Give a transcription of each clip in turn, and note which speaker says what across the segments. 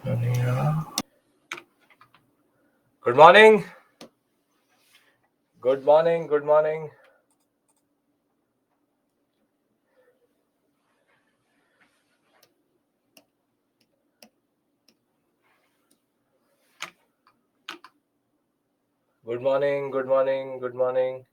Speaker 1: Good morning. Good morning. Good morning. Good morning. Good morning. Good morning.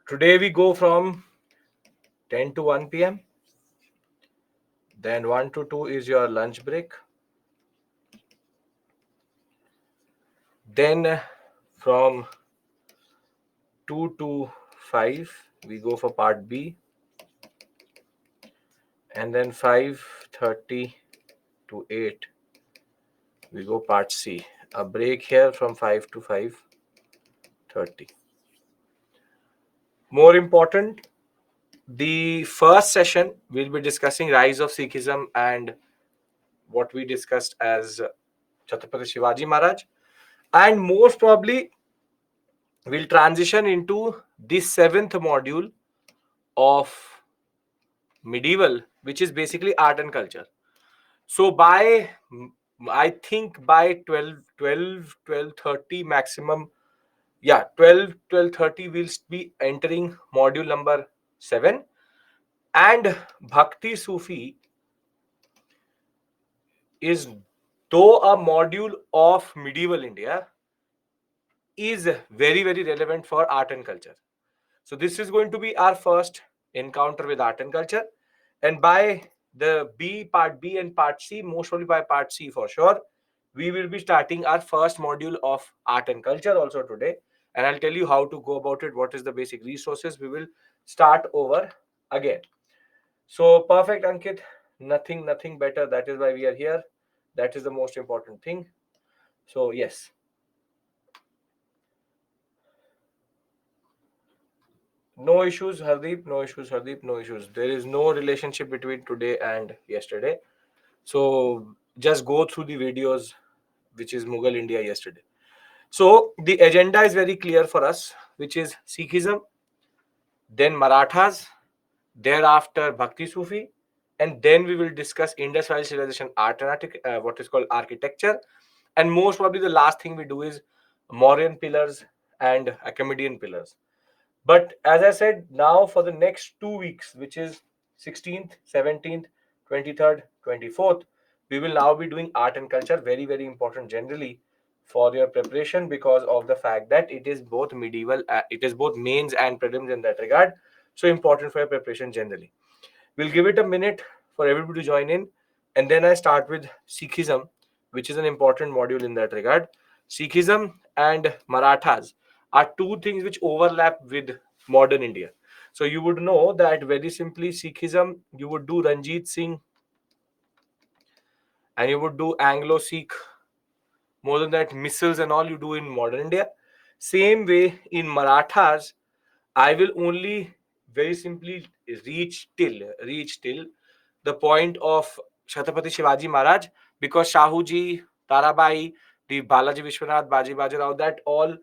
Speaker 1: Today we go from 10 to 1 p.m. Then 1 to 2 is your lunch break. Then from 2 to 5 we go for part B. And then 5:30 to 8 we go part C. A break here from 5 to 5:30. More important, the first session we'll be discussing rise of Sikhism and what we discussed as Chhatrapati Shivaji Maharaj, and most probably we'll transition into the seventh module of medieval, which is basically art and culture. So by I think by 12:30 maximum, 12:30 we'll be entering module number 7. And Bhakti Sufi is, though a module of medieval India, is very, very relevant for art and culture. So this is going to be our first encounter with art and culture. And by the part B and part C, most probably by part C for sure, we will be starting our first module of art and culture also today. And I'll tell you how to go about it, what is the basic resources. We will start over again. So perfect, Ankit. Nothing better. That is why we are here. That is the most important thing. So yes. No issues, Hardeep. No issues, Hardeep. No issues. There is no relationship between today and yesterday. So just go through the videos, which is Mughal India yesterday. So the agenda is very clear for us, which is Sikhism, then Marathas, thereafter Bhakti Sufi, and then we will discuss Indus Valley Civilization art and what is called architecture. And most probably the last thing we do is Mauryan pillars and Achaemenid pillars. But as I said, now for the next 2 weeks, which is 16th, 17th, 23rd, 24th, we will now be doing art and culture. Very, very important generally for your preparation because of the fact that it is both medieval, it is both mains and prelims in that regard. So important for your preparation generally. We'll give it a minute for everybody to join in. And then I start with Sikhism, which is an important module in that regard. Sikhism and Marathas are two things which overlap with modern India. So you would know that very simply, Sikhism, you would do Ranjit Singh and you would do Anglo-Sikh. More than that, missiles and all you do in modern India. Same way in Marathas, I will only very simply reach till the point of Chhatrapati Shivaji Maharaj, because Shahuji, Tarabai, the Balaji Vishwanath, Baji Bajirao, that all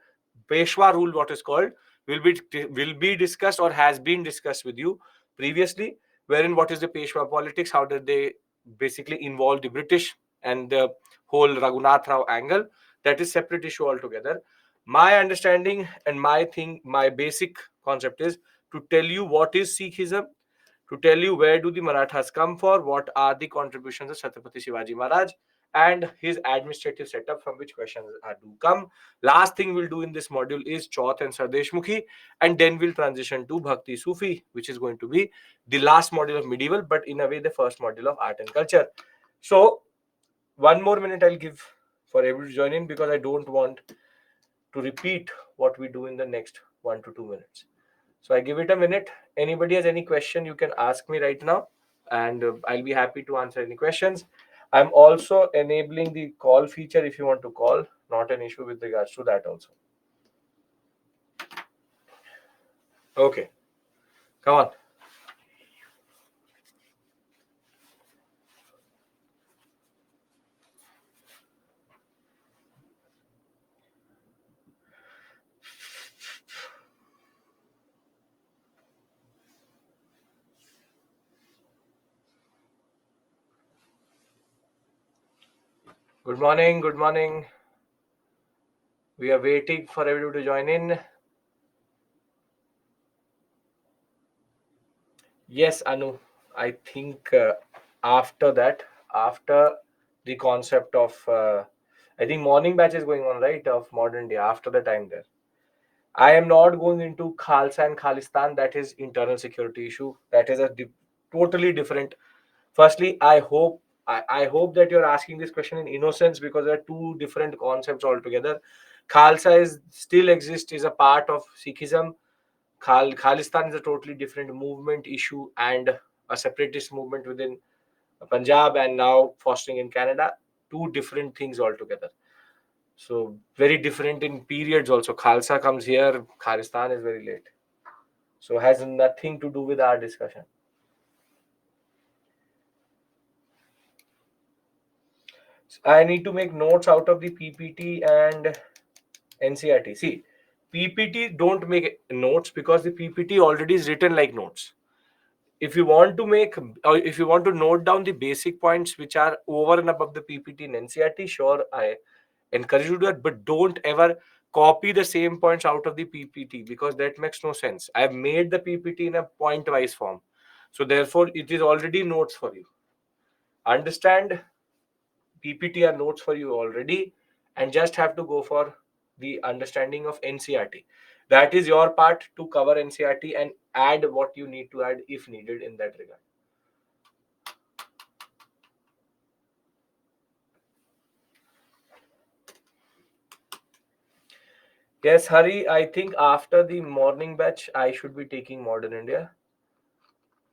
Speaker 1: Peshwa rule, what is called, will be discussed or has been discussed with you previously. Wherein what is the Peshwa politics? How did they basically involve the British and the whole Raghunath Rao angle? That is separate issue altogether. My understanding and my basic concept is to tell you what is Sikhism, to tell you where do the Marathas come for, what are the contributions of Chhatrapati Shivaji Maharaj, and his administrative setup from which questions are to come. Last thing we'll do in this module is Chauth and Sardeshmukhi, and then we'll transition to Bhakti Sufi, which is going to be the last module of medieval, but in a way the first module of art and culture. So one more minute I'll give for everybody to join in because I don't want to repeat what we do in the next 1 to 2 minutes. So I give it a minute. Anybody has any question, you can ask me right now, and I'll be happy to answer any questions. I'm also enabling the call feature if you want to call. Not an issue with regards to that also. Okay, come on. Good morning. Good morning. We are waiting for everyone to join in. Yes, Anu. I think after that, after the concept of, I think morning batch is going on, right? Of modern day. After the time there, I am not going into Khalsa and Khalistan. That is internal security issue. That is a totally different. Firstly, I hope that you're asking this question in innocence because there are two different concepts altogether. Khalsa is still exists is a part of Sikhism. Khalistan is a totally different movement issue and a separatist movement within Punjab and now fostering in Canada. Two different things altogether. So very different in periods also. Khalsa comes here, Khalistan is very late. So has nothing to do with our discussion. I need to make notes out of the PPT and NCRT. See, PPT don't make notes because the PPT already is written like notes. If you want to make or if you want to note down the basic points which are over and above the PPT in NCRT, sure, I encourage you to do that, but don't ever copy the same points out of the PPT because that makes no sense. I have made the PPT in a point wise form. So therefore it is already notes for you. Understand PPT are notes for you already and just have to go for the understanding of NCRT. That is your part to cover NCRT and add what you need to add if needed in that regard. Yes, Hari, I think after the morning batch, I should be taking Modern India.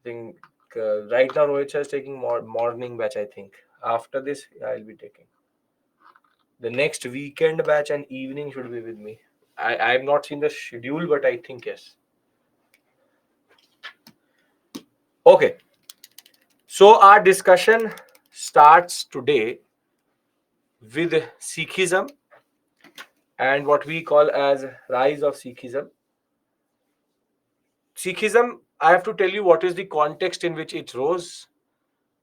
Speaker 1: I think right now Rohit is taking morning batch, I think. After this, I'll be taking. The next weekend batch and evening should be with me. I have not seen the schedule, but I think yes. Okay, so our discussion starts today with Sikhism and what we call as rise of Sikhism. Sikhism, I have to tell you what is the context in which it rose,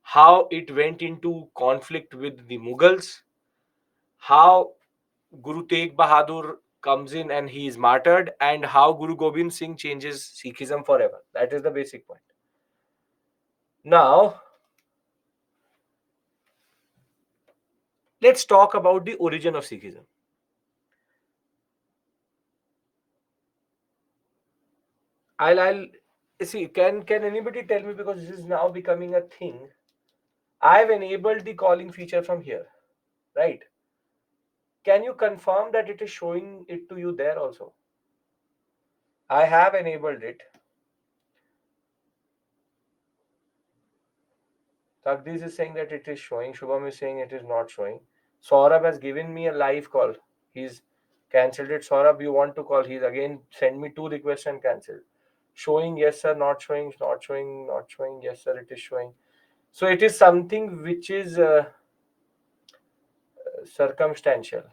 Speaker 1: how it went into conflict with the Mughals, how Guru Tegh Bahadur comes in and he is martyred, and how Guru Gobind Singh changes Sikhism forever. That is the basic point. Now, let's talk about the origin of Sikhism. I'll see. Can anybody tell me, because this is now becoming a thing? I've enabled the calling feature from here, right? Can you confirm that it is showing it to you there also? I have enabled it. Takdiz is saying that it is showing. Shubham is saying it is not showing. Saurabh has given me a live call. He's cancelled it. Saurabh, you want to call? He's again sent me two requests and cancelled. Showing, yes sir, not showing, not showing, not showing, yes sir, it is showing. So it is something which is circumstantial.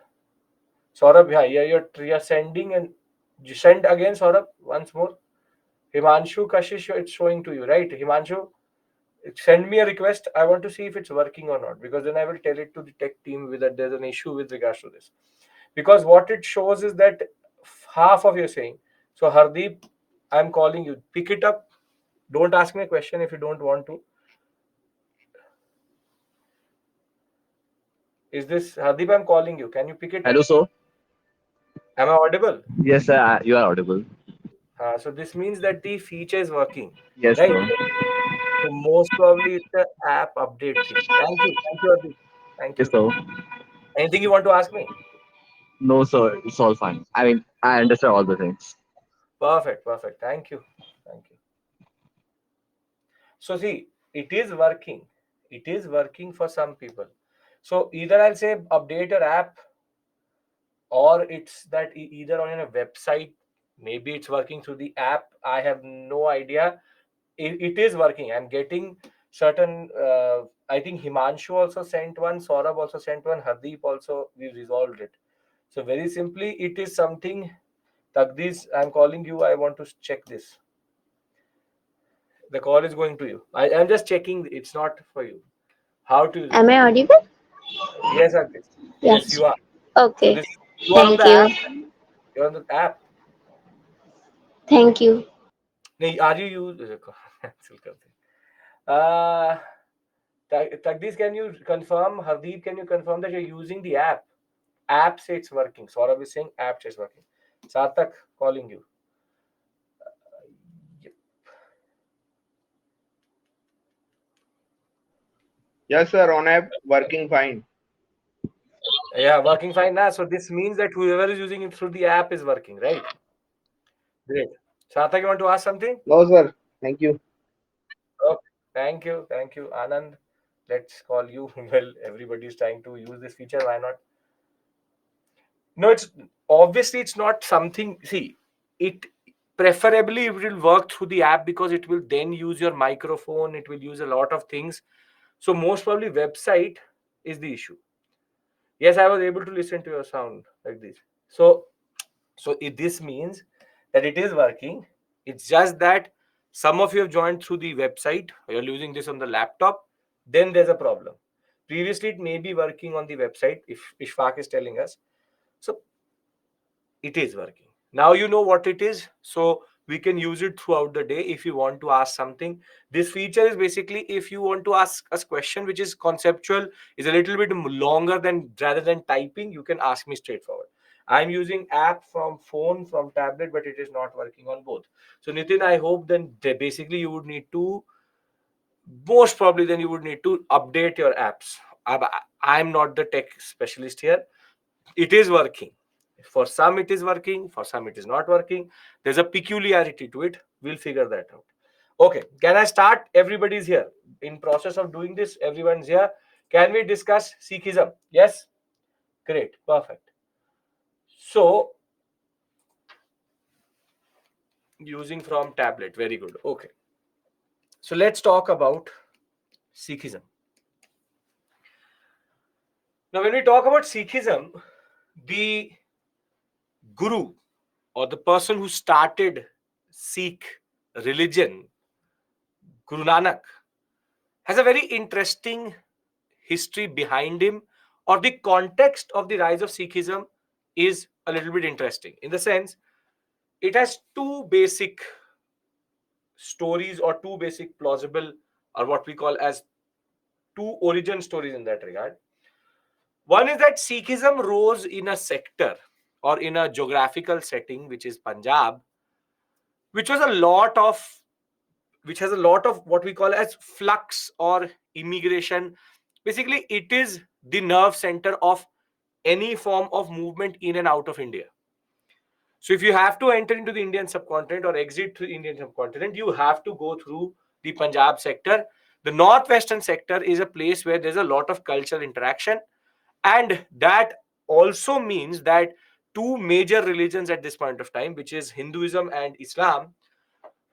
Speaker 1: Saurabh, yeah, you're sending and you send again, Saurabh, once more. Himanshu Kashish, it's showing to you, right? Himanshu, send me a request. I want to see if it's working or not, because then I will tell it to the tech team whether there's an issue with regards to this. Because what it shows is that half of your saying. So Hardeep, I'm calling you. Pick it up. Don't ask me a question if you don't want to. Is this Hardeep? I'm calling you. Can you pick it
Speaker 2: Hello,
Speaker 1: up?
Speaker 2: sir.
Speaker 1: Am I audible?
Speaker 2: Yes, sir. You are audible.
Speaker 1: So this means that the feature is working,
Speaker 2: Yes,
Speaker 1: right?
Speaker 2: sir.
Speaker 1: So most probably it's the app update thing. Thank you, Hardeep. Thank
Speaker 2: Yes,
Speaker 1: you.
Speaker 2: sir.
Speaker 1: Anything you want to ask me?
Speaker 2: No, sir. It's all fine. I mean, I understand all the things.
Speaker 1: Perfect, perfect. Thank you. Thank you. So see, it is working. It is working for some people. So either I'll say update your app, or it's that either on a website, maybe it's working through the app. I have no idea. It is working. I'm getting certain. I think Himanshu also sent one. Saurabh also sent one. Hardeep also. We resolved it. So very simply, it is something. Takdiz, I'm calling you. I want to check this. The call is going to you. I'm just checking. It's not for you. How to
Speaker 3: Am I
Speaker 1: resolve?
Speaker 3: audible?
Speaker 1: Yes, Agnes. Yes,
Speaker 3: Yes.
Speaker 1: you are. So
Speaker 3: Okay.
Speaker 1: this you are on
Speaker 3: Thank
Speaker 1: the
Speaker 3: you.
Speaker 1: app. You're on the app.
Speaker 3: Thank you.
Speaker 1: नहीं, are you use cancel कर दे. Uh, Tagdish, can you confirm? Hardeep, can you confirm that you're using the app? App say it's working. Saurabh is saying app say it's working. Sarthak calling you. Yep.
Speaker 4: Yes, sir. On app, working fine.
Speaker 1: Yeah, working fine now. So this means that whoever is using it through the app is working, right? Great. Sarthak, you want to ask something?
Speaker 4: No, sir. Thank you.
Speaker 1: Okay. Thank you. Thank you. Anand, let's call you. Well, everybody is trying to use this feature. Why not? No, it's obviously it's not something. See, it preferably it will work through the app because it will then use your microphone. It will use a lot of things. So most probably website is the issue. Yes, I was able to listen to your sound like this. So this means that it is working. It's just that some of you have joined through the website, or you're using this on the laptop, then there's a problem. Previously, it may be working on the website if Ishfaq is telling us. So it is working. Now you know what it is. So we can use it throughout the day if you want to ask something. This feature is basically if you want to ask us question which is conceptual, is a little bit longer than rather than typing, you can ask me straightforward. I'm using app from phone, from tablet, but it is not working on both. So Nitin, I hope then basically you would need to, most probably then you would need to update your apps. I'm not the tech specialist here. It is working. For some it is working, for some it is not working. There's a peculiarity to it. We'll figure that out. Okay, can I start? Everybody's here. In process of doing this, everyone's here. Can we discuss Sikhism? Yes? Great, perfect. So, using from tablet, very good. Okay. So let's talk about Sikhism. Now, when we talk about Sikhism, the guru or the person who started Sikh religion, Guru Nanak, has a very interesting history behind him, or the context of the rise of Sikhism is a little bit interesting in the sense it has two basic stories or two basic plausible or what we call as two origin stories in that regard. One is that Sikhism rose in a sector or in a geographical setting which is Punjab, which was a lot of which has a lot of what we call as flux or immigration. Basically, it is the nerve center of any form of movement in and out of India. So if you have to enter into the Indian subcontinent or exit through the Indian subcontinent, you have to go through the Punjab sector. The northwestern sector is a place where there's a lot of cultural interaction, and that also means that two major religions at this point of time, which is Hinduism and Islam,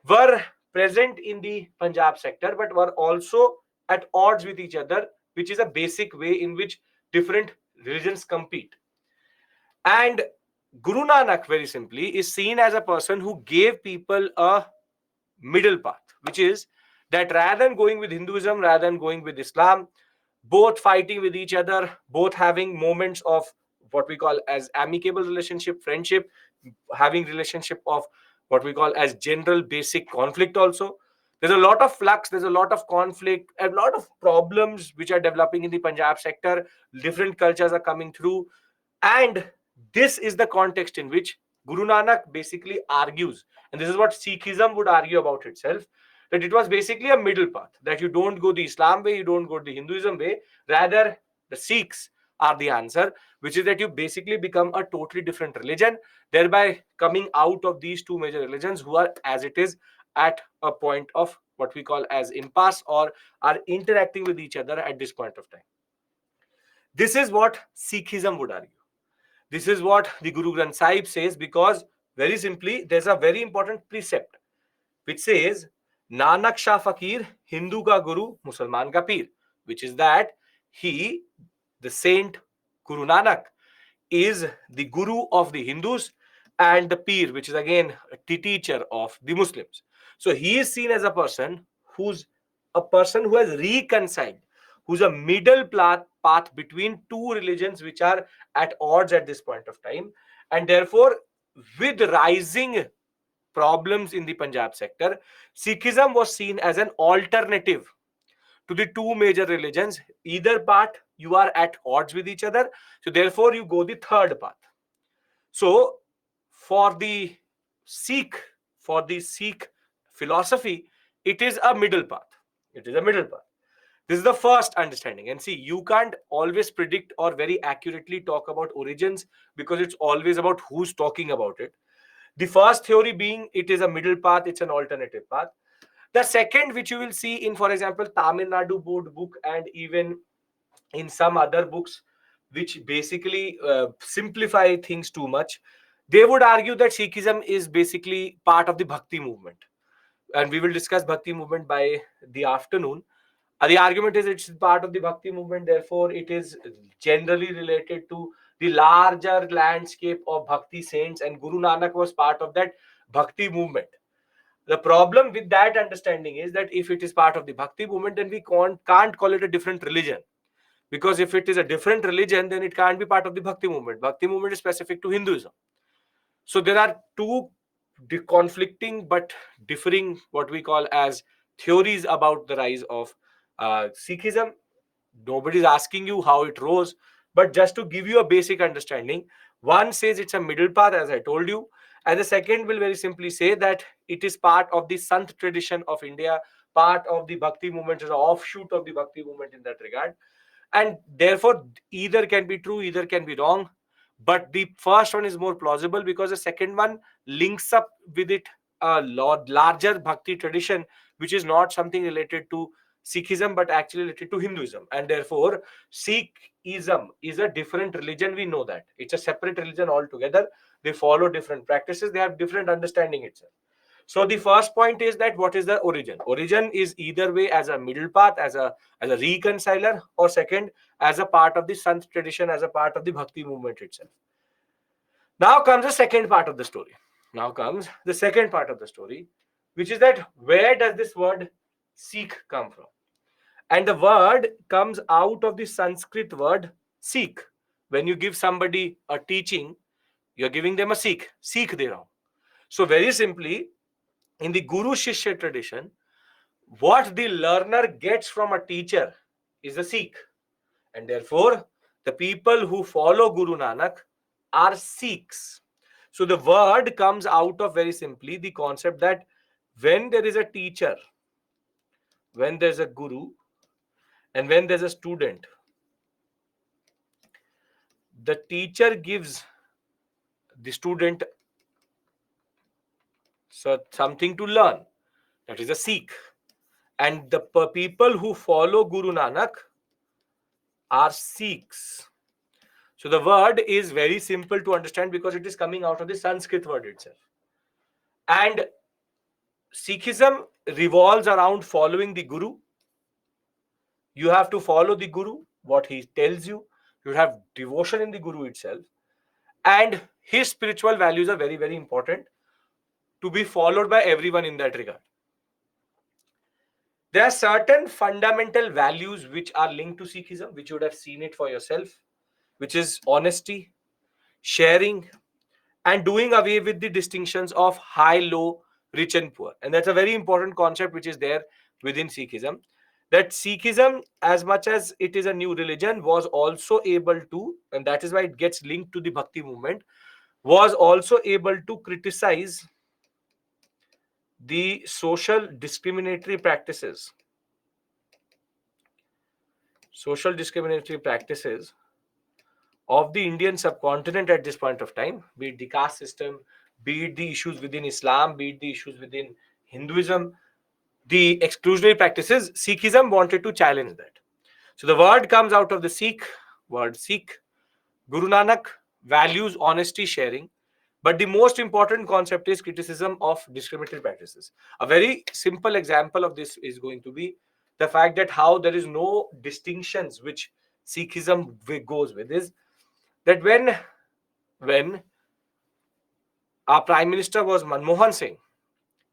Speaker 1: were present in the Punjab sector, but were also at odds with each other, which is a basic way in which different religions compete. And Guru Nanak, very simply, is seen as a person who gave people a middle path, which is that rather than going with Hinduism, rather than going with Islam, both fighting with each other, both having moments of what we call as amicable relationship, friendship, having relationship of what we call as general basic conflict also. There's a lot of flux, there's a lot of conflict, a lot of problems which are developing in the Punjab sector. Different cultures are coming through. And this is the context in which Guru Nanak basically argues, and this is what Sikhism would argue about itself, that it was basically a middle path, that you don't go the Islam way, you don't go the Hinduism way, rather the Sikhs are the answer, which is that you basically become a totally different religion, thereby coming out of these two major religions who are as it is at a point of what we call as impasse or are interacting with each other at this point of time. This is what Sikhism would argue. This is what the Guru Granth Sahib says, because very simply, there's a very important precept which says, Nanak Shah Fakir, Hindu ka Guru, Musalman ka Peer, which is that he, the saint Guru Nanak, is the Guru of the Hindus and the Peer, which is again the teacher of the Muslims. So he is seen as a person who has reconciled, who's a middle path between two religions which are at odds at this point of time. And therefore, with rising problems in the Punjab sector, Sikhism was seen as an alternative to the two major religions. Either part, you are at odds with each other. So therefore, you go the third path. So for the Sikh, for the Sikh philosophy, it is a middle path. It is a middle path. This is the first understanding. And see, you can't always predict or very accurately talk about origins because it's always about who's talking about it. The first theory being it is a middle path, it's an alternative path. The second, which you will see in, for example, Tamil Nadu board book and even in some other books, which basically simplify things too much, they would argue that Sikhism is basically part of the Bhakti movement. And we will discuss Bhakti movement by the afternoon. The argument is it's part of the Bhakti movement, therefore it is generally related to the larger landscape of Bhakti saints, and Guru Nanak was part of that Bhakti movement. The problem with that understanding is that if it is part of the Bhakti movement, then we can't call it a different religion. Because if it is a different religion, then it can't be part of the Bhakti movement. Bhakti movement is specific to Hinduism. So there are two conflicting but differing, what we call as, theories about the rise of Sikhism. Nobody's asking you how it rose, but just to give you a basic understanding, one says it's a middle path, as I told you, and the second will very simply say that it is part of the Sant tradition of India, part of the Bhakti movement, is an offshoot of the Bhakti movement in that regard. And therefore, either can be true, either can be wrong. But the first one is more plausible because the second one links up with it a larger Bhakti tradition, which is not something related to Sikhism, but actually related to Hinduism. And therefore, Sikhism is a different religion. We know that. It's a separate religion altogether. They follow different practices. They have different understanding itself. So the first point is that what is the origin? Origin is either way as a middle path, as a reconciler, or second, as a part of the Sant tradition, as a part of the Bhakti movement itself. Now comes the second part of the story. Now comes the second part of the story, which is that where does this word Sikh come from? And the word comes out of the Sanskrit word Sikh. When you give somebody a teaching, you're giving them a Sikh. Sikh de raho. So very simply, in the Guru Shishya tradition, what the learner gets from a teacher is a Sikh. And therefore, the people who follow Guru Nanak are Sikhs. So the word comes out of very simply the concept that when there is a teacher, when there's a guru, and when there's a student, the teacher gives the student something to learn. That is a Sikh. And the people who follow Guru Nanak are Sikhs. So the word is very simple to understand because it is coming out of the Sanskrit word itself. And Sikhism revolves around following the Guru. You have to follow the Guru, what he tells you. You have devotion in the Guru itself. And his spiritual values are very, very important to be followed by everyone in that regard. There are certain fundamental values which are linked to Sikhism, which you would have seen it for yourself, which is honesty, sharing, and doing away with the distinctions of high, low, rich, and poor. And that's a very important concept which is there within Sikhism. That Sikhism, as much as it is a new religion, was also able to, and that is why it gets linked to the Bhakti movement, was also able to criticize the social discriminatory practices. Social discriminatory practices of the Indian subcontinent at this point of time, be it the caste system, be it the issues within Islam, be it the issues within Hinduism, the exclusionary practices, Sikhism wanted to challenge that. So the word comes out of the Sikh word Sikh. Guru Nanak values honesty, sharing, but the most important concept is criticism of discriminatory practices. A very simple example of this is going to be the fact that how there is no distinctions which Sikhism goes with is that when our Prime Minister was Manmohan Singh,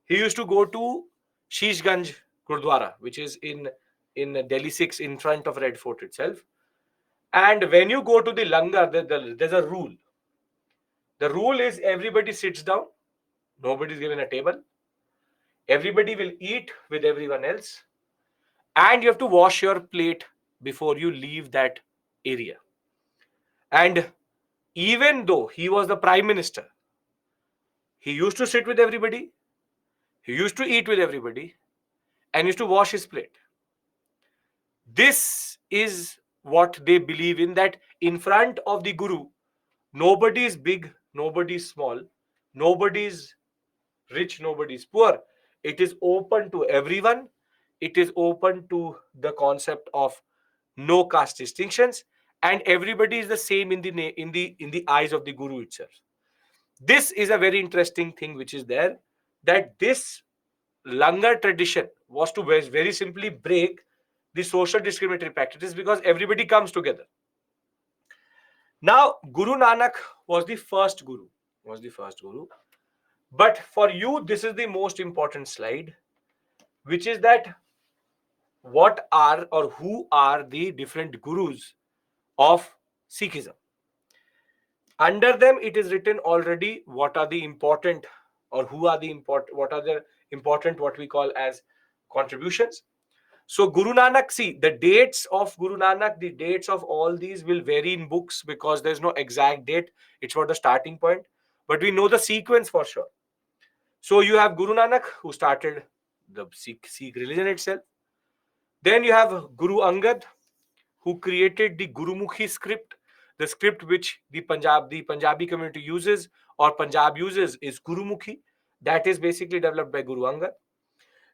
Speaker 1: he used to go to Shishganj Gurdwara, which is in Delhi 6 in front of Red Fort itself. And when you go to the langar, there's a rule. The rule is everybody sits down, nobody's given a table, everybody will eat with everyone else, and you have to wash your plate before you leave that area. And even though he was the prime minister, he used to sit with everybody, he used to eat with everybody, and used to wash his plate. This is what they believe in, that in front of the Guru, nobody is big, nobody is small, nobody is rich, nobody is poor. It is open to everyone. It is open to the concept of no caste distinctions, and everybody is the same in the eyes of the Guru itself. This is a very interesting thing which is there, that this langar tradition was to very simply break the social discriminatory practices, because everybody comes together. Now, Guru Nanak was the first guru, But for you, this is the most important slide, which is that what are or who are the different gurus of Sikhism. Under them, it is written already what are the important, or who are the important, what are the important, what we call as contributions. So Guru Nanak, see, the dates of Guru Nanak, the dates of all these will vary in books because there's no exact date. It's for the starting point, but we know the sequence for sure. So you have Guru Nanak, who started the Sikh religion itself. Then you have Guru Angad, who created the Gurumukhi script. The script which the Punjabi community uses, or Punjab uses, is Gurumukhi. That is basically developed by Guru Angad.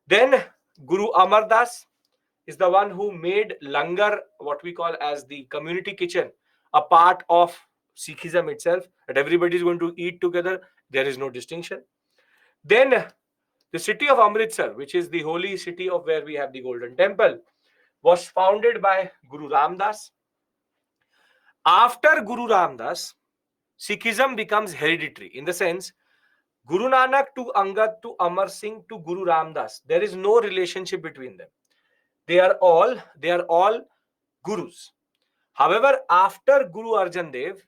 Speaker 1: Then Guru Amar Das is the one who made langar, what we call as the community kitchen, a part of Sikhism itself, that everybody is going to eat together. There is no distinction. Then the city of Amritsar, which is the holy city of where we have the Golden Temple, was founded by Guru Ramdas. After Guru Ramdas, Sikhism becomes hereditary, in the sense Guru Nanak to Angad to Amar Singh to Guru Ramdas. There is no relationship between them. They are all gurus. However, after Guru Arjan Dev,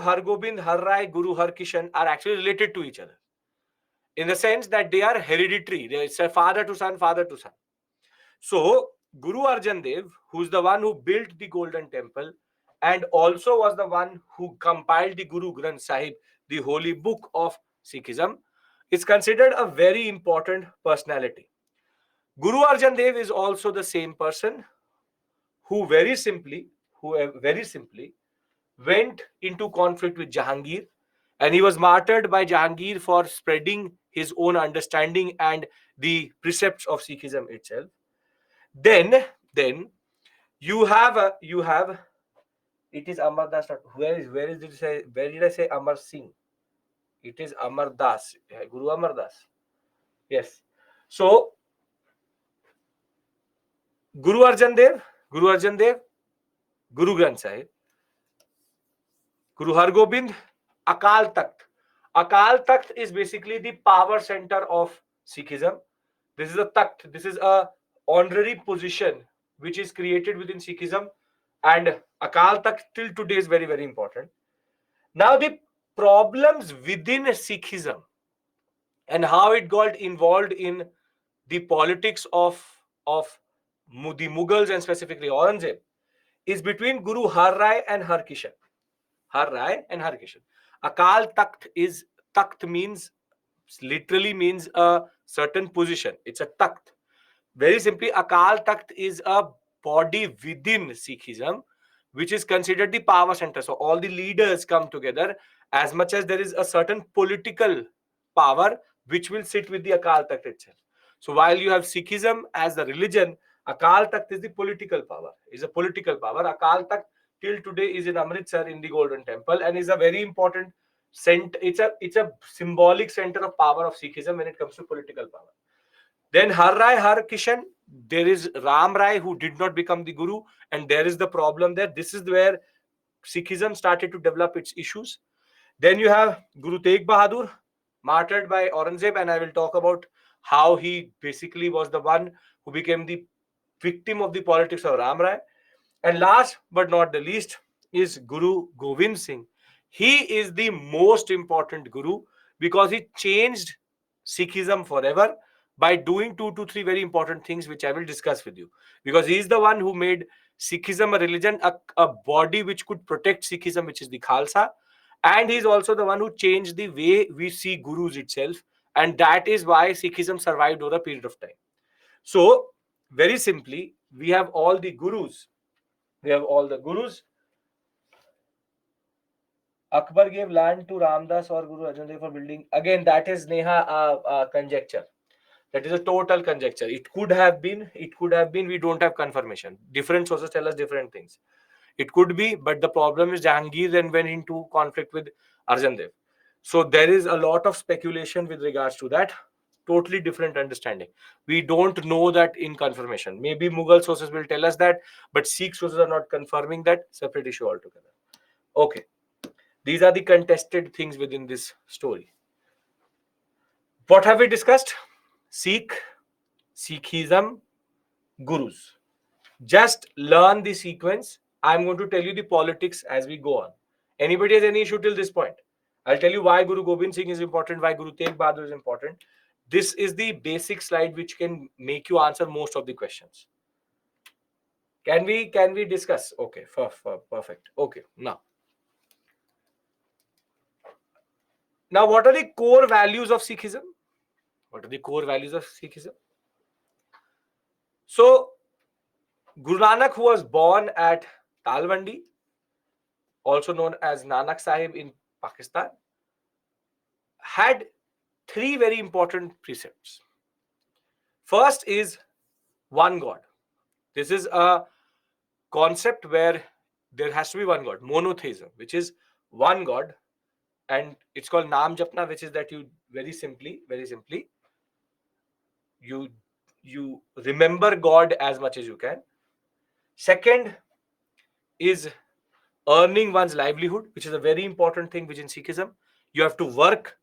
Speaker 1: Har Gobind, Har Rai, Guru Har Kishan are actually related to each other, in the sense that they are hereditary. It's a father to son, father to son. So Guru Arjan Dev, who's the one who built the Golden Temple and also was the one who compiled the Guru Granth Sahib, the holy book of Sikhism, is considered a very important personality. Guru Arjan Dev is also the same person who very simply went into conflict with Jahangir, and he was martyred by Jahangir for spreading his own understanding and the precepts of Sikhism itself. Then you have it is Amar Das. Where did I say Amar Singh? It is Amar Das, Guru Amar Das. Yes. So Guru Arjan Dev, Guru Granth Sahib, Guru Har Gobind, Akal Takht. Akal Takht is basically the power center of Sikhism. This is a Takht. This is a honorary position which is created within Sikhism, and Akal Takht till today is very, very important. Now, the problems within Sikhism and how it got involved in the politics of the Mughals and specifically Aurangzeb is between Guru Har Rai and Har Kishan. Har Rai and Har Kishan. Akal Takht means, literally means a certain position. It's a Takht. Very simply, Akal Takht is a body within Sikhism, which is considered the power center. So all the leaders come together, as much as there is a certain political power which will sit with the Akal Takht itself. So while you have Sikhism as the religion, Akal Takht is the political power. Is a political power. Akal Takht till today is in Amritsar in the Golden Temple, and is a very important center. It's a symbolic center of power of Sikhism when it comes to political power. Then Har Rai, Har Kishan, there is Ram Rai who did not become the Guru, and there is the problem there. This is where Sikhism started to develop its issues. Then you have Guru Tegh Bahadur, martyred by Aurangzeb, and I will talk about how he basically was the one who became the victim of the politics of Ram Rai. And last but not the least is Guru Gobind Singh. He is the most important guru because he changed Sikhism forever by doing 2 to 3 very important things, which I will discuss with you. Because he is the one who made Sikhism a religion, a body which could protect Sikhism, which is the Khalsa. And he's also the one who changed the way we see gurus itself. And that is why Sikhism survived over a period of time. So, very simply, we have all the gurus. We have all the gurus. Akbar gave land to Ramdas or Guru Arjan Dev for building. Again, that is Neha conjecture. That is a total conjecture. It could have been. It could have been. We don't have confirmation. Different sources tell us different things. It could be, but the problem is Jahangir then went into conflict with Arjan Dev. So there is a lot of speculation with regards to that. Totally different understanding. We don't know that in confirmation. Maybe Mughal sources will tell us that, but Sikh sources are not confirming that. Separate issue altogether. Okay. These are the contested things within this story. What have we discussed? Sikh, Sikhism, Gurus. Just learn the sequence. I'm going to tell you the politics as we go on. Anybody has any issue till this point? I'll tell you why Guru Gobind Singh is important, why Guru Tegh Bahadur is important. This is the basic slide which can make you answer most of the questions. Can we discuss? Okay, perfect. Okay, now what are the core values of Sikhism? What are the core values of Sikhism? So, Guru Nanak, who was born at Talwandi, also known as Nanak Sahib in Pakistan, had 3 very important precepts. First is one God. This is a concept where there has to be one God, monotheism, which is one God, and it's called Nam Japna, which is that you very simply, you remember God as much as you can. Second is earning one's livelihood, which is a very important thing within Sikhism. You have to work.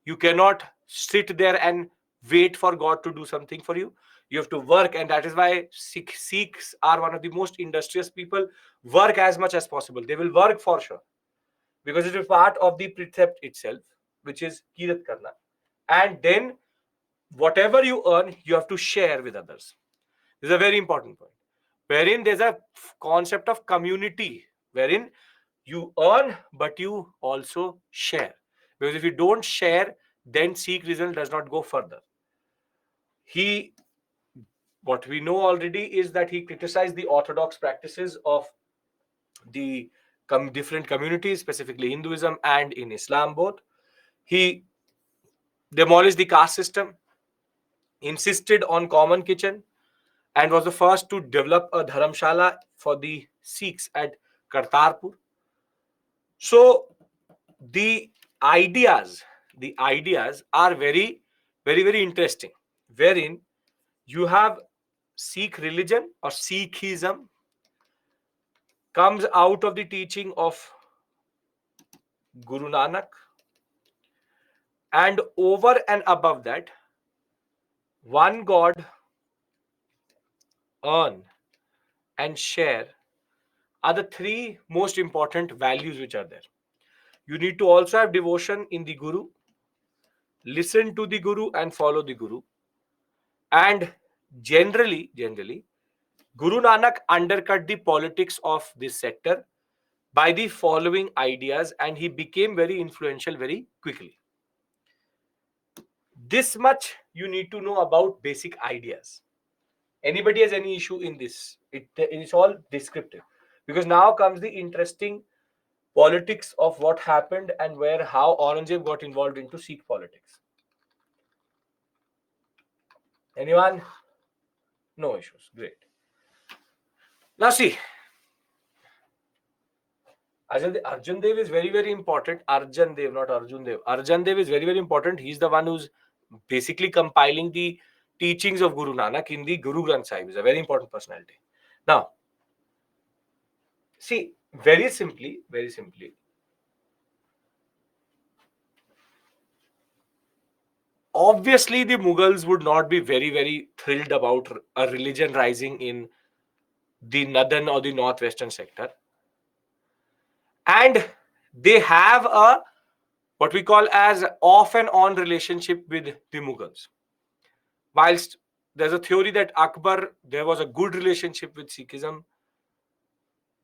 Speaker 1: You cannot sit there and wait for God to do something for you. You have to work, and that is why Sikhs are one of the most industrious people. Work as much as possible. They will work for sure because it is part of the precept itself, which is kirat karna. And then whatever you earn, you have to share with others. This is a very important point. Wherein there's a concept of community, wherein you earn, but you also share. Because if you don't share, then Sikh result does not go further. What we know already is that he criticized the orthodox practices of the different communities, specifically Hinduism and in Islam both. He demolished the caste system, insisted on common kitchen, and was the first to develop a dharamshala for the Sikhs at Kartarpur. So the ideas, are very, very, very interesting. Wherein you have Sikh religion or Sikhism comes out of the teaching of Guru Nanak, and over and above that, one God, earn, and share are the 3 most important values which are there. You need to also have devotion in the Guru, listen to the Guru and follow the Guru. And generally, Guru Nanak undercut the politics of this sector by the following ideas, and he became very influential very quickly. This much you need to know about basic ideas. Anybody has any issue in this? It is all descriptive. Because now comes the interesting politics of what happened and how Aurangzeb got involved into Sikh politics. Anyone? No issues. Great. Now see, Arjun Dev is very, very important. Arjan Dev, not Arjun Dev. Arjan Dev is very, very important. He's the one who's basically compiling the teachings of Guru Nanak in the Guru Granth Sahib. He's a very important personality. Now, see, very simply, obviously the Mughals would not be very, very thrilled about a religion rising in the northern or the northwestern sector, and they have a what we call as off and on relationship with the Mughals. Whilst there's a theory that Akbar, there was a good relationship with Sikhism,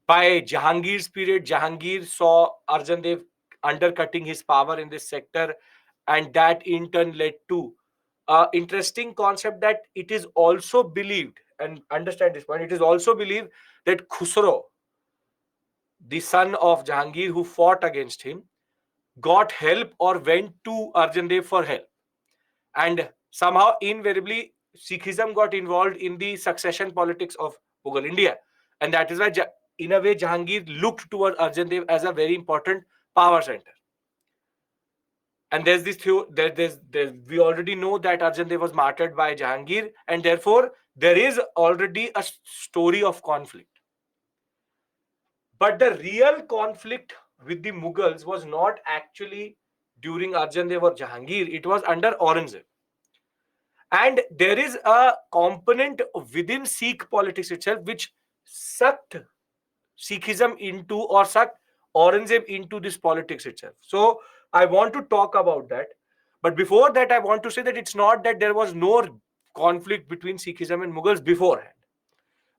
Speaker 1: by Jahangir's period, Jahangir saw Arjan Dev undercutting his power in this sector, and that in turn led to an interesting concept that it is also believed, and understand this point, it is also believed that Khusro, the son of Jahangir who fought against him, got help or went to Arjan Dev for help. And somehow, invariably, Sikhism got involved in the succession politics of Mughal India. And that is why, in a way, Jahangir looked toward Arjan Dev as a very important power center. And there's this theory, we already know that Arjan Dev was martyred by Jahangir, and therefore, there is already a story of conflict. But the real conflict with the Mughals was not actually during Arjan Dev or Jahangir, it was under Aurangzeb. And there is a component within Sikh politics itself which sucked Sikhism into or sucked Aurangzeb into this politics itself. So I want to talk about that. But before that, I want to say that it's not that there was no conflict between Sikhism and Mughals beforehand.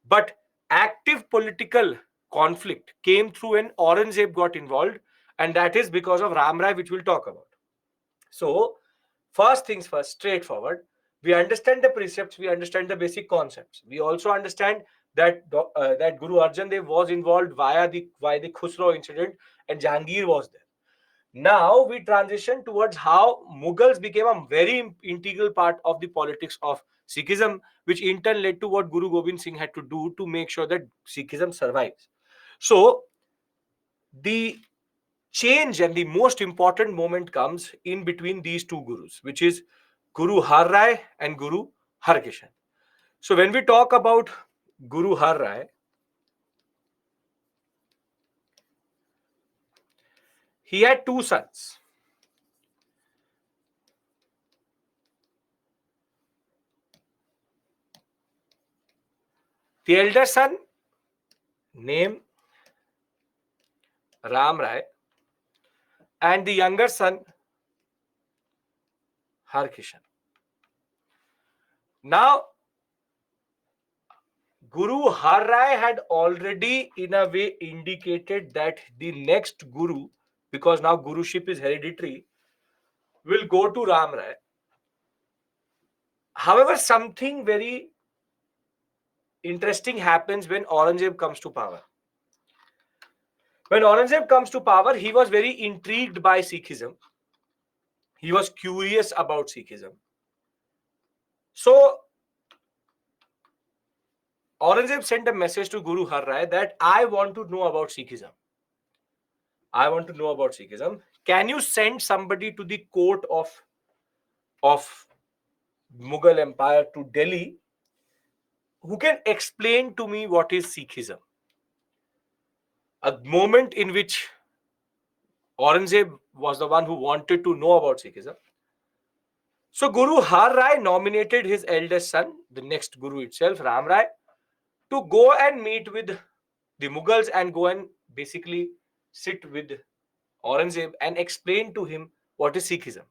Speaker 1: But active political conflict came through when Aurangzeb got involved, and that is because of Ram Rai, which we'll talk about. So, first things first, straightforward. We understand the precepts, we understand the basic concepts. We also understand that that Guru Arjan Dev was involved via the Khusro incident, and Jahangir was there. Now we transition towards how Mughals became a very integral part of the politics of Sikhism, which in turn led to what Guru Gobind Singh had to do to make sure that Sikhism survives. So the change and the most important moment comes in between these two gurus, which is Guru Har Rai and Guru Har Kishan. So when we talk about Guru Har Rai, he had two sons. The elder son, name Ram Rai, and the younger son, Har Kishan. Now, Guru Har Rai had already, in a way, indicated that the next Guru, because now Guruship is hereditary, will go to Ram Rai. However, something very interesting happens when Aurangzeb comes to power. When Aurangzeb comes to power, he was very intrigued by Sikhism. He was curious about Sikhism. So, Aurangzeb sent a message to Guru Har Rai that I want to know about Sikhism. I want to know about Sikhism. Can you send somebody to the court of Mughal Empire to Delhi who can explain to me what is Sikhism? A moment in which Aurangzeb was the one who wanted to know about Sikhism. So Guru Har Rai nominated his eldest son, the next Guru itself, Ram Rai, to go and meet with the Mughals and go and basically sit with Aurangzeb and explain to him what is Sikhism.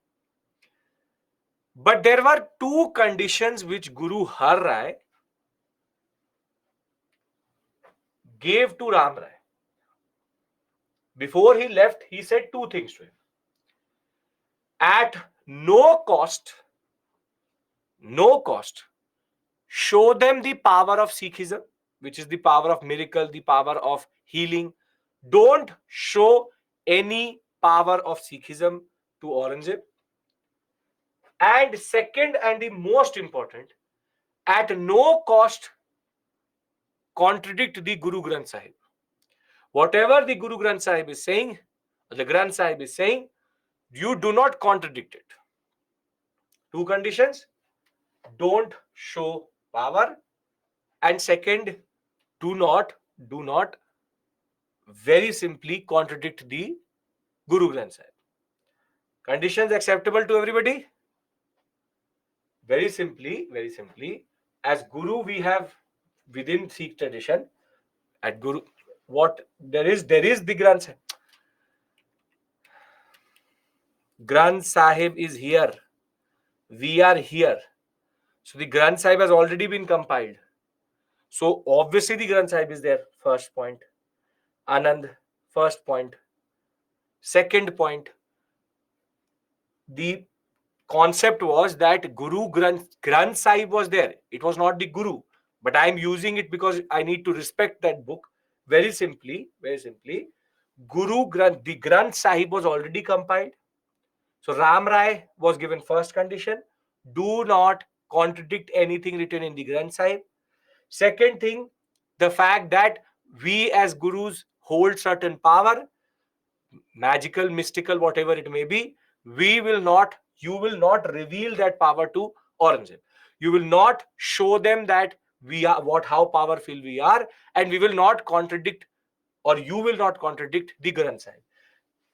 Speaker 1: But there were two conditions which Guru Har Rai gave to Ram Rai. Before he left, he said two things to him. At no cost, show them the power of Sikhism, which is the power of miracle, the power of healing. Don't show any power of Sikhism to Aurangzeb. And second, and the most important, at no cost contradict the Guru Granth Sahib. Whatever the Guru Granth Sahib is saying, the Granth Sahib is saying, you do not contradict it. Two conditions: don't show power, and second, do not very simply contradict the Guru Granth Sahib. Conditions acceptable to everybody? Very simply, as Guru we have within Sikh tradition, At Guru, what there is the Granth Sahib. Granth Sahib is here. We are here. So the Granth Sahib has already been compiled. So obviously the Granth Sahib is there. First point. Anand, first point. Second point, the concept was that Granth Sahib was there. It was not the Guru, but I am using it because I need to respect that book. Very simply, the Granth Sahib was already compiled. So Ram Rai was given first condition: do not contradict anything written in the Granth Sahib. Second thing, the fact that we as gurus hold certain power, magical, mystical, whatever it may be, you will not reveal that power to Aurangzeb. You will not show them that we are how powerful we are, and we will not contradict, or you will not contradict the Granth Sahib.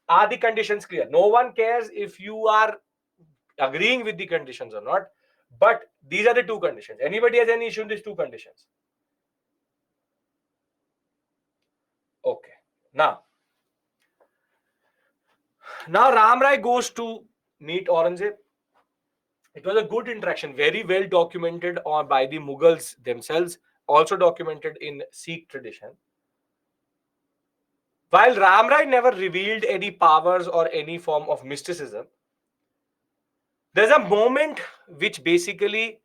Speaker 1: Are the conditions clear? No one cares if you are agreeing with the conditions or not, but these are the two conditions. Anybody has any issue in these two conditions? Okay. Now Ram Rai goes to meet Aurangzeb. It was a good interaction, very well documented by the Mughals themselves, also documented in Sikh tradition. While Ram Rai never revealed any powers or any form of mysticism, there's a moment which basically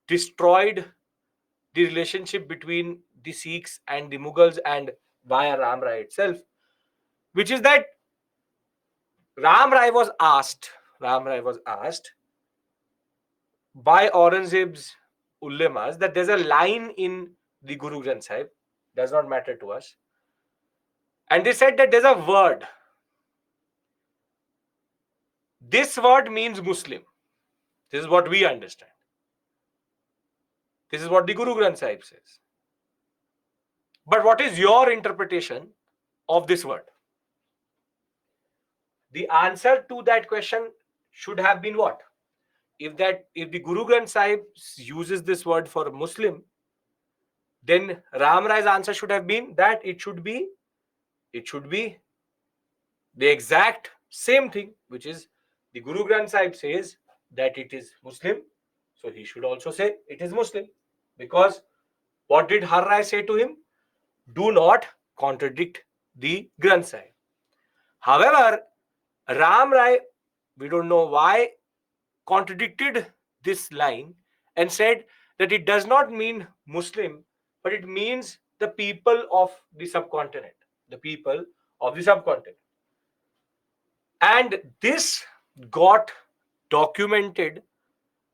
Speaker 1: destroyed the relationship between the Sikhs and the Mughals and via Ram Rai itself, which is that Ram Rai was asked by Aurangzeb's ulemas that there's a line in the Guru Granth Sahib, does not matter to us, and they said that there's a word. This word means Muslim. This is what we understand. This is what the Guru Granth Sahib says. But what is your interpretation of this word? The answer to that question should have been what? If the Guru Granth Sahib uses this word for Muslim, then Ram Rai's answer should have been that it should be the exact same thing, which is the Guru Granth Sahib says that it is Muslim, so he should also say it is Muslim. Because what did Har Rai say to him? Do not contradict the Granth Sahib. However, Ram Rai, we don't know why, contradicted this line and said that it does not mean Muslim, but it means the people of the subcontinent. The people of the subcontinent. And this got documented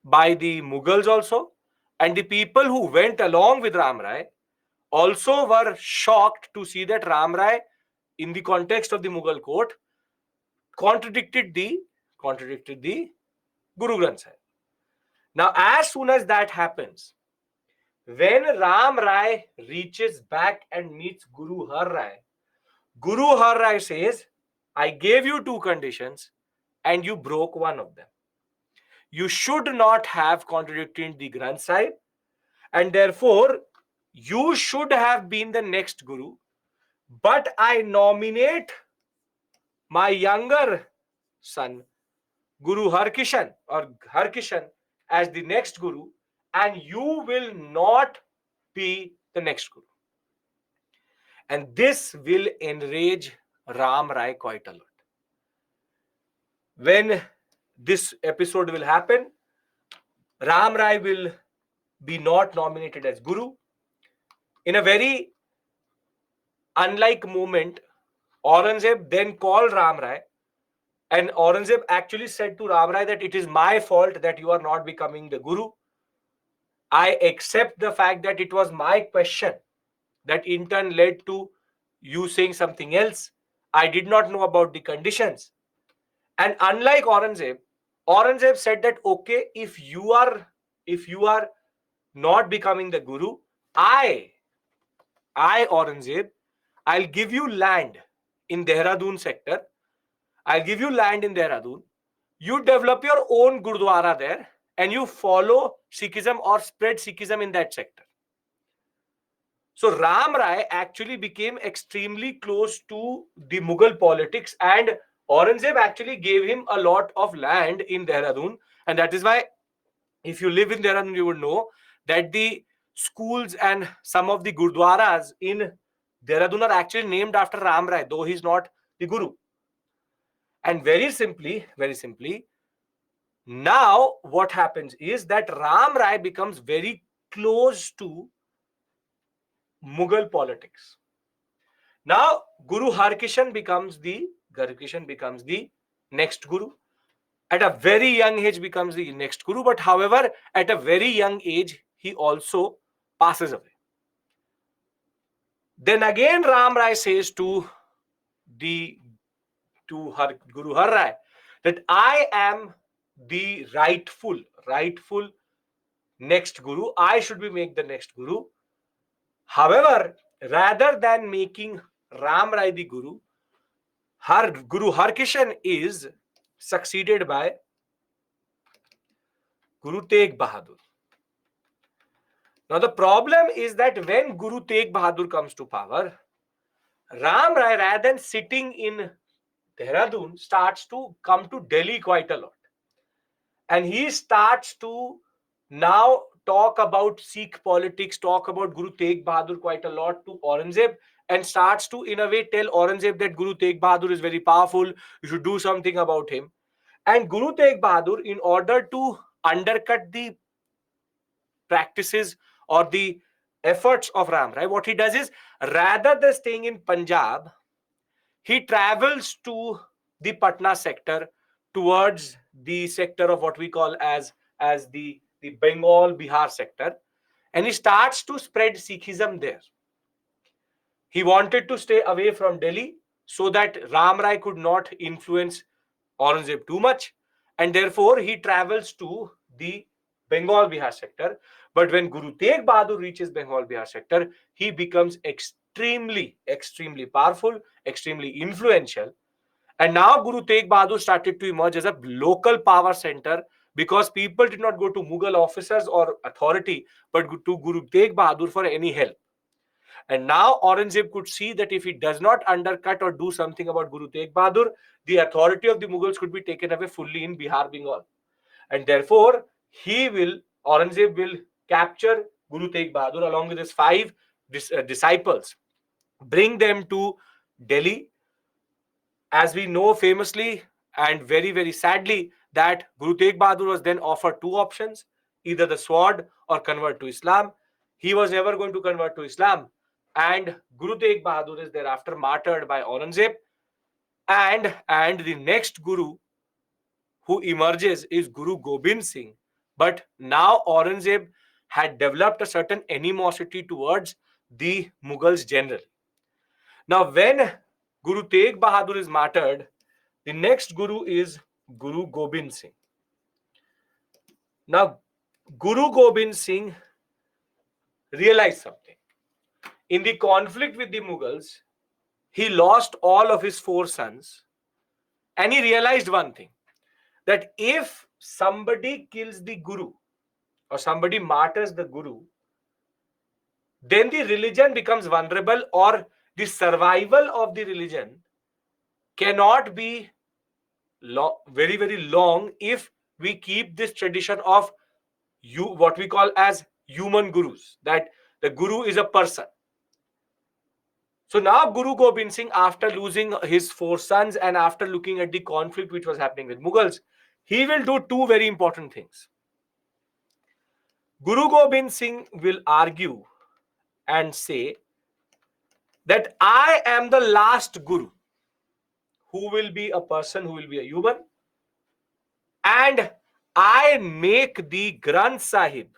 Speaker 1: by the Mughals also, and the people who went along with Ram Rai also were shocked to see that Ram Rai, in the context of the Mughal court, contradicted the Guru Granth Sahib. Now, as soon as that happens, when Ram Rai reaches back and meets Guru Har Rai says, I gave you two conditions and you broke one of them. You should not have contradicted the Granth Sahib, and therefore you should have been the next Guru. But I nominate my younger son, Guru Harkishan as the next Guru, and you will not be the next Guru. And this will enrage Ram Rai quite a lot. When this episode will happen, Ram Rai will be not nominated as Guru. In a very unlike moment, Aurangzeb then called Ram Rai, and Aurangzeb actually said to Ram Rai that it is my fault that you are not becoming the Guru. I accept the fact that it was my question that in turn led to you saying something else. I did not know about the conditions. And unlike Aurangzeb said that okay, if you are not becoming the Guru, I Aurangzeb, I'll give you land in Dehradun sector. I'll give you land in Dehradun. You develop your own Gurdwara there and you follow Sikhism or spread Sikhism in that sector. So Ram Rai actually became extremely close to the Mughal politics, and Aurangzeb actually gave him a lot of land in Dehradun. And that is why, if you live in Dehradun, you would know that the schools and some of the gurdwaras in Dehradun are actually named after Ram Rai, though he's not the Guru. And very simply, now what happens is that Ram Rai becomes very close to Mughal politics. Now Guru Harkishan becomes the next Guru. At a very young age becomes the next Guru, but however, at a very young age, he also passes away. Then again Ram Rai says the to Guru Har Rai that I am the rightful next Guru. I should be make the next Guru. However, rather than making Ram Rai the Guru, Guru Harkishan is succeeded by Guru Tegh Bahadur. Now the problem is that when Guru Tegh Bahadur comes to power, Ram Rai, rather than sitting in Dehradun, starts to come to Delhi quite a lot. And he starts to now talk about Sikh politics, talk about Guru Tegh Bahadur quite a lot to Aurangzeb, and starts to, in a way, tell Aurangzeb that Guru Tegh Bahadur is very powerful, you should do something about him. And Guru Tegh Bahadur, in order to undercut the practices or the efforts of Ram Rai, what he does is, rather than staying in Punjab, he travels to the Patna sector, towards the sector of what we call as the Bengal Bihar sector, and he starts to spread Sikhism there. He wanted to stay away from Delhi so that Ram Rai could not influence Aurangzeb too much, and therefore he travels to the Bengal Bihar sector. But when Guru Tegh Bahadur reaches Bengal Bihar sector, he becomes extremely powerful, extremely influential. And now Guru Tegh Bahadur started to emerge as a local power center, because people did not go to Mughal officers or authority, but to Guru Tegh Bahadur for any help. And now Aurangzeb could see that if he does not undercut or do something about Guru Tegh Bahadur, the authority of the Mughals could be taken away fully in Bihar, Bengal. And therefore, Aurangzeb will capture Guru Tegh Bahadur along with his five disciples, bring them to Delhi. As we know famously and very sadly, that Guru Tegh Bahadur was then offered two options, either the sword or convert to Islam. He was never going to convert to Islam, and Guru Tegh Bahadur is thereafter martyred by Aurangzeb, and the next Guru who emerges is Guru Gobind Singh. But now Aurangzeb had developed a certain animosity towards the Mughals generally. Now, when Guru Tegh Bahadur is martyred, the next Guru is Guru Gobind Singh. Now, Guru Gobind Singh realized something. In the conflict with the Mughals, he lost all of his four sons, and he realized one thing, that if somebody kills the Guru or somebody martyrs the Guru, then the religion becomes vulnerable, or the survival of the religion cannot be very long if we keep this tradition of what we call as human gurus, that the Guru is a person. So now Guru Gobind Singh, after losing his four sons and after looking at the conflict which was happening with Mughals, he will do two very important things. Guru Gobind Singh will argue and say that I am the last Guru who will be a person, who will be a human, and I make the Granth Sahib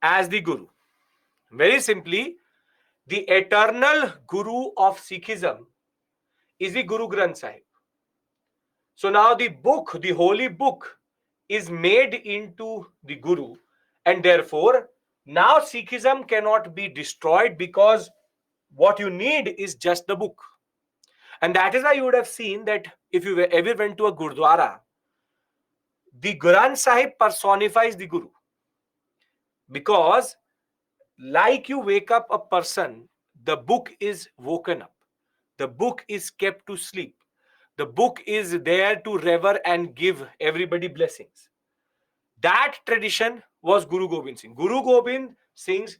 Speaker 1: as the Guru. Very simply, the eternal Guru of Sikhism is the Guru Granth Sahib. So now the book, the holy book, is made into the Guru, and therefore now Sikhism cannot be destroyed, because what you need is just the book. And that is why you would have seen that if you ever went to a Gurdwara, the Granth Sahib personifies the Guru. Because like you wake up a person, the book is woken up. The book is kept to sleep. The book is there to rever and give everybody blessings. That tradition was Guru Gobind Singh. Guru Gobind Singh's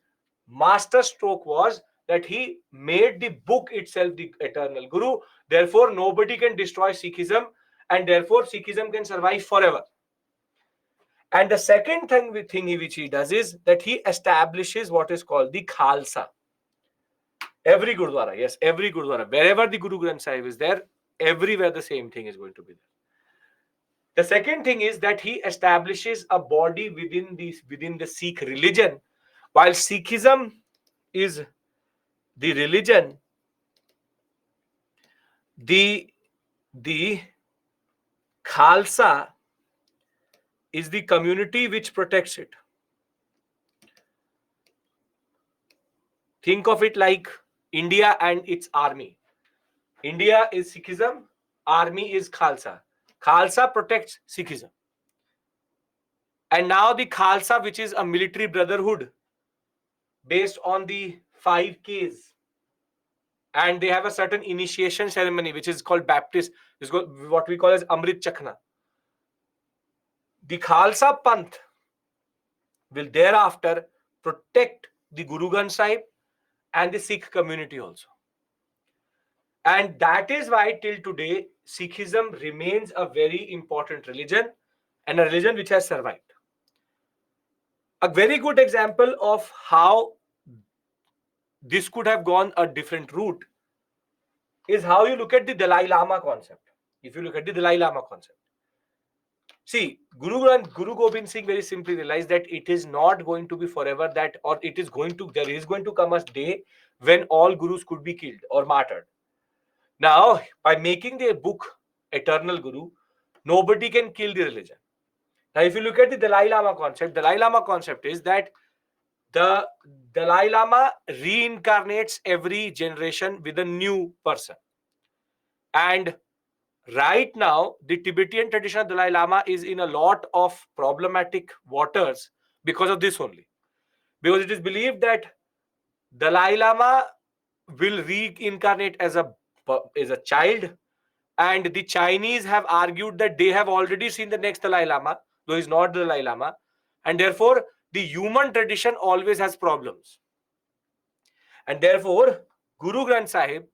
Speaker 1: master stroke was that he made the book itself the eternal Guru. Therefore, nobody can destroy Sikhism, and therefore Sikhism can survive forever. And the second thing which he does is that he establishes what is called the Khalsa. Every Gurdwara, yes, every Gurdwara, wherever the Guru Granth Sahib is there, everywhere the same thing is going to be there. The second thing is that he establishes a body within the Sikh religion. While Sikhism is the religion, the the Khalsa is the community which protects it. Think of it like India and its army. India is Sikhism, army is Khalsa. Khalsa protects Sikhism. And now the Khalsa, which is a military brotherhood based on the 5 Ks, and they have a certain initiation ceremony which is called Baptist, is what we call as Amrit Chakna. The Khalsa Panth will thereafter protect the Guru Granth Sahib and the Sikh community also. And that is why till today Sikhism remains a very important religion and a religion which has survived. A very good example of how this could have gone a different route is how you look at the Dalai Lama concept. If you look at the Dalai Lama concept, see, Guru Gobind Singh very simply realized that it is not going to be forever, that, or there is going to come a day when all gurus could be killed or martyred. Now, by making the book Eternal Guru, nobody can kill the religion. Now, if you look at the Dalai Lama concept is that the Dalai Lama reincarnates every generation with a new person. And right now, the Tibetan tradition of Dalai Lama is in a lot of problematic waters because of this only. Because it is believed that Dalai Lama will reincarnate as a child, and the Chinese have argued that they have already seen the next Dalai Lama, though he's not the Dalai Lama, and therefore the human tradition always has problems. And therefore, Guru Granth Sahib,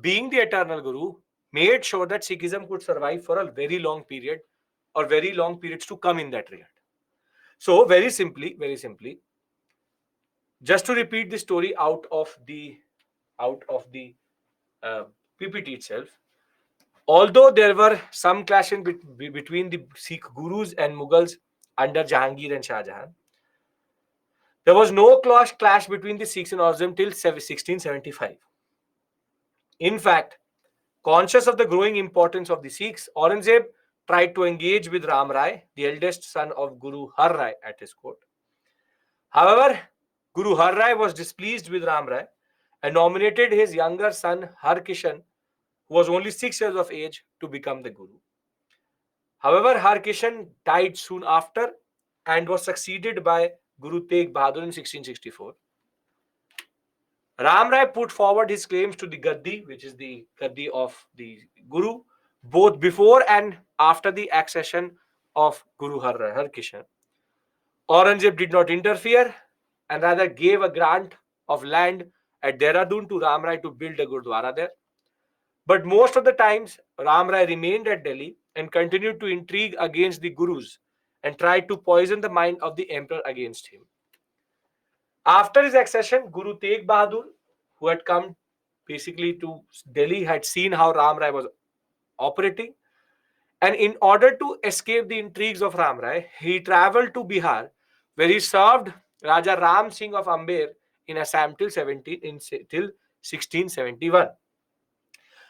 Speaker 1: being the eternal Guru, made sure that Sikhism could survive for a very long period or very long periods to come in that regard. So, very simply, just to repeat the story out of the uh, PPT itself, although there were some clashes between the Sikh gurus and Mughals under Jahangir and Shah Jahan, there was no clash between the Sikhs and Aurangzeb till 1675. In fact, conscious of the growing importance of the Sikhs, Aurangzeb tried to engage with Ram Rai, the eldest son of Guru Har Rai, at his court. However, Guru Har Rai was displeased with Ram Rai and nominated his younger son Har Kishan, who was only 6 years of age, to become the Guru. However, Har Kishan died soon after and was succeeded by Guru Tegh Bahadur in 1664. Ram Rai put forward his claims to the Gaddi, which is the Gaddi of the Guru, both before and after the accession of Guru Har Kishan. Aurangzeb did not interfere and rather gave a grant of land at Dehradun to Ram Rai to build a Gurdwara there. But most of the times, Ram Rai remained at Delhi and continued to intrigue against the Gurus and tried to poison the mind of the emperor against him. After his accession, Guru Tegh Bahadur, who had come basically to Delhi, had seen how Ram Rai was operating. And in order to escape the intrigues of Ram Rai, he travelled to Bihar, where he served Raja Ram Singh of Amber in Assam till 1671.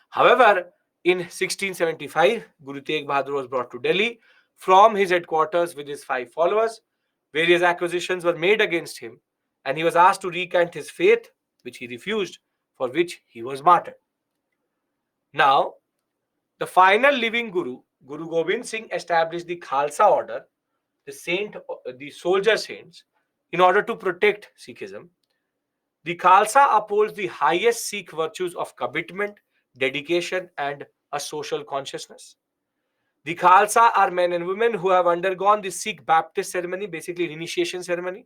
Speaker 1: However, in 1675, Guru Tegh Bahadur was brought to Delhi from his headquarters with his 5 followers. Various accusations were made against him, and he was asked to recant his faith, which he refused, for which he was martyred. Now, the final living Guru, Guru Gobind Singh, established the Khalsa order, the soldier saints, in order to protect Sikhism. The Khalsa upholds the highest Sikh virtues of commitment, dedication, and a social consciousness. The Khalsa are men and women who have undergone the Sikh baptist ceremony, basically initiation ceremony,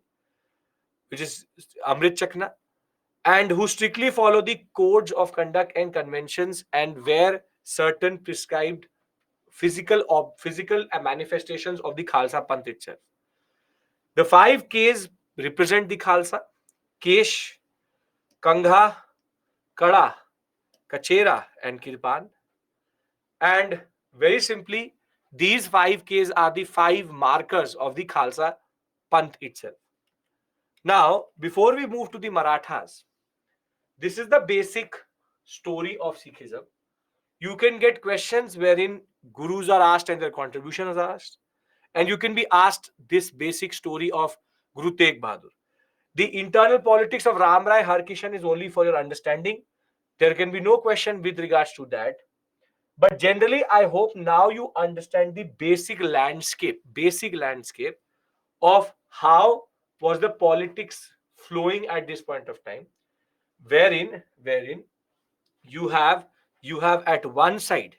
Speaker 1: which is Amrit Chakna, and who strictly follow the codes of conduct and conventions and wear certain prescribed physical manifestations of the Khalsa Panth itself. The 5 Ks represent the Khalsa: Kesh, Kangha, Kada, Kachera, and Kirpan. And very simply, these 5 Ks are the 5 markers of the Khalsa Panth itself. Now, before we move to the Marathas, this is the basic story of Sikhism. You can get questions wherein gurus are asked and their contributions are asked, and you can be asked this basic story of Guru Tegh Bahadur. The internal politics of Ram Rai Harkishan is only for your understanding. There can be no question with regards to that. But generally, I hope now you understand the basic landscape of how was the politics flowing at this point of time, wherein you have at one side,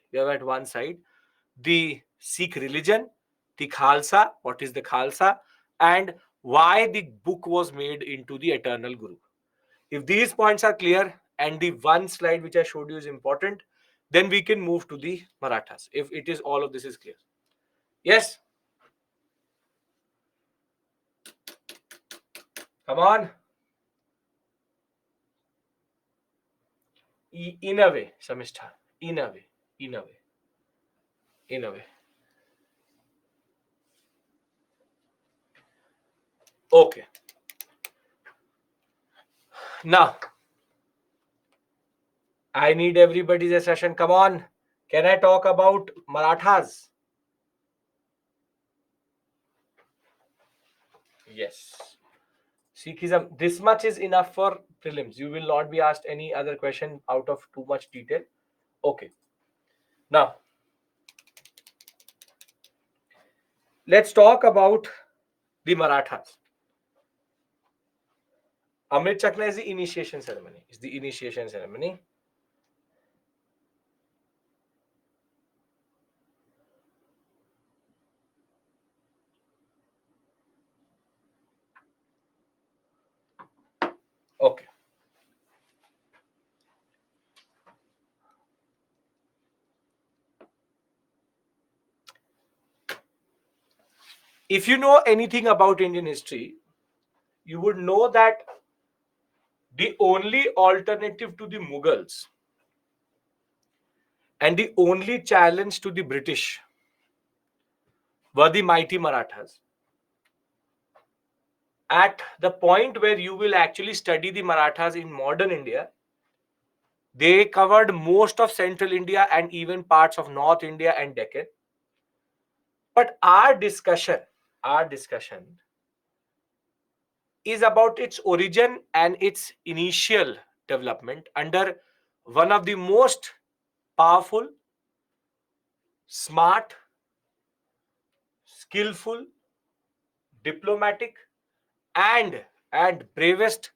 Speaker 1: the Sikh religion, the Khalsa, what is the Khalsa, and why the book was made into the eternal Guru. If these points are clear and the one slide which I showed you is important, then we can move to the Marathas. If it is all of this is clear. Yes? Come on. In a way, Samishta. In a way. Okay. Now, I need everybody's session. Come on. Can I talk about Marathas? Yes. Sikhism, this much is enough for prelims. You will not be asked any other question out of too much detail. Okay. Now, let's talk about the Marathas. Amrit Chakna is the initiation ceremony. Okay. If you know anything about Indian history, you would know that the only alternative to the Mughals and the only challenge to the British were the mighty Marathas. At the point where you will actually study the Marathas in modern India, they covered most of central India and even parts of North India and Deccan. But our discussion is about its origin and its initial development under one of the most powerful, smart, skillful, diplomatic, and bravest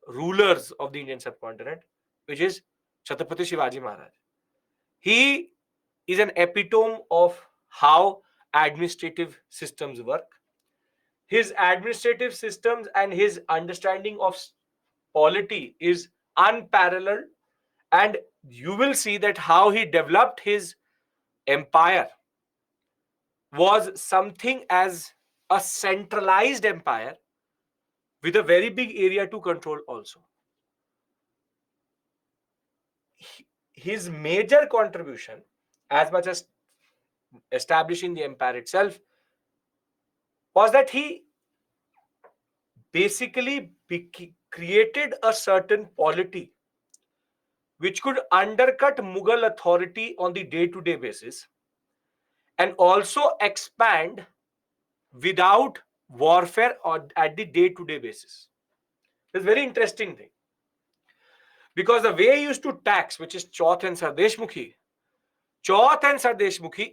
Speaker 1: rulers of the Indian subcontinent, which is Chhatrapati Shivaji Maharaj. He is an epitome of how administrative systems work. His administrative systems and his understanding of polity is unparalleled, and you will see that how he developed his empire was something as a centralized empire with a very big area to control also. His major contribution, as much as establishing the empire itself, was that he basically created a certain polity which could undercut Mughal authority on the day-to-day basis and also expand without warfare or at the day-to-day basis. It's a very interesting thing. Because the way he used to tax, which is Chauth and Sardeshmukhi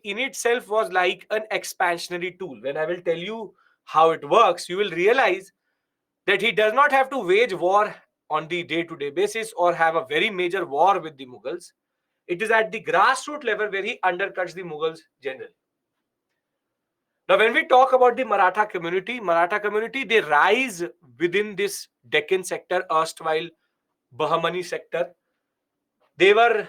Speaker 1: in itself was like an expansionary tool. When I will tell you how it works, you will realize that he does not have to wage war on the day-to-day basis or have a very major war with the Mughals. It is at the grassroots level where he undercuts the Mughals generally. Now, when we talk about the Maratha community, they rise within this Deccan sector, erstwhile Bahmani sector. They were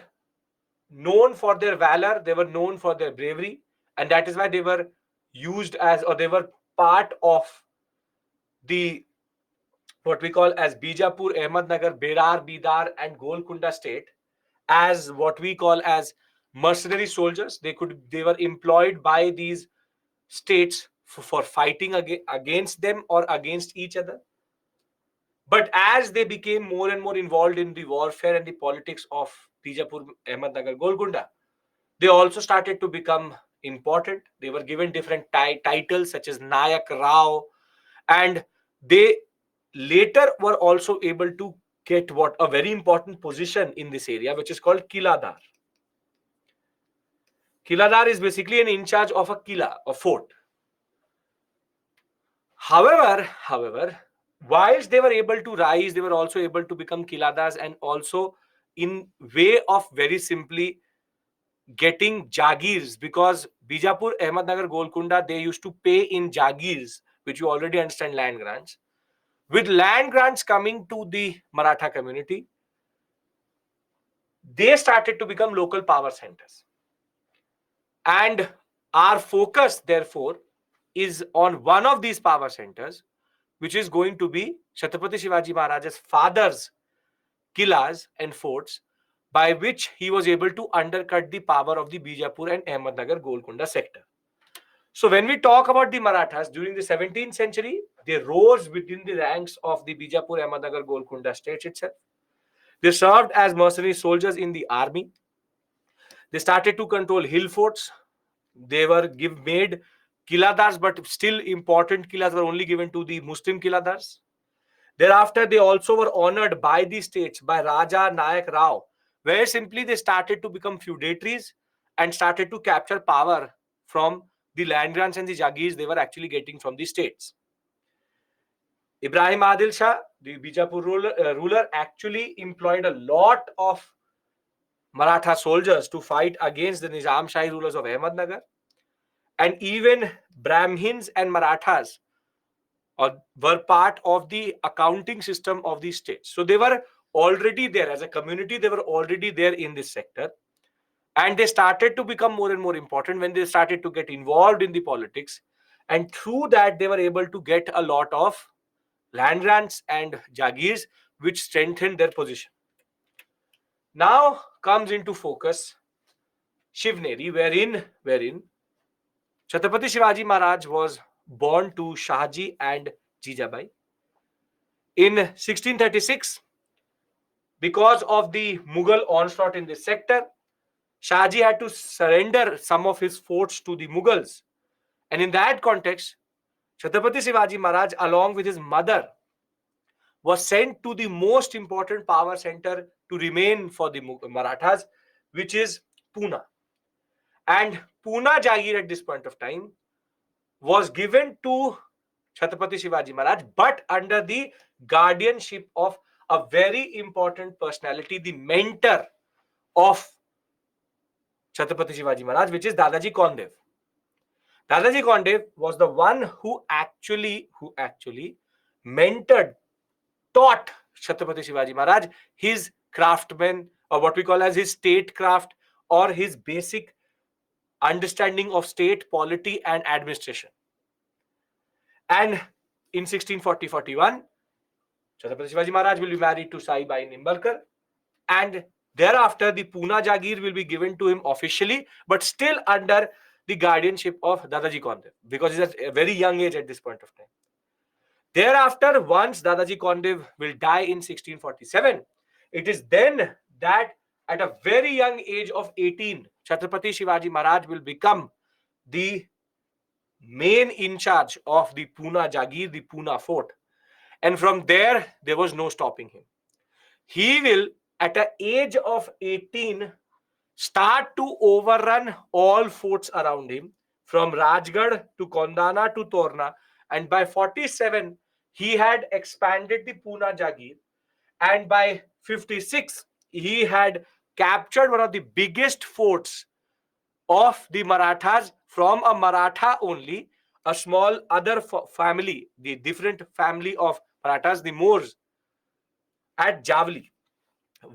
Speaker 1: known for their valor, they were known for their bravery, and that is why they were used as, or they were part of the what we call as Bijapur, Ahmednagar, Berar, Bidar, and Golconda state as what we call as mercenary soldiers. They were employed by these states for fighting against them or against each other. But as they became more and more involved in the warfare and the politics of Bijapur, Ahmednagar, Golconda, they also started to become important. They were given different titles such as Nayak Rao, and they later were also able to get what a very important position in this area, which is called Kiladar. Kiladar is basically an in charge of a kila, a fort. However, whilst they were able to rise, they were also able to become Kiladars, and also in way of very simply getting Jagirs, because Bijapur, Ahmednagar, Golconda, they used to pay in Jagirs, which you already understand, land grants. With land grants coming to the Maratha community, they started to become local power centers. And our focus, therefore, is on one of these power centers, which is going to be Chhatrapati Shivaji Maharaj's father's killas and forts, by which he was able to undercut the power of the Bijapur and Ahmednagar Golconda sector. So when we talk about the Marathas during the 17th century, they rose within the ranks of the Bijapur, Ahmednagar, Golconda states itself. They served as mercenary soldiers in the army. They started to control hill forts. They were made kiladars, but still important killas were only given to the Muslim kiladars. Thereafter, they also were honored by the states, by Raja Nayak Rao, where simply they started to become feudatories and started to capture power from the land grants and the jagirs they were actually getting from the states. Ibrahim Adil Shah, the Bijapur ruler, actually employed a lot of Maratha soldiers to fight against the Nizam Shahi rulers of Ahmednagar. And even Brahmins and Marathas were part of the accounting system of these states. So they were already there as a community, they were already there in this sector. And they started to become more and more important when they started to get involved in the politics. And through that, they were able to get a lot of land grants and jagirs, which strengthened their position. Now comes into focus Shivneri, wherein Chhatrapati Shivaji Maharaj was born to Shahji and Jijabai. In 1636, because of the Mughal onslaught in this sector, Shahji had to surrender some of his forts to the Mughals. And in that context, Chhatrapati Shivaji Maharaj, along with his mother, was sent to the most important power center to remain for the Marathas, which is Pune. And Pune Jagir at this point of time was given to Chhatrapati Shivaji Maharaj, but under the guardianship of a very important personality, the mentor of Chhatrapati Shivaji Maharaj, which is Dadaji Kondev. Dadaji Kondev was the one who actually mentored, taught Chhatrapati Shivaji Maharaj his craftsman, or what we call as his statecraft, or his basic understanding of state polity and administration. And in 1640-41, Chhatrapati Shivaji Maharaj will be married to Sai Bai Nimbalkar, and thereafter the Pune Jagir will be given to him officially, but still under the guardianship of Dadaji Kondev, because he's at a very young age at this point of time. Thereafter, once Dadaji Kondev will die in 1647, it is then that at a very young age of 18, Chhatrapati Shivaji Maharaj will become the main in charge of the Pune Jagir, the Pune fort. And from there was no stopping him. He will, at the age of 18, start to overrun all forts around him, from Rajgarh to Kondana to Torna. And by 47, he had expanded the Pune Jagir, and by 56 he had captured one of the biggest forts of the Marathas from a Maratha only, a small other family, the different family of Marathas, the Moors, at Javli.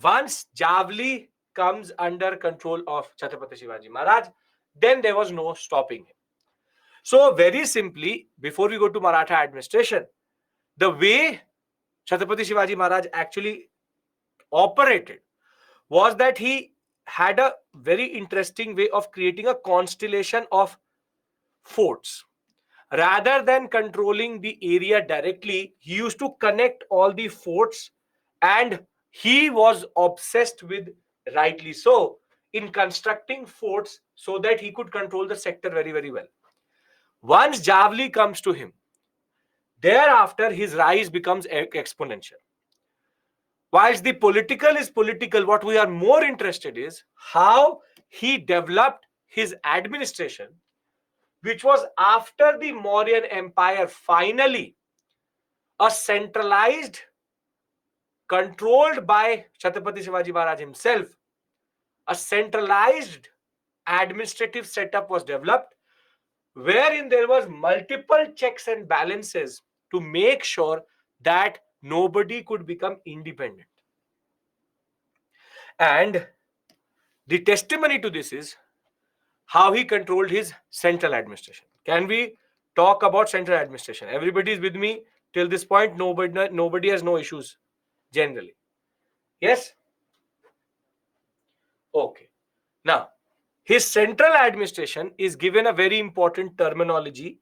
Speaker 1: Once Javli comes under control of Chhatrapati Shivaji Maharaj, then there was no stopping him. So very simply, before we go to Maratha administration, the way Chhatrapati Shivaji Maharaj actually operated was that he had a very interesting way of creating a constellation of forts. Rather than controlling the area directly, he used to connect all the forts, and he was obsessed with, rightly so, in constructing forts so that he could control the sector very, very well. Once Javli comes to him, thereafter his rise becomes exponential. Whilst the political is political, what we are more interested is how he developed his administration, which was after the Mauryan Empire finally a centralized, controlled by Chhatrapati Shivaji Maharaj himself, a centralized administrative setup was developed, wherein there was multiple checks and balances to make sure that nobody could become independent. And the testimony to this is how he controlled his central administration. Can we talk about central administration? Everybody is with me till this point. Nobody has no issues generally. Yes? Okay. Now, his central administration is given a very important terminology,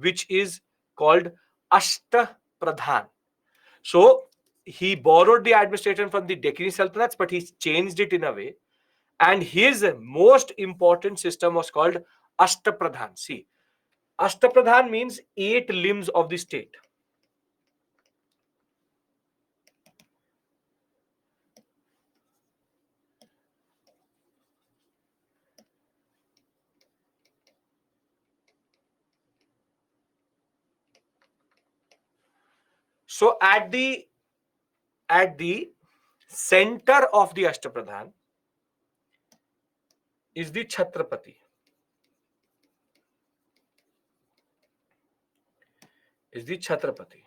Speaker 1: which is called Ashta Pradhan. So, he borrowed the administration from the Deccani Sultanates, but he changed it in a way. And his most important system was called Ashta Pradhan. See, Ashta Pradhan means 8 limbs of the state. So at the center of the Ashtapradhan is the Chhatrapati. Is the Chhatrapati,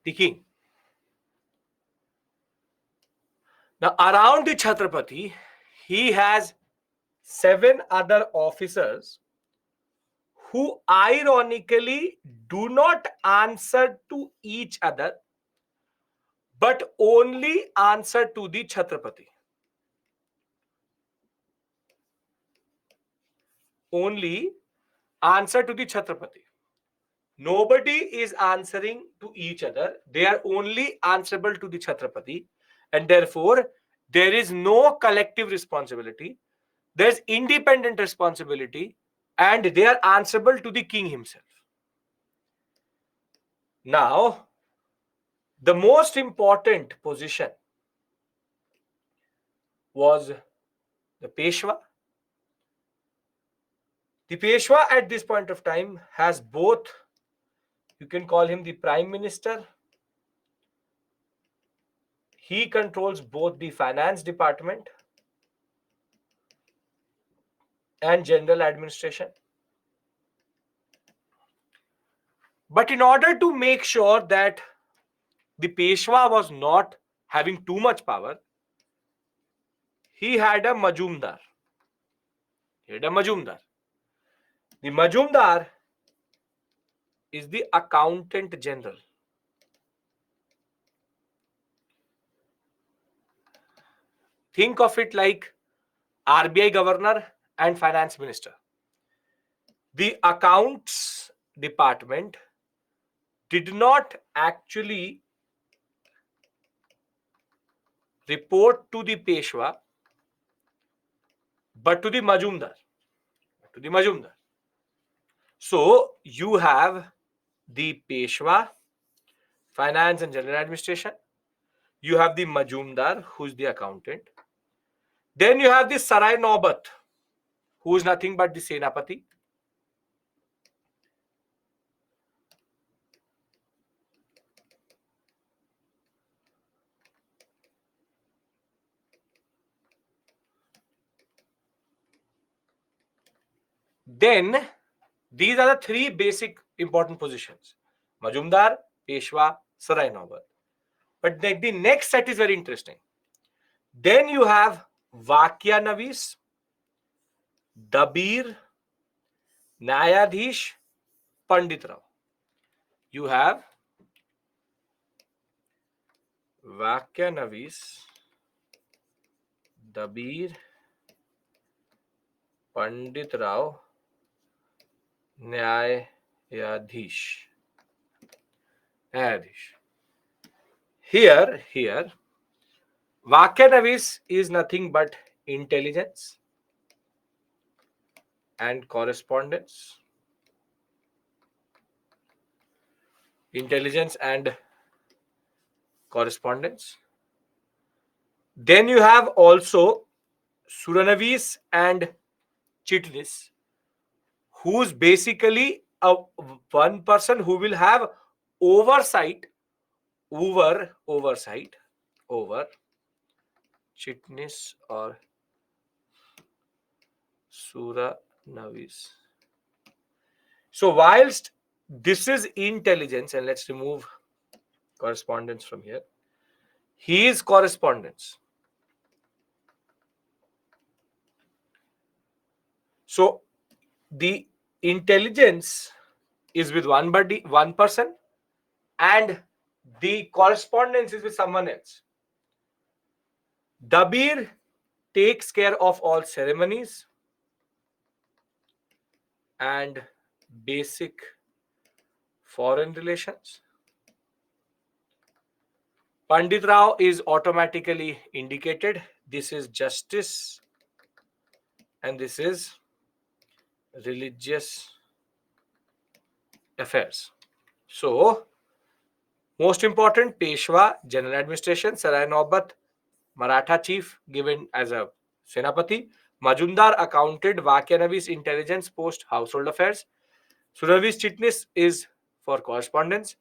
Speaker 1: the king. Now around the Chhatrapati, he has 7 other officers who ironically do not answer to each other, but only answer to the Chhatrapati. Only answer to the Chhatrapati. Nobody is answering to each other. They are only answerable to the Chhatrapati. And therefore, there is no collective responsibility. There's independent responsibility. And they are answerable to the king himself. Now, the most important position was the Peshwa. The Peshwa at this point of time has both, you can call him the prime minister. He controls both the finance department and general administration. But in order to make sure that the Peshwa was not having too much power, he had a Majumdar. The Majumdar is the accountant general. Think of it like RBI governor and finance minister. The accounts department did not actually report to the Peshwa, but to the Majumdar. So you have the Peshwa, finance and general administration. You have the Majumdar, who is the accountant. Then you have the Sarai Naubat, who is nothing but the Senapati. Then these are the three basic important positions: Majumdar, Peshwa, Sarai Naubat. But the next set is very interesting. Then you have Vakya Navis, Dabir, Nyayadhish, Pandit Rao. You have Vakya Navis, Dabir, Pandit Rao, Nyayadhish. Here, Vakya Navis is nothing but intelligence and correspondence. Intelligence and correspondence. Then you have also Suranavis and Chitnis, who's basically a one person who will have oversight over Chitnis or Suranavis. So whilst this is intelligence, and let's remove correspondence from here, he is correspondence. So the intelligence is with one person, and the correspondence is with someone else. Dabir takes care of all ceremonies and basic foreign relations. Pandit Rao is automatically indicated. This is justice and this is religious affairs. So, most important, Peshwa, General Administration, Sarai Naubat, Maratha Chief given as a Senapati, Majumdar accounted, Vakyanavis Intelligence Post Household Affairs, Suravis Chitnis is for correspondence,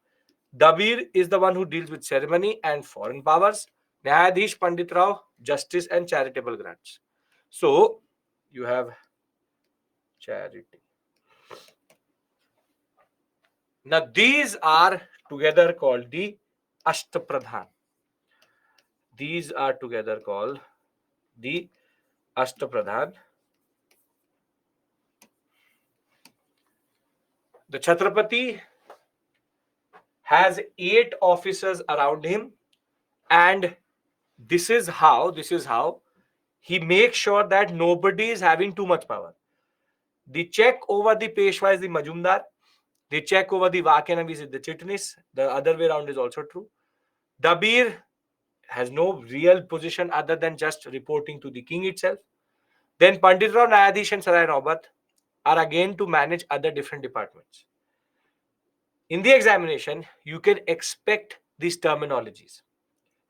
Speaker 1: Dabir is the one who deals with ceremony and foreign powers, Nyayadhish Pandit Rao, justice and charitable grants. So, you have charity. Now, these are together called the Ashtapradhan. These are together called the Ashtapradhan. The Chhatrapati has 8 officers around him, and this is how he makes sure that nobody is having too much power. The check over the Peshwa is the Majumdar. The check over the Vakyanavis is the Chitnis. The other way around is also true. Dabir has no real position other than just reporting to the king itself. Then Pandit Rao, Nyayadhish and Sarai Naubat are again to manage other different departments. In the examination, you can expect these terminologies: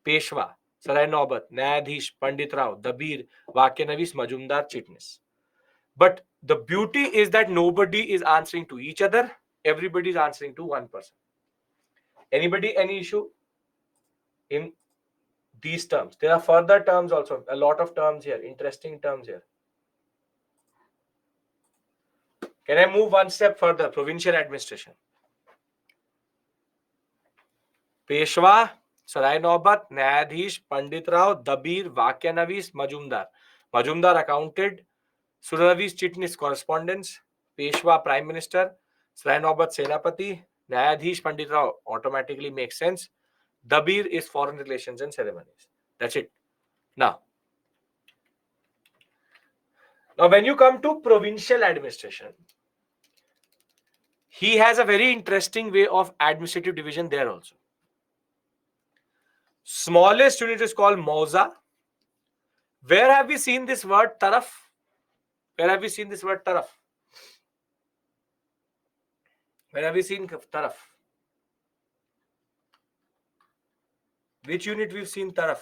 Speaker 1: Peshwa, Sarai Naubat, Nyayadhish, Pandit Rao, Dabir, Vakyanavis, Majumdar, Chitnis. But the beauty is that nobody is answering to each other. Everybody is answering to one person. Anybody, any issue in these terms? There are further terms also. A lot of terms here. Interesting terms here. Can I move one step further? Provincial administration. Peshwa, Sarai Naubat, Nyayadhish, Pandit Rao, Dabir, Vakyanavis, Majumdar. Majumdar accounted, Suranavis Chitnis correspondence, Peshwa Prime Minister, Sarai Naubat Senapati, Nyayadhish Pandit Rao automatically makes sense. Dabir is foreign relations and ceremonies. That's it. Now when you come to provincial administration, he has a very interesting way of administrative division there also. Smallest unit is called Mauza. Where have we seen this word taraf? Where have we seen this word taraf? Where have we seen taraf? Which unit we've seen taraf?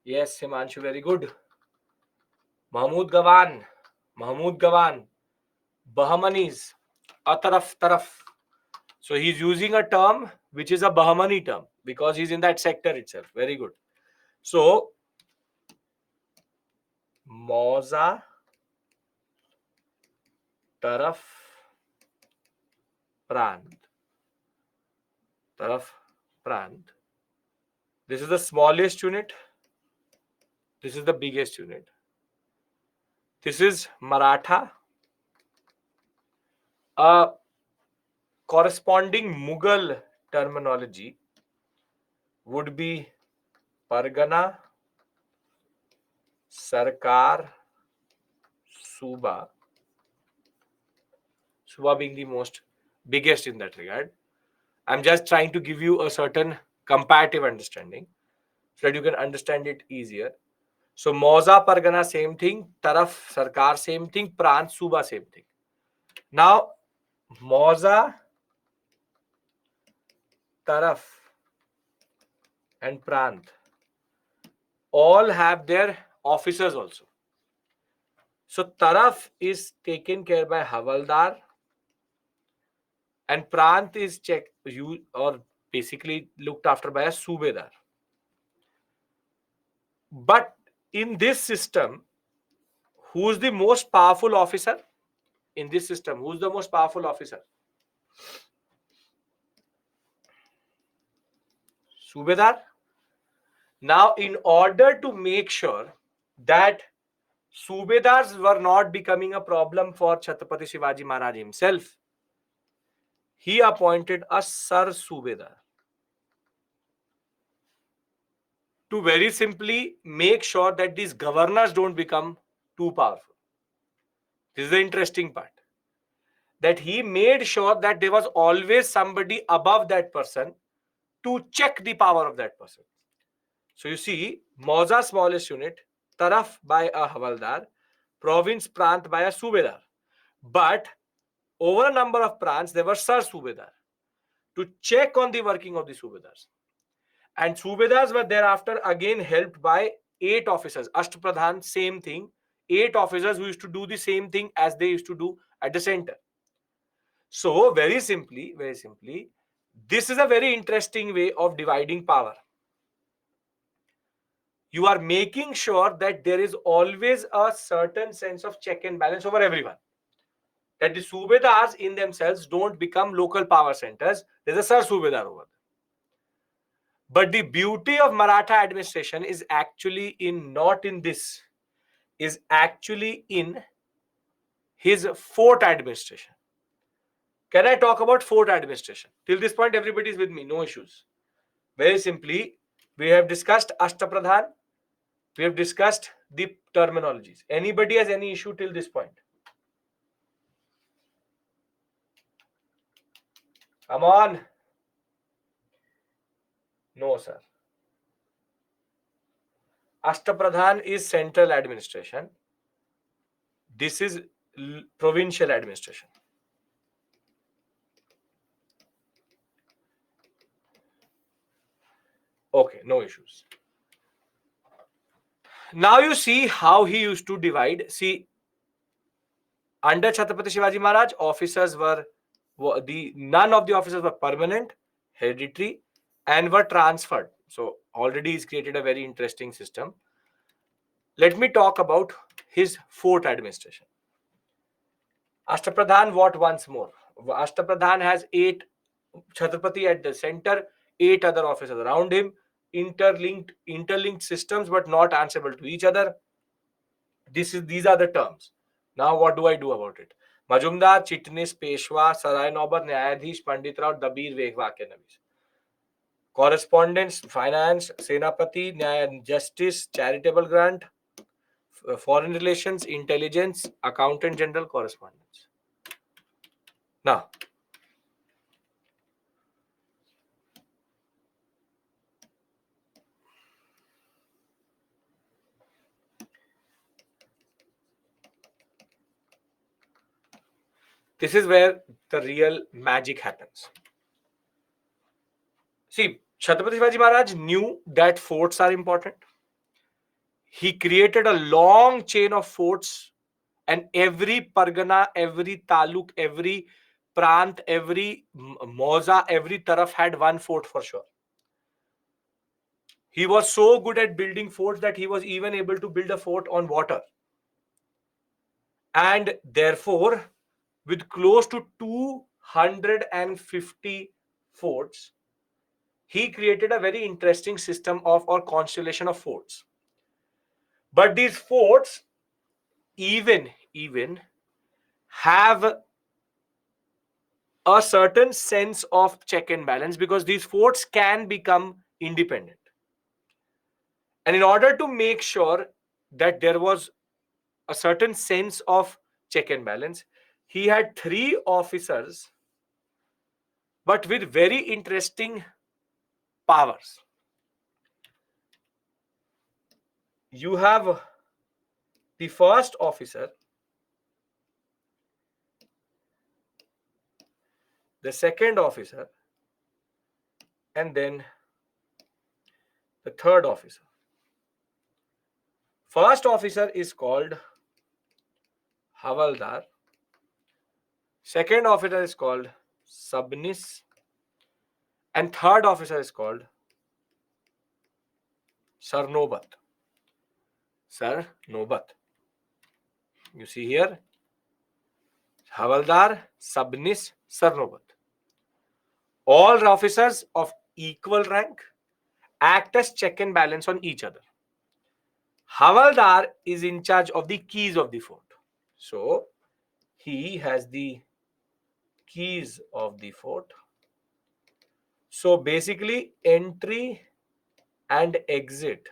Speaker 1: Yes, Himanshu, very good. Mahmud Gawan, Bahamanis, taraf. So he's using a term which is a Bahamani term because he's in that sector itself. Very good. So Mauza taraf prant. Taraf prant. This is the smallest unit. This is the biggest unit. This is Maratha. A corresponding Mughal terminology would be Pargana, Sarkar, Suba. Suba being the most biggest in that regard. I'm just trying to give you a certain comparative understanding so that you can understand it easier. So Moza, Pargana, same thing. Taraf, Sarkar, same thing. Prant, Suba, same thing. Now, Moza, Taraf, and Prant all have their officers also. So Taraf is taken care by Havaldar, and Prant is checked you or basically looked after by a Subedar. But in this system, who's the most powerful officer? In this system, who's the most powerful officer? Subedar. Now, in order to make sure that Subedars were not becoming a problem for Chhatrapati Shivaji Maharaj himself, he appointed a Sar Subedar to very simply make sure that these governors don't become too powerful. This is the interesting part. That he made sure that there was always somebody above that person to check the power of that person. So you see, Mauza smallest unit, Taraf by a Havaldar, province Prant by a Subedar. But over a number of Prants, there were Sar Subedar to check on the working of the Subedars. And Subedars were thereafter again helped by 8 officers. Ashtapradhan, same thing. 8 officers who used to do the same thing as they used to do at the center. So very simply, this is a very interesting way of dividing power. You are making sure that there is always a certain sense of check and balance over everyone. That the Subedars in themselves don't become local power centers. There's a Sar Subedar over there. But the beauty of Maratha administration is actually not in this, is actually in his fort administration. Can I talk about fort administration? Till this point, everybody is with me, no issues. Very simply, we have discussed Ashtapradhan, we have discussed the terminologies. Anybody has any issue till this point? Come on. No, sir. Ashtapradhan is central administration. This is provincial administration. Okay, no issues. Now you see how he used to divide. See, under Chhatrapati Shivaji Maharaj, officers were none of the officers were permanent, hereditary, and were transferred. So already he's created a very interesting system. Let me talk about his fort administration. Ashtapradhan, what once more? Ashtapradhan has 8 Chhatrapati at the center, 8 other officers around him, interlinked systems, but not answerable to each other. These are the terms. Now, what do I do about it? Majumdar, Chitnis, Peshwa, Sarai Nobar, Nyayadhish, Pandit Rao, Dabir, Veghwa ke Navis. Correspondence, finance, Senapati, Nyaya and Justice, charitable grant, foreign relations, intelligence, accountant general, correspondence. Now, this is where the real magic happens. See, Chhatrapati Shivaji Maharaj knew that forts are important. He created a long chain of forts, and every Pargana, every Taluk, every Prant, every Moza, every Taraf had one fort for sure. He was so good at building forts that he was even able to build a fort on water. And therefore, with close to 250 forts, he created a very interesting system of or constellation of forts. But these forts even have a certain sense of check and balance, because these forts can become independent. And in order to make sure that there was a certain sense of check and balance, he had three officers, but with very interesting powers. You have the first officer, the second officer, and then the third officer. First officer is called Havaldar. Second officer is called Subnis. And third officer is called Sarnobat. Sarnobat. You see here, Havaldar, Subnis, Sarnobat. All officers of equal rank act as check and balance on each other. Havaldar is in charge of the keys of the fort. So he has the keys of the fort. So basically, entry and exit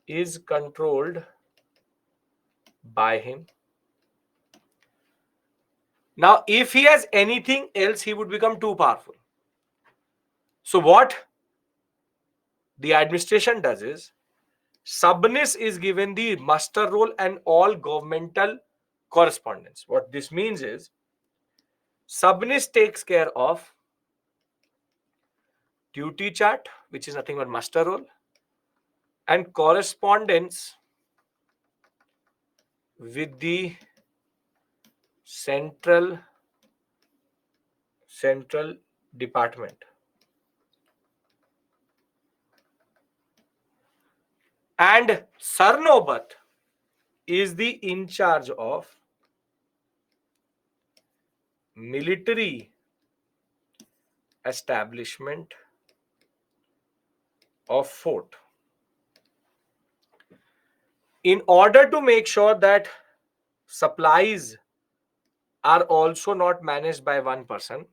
Speaker 1: is controlled by him. Now, if he has anything else, he would become too powerful. So what the administration does is, Subnis is given the muster roll and all governmental correspondence. What this means is, Subnis takes care of duty chart, which is nothing but muster roll, and correspondence with the central department. And Sarnobat is the in charge of military establishment of fort. In order to make sure that supplies are also not managed by one person,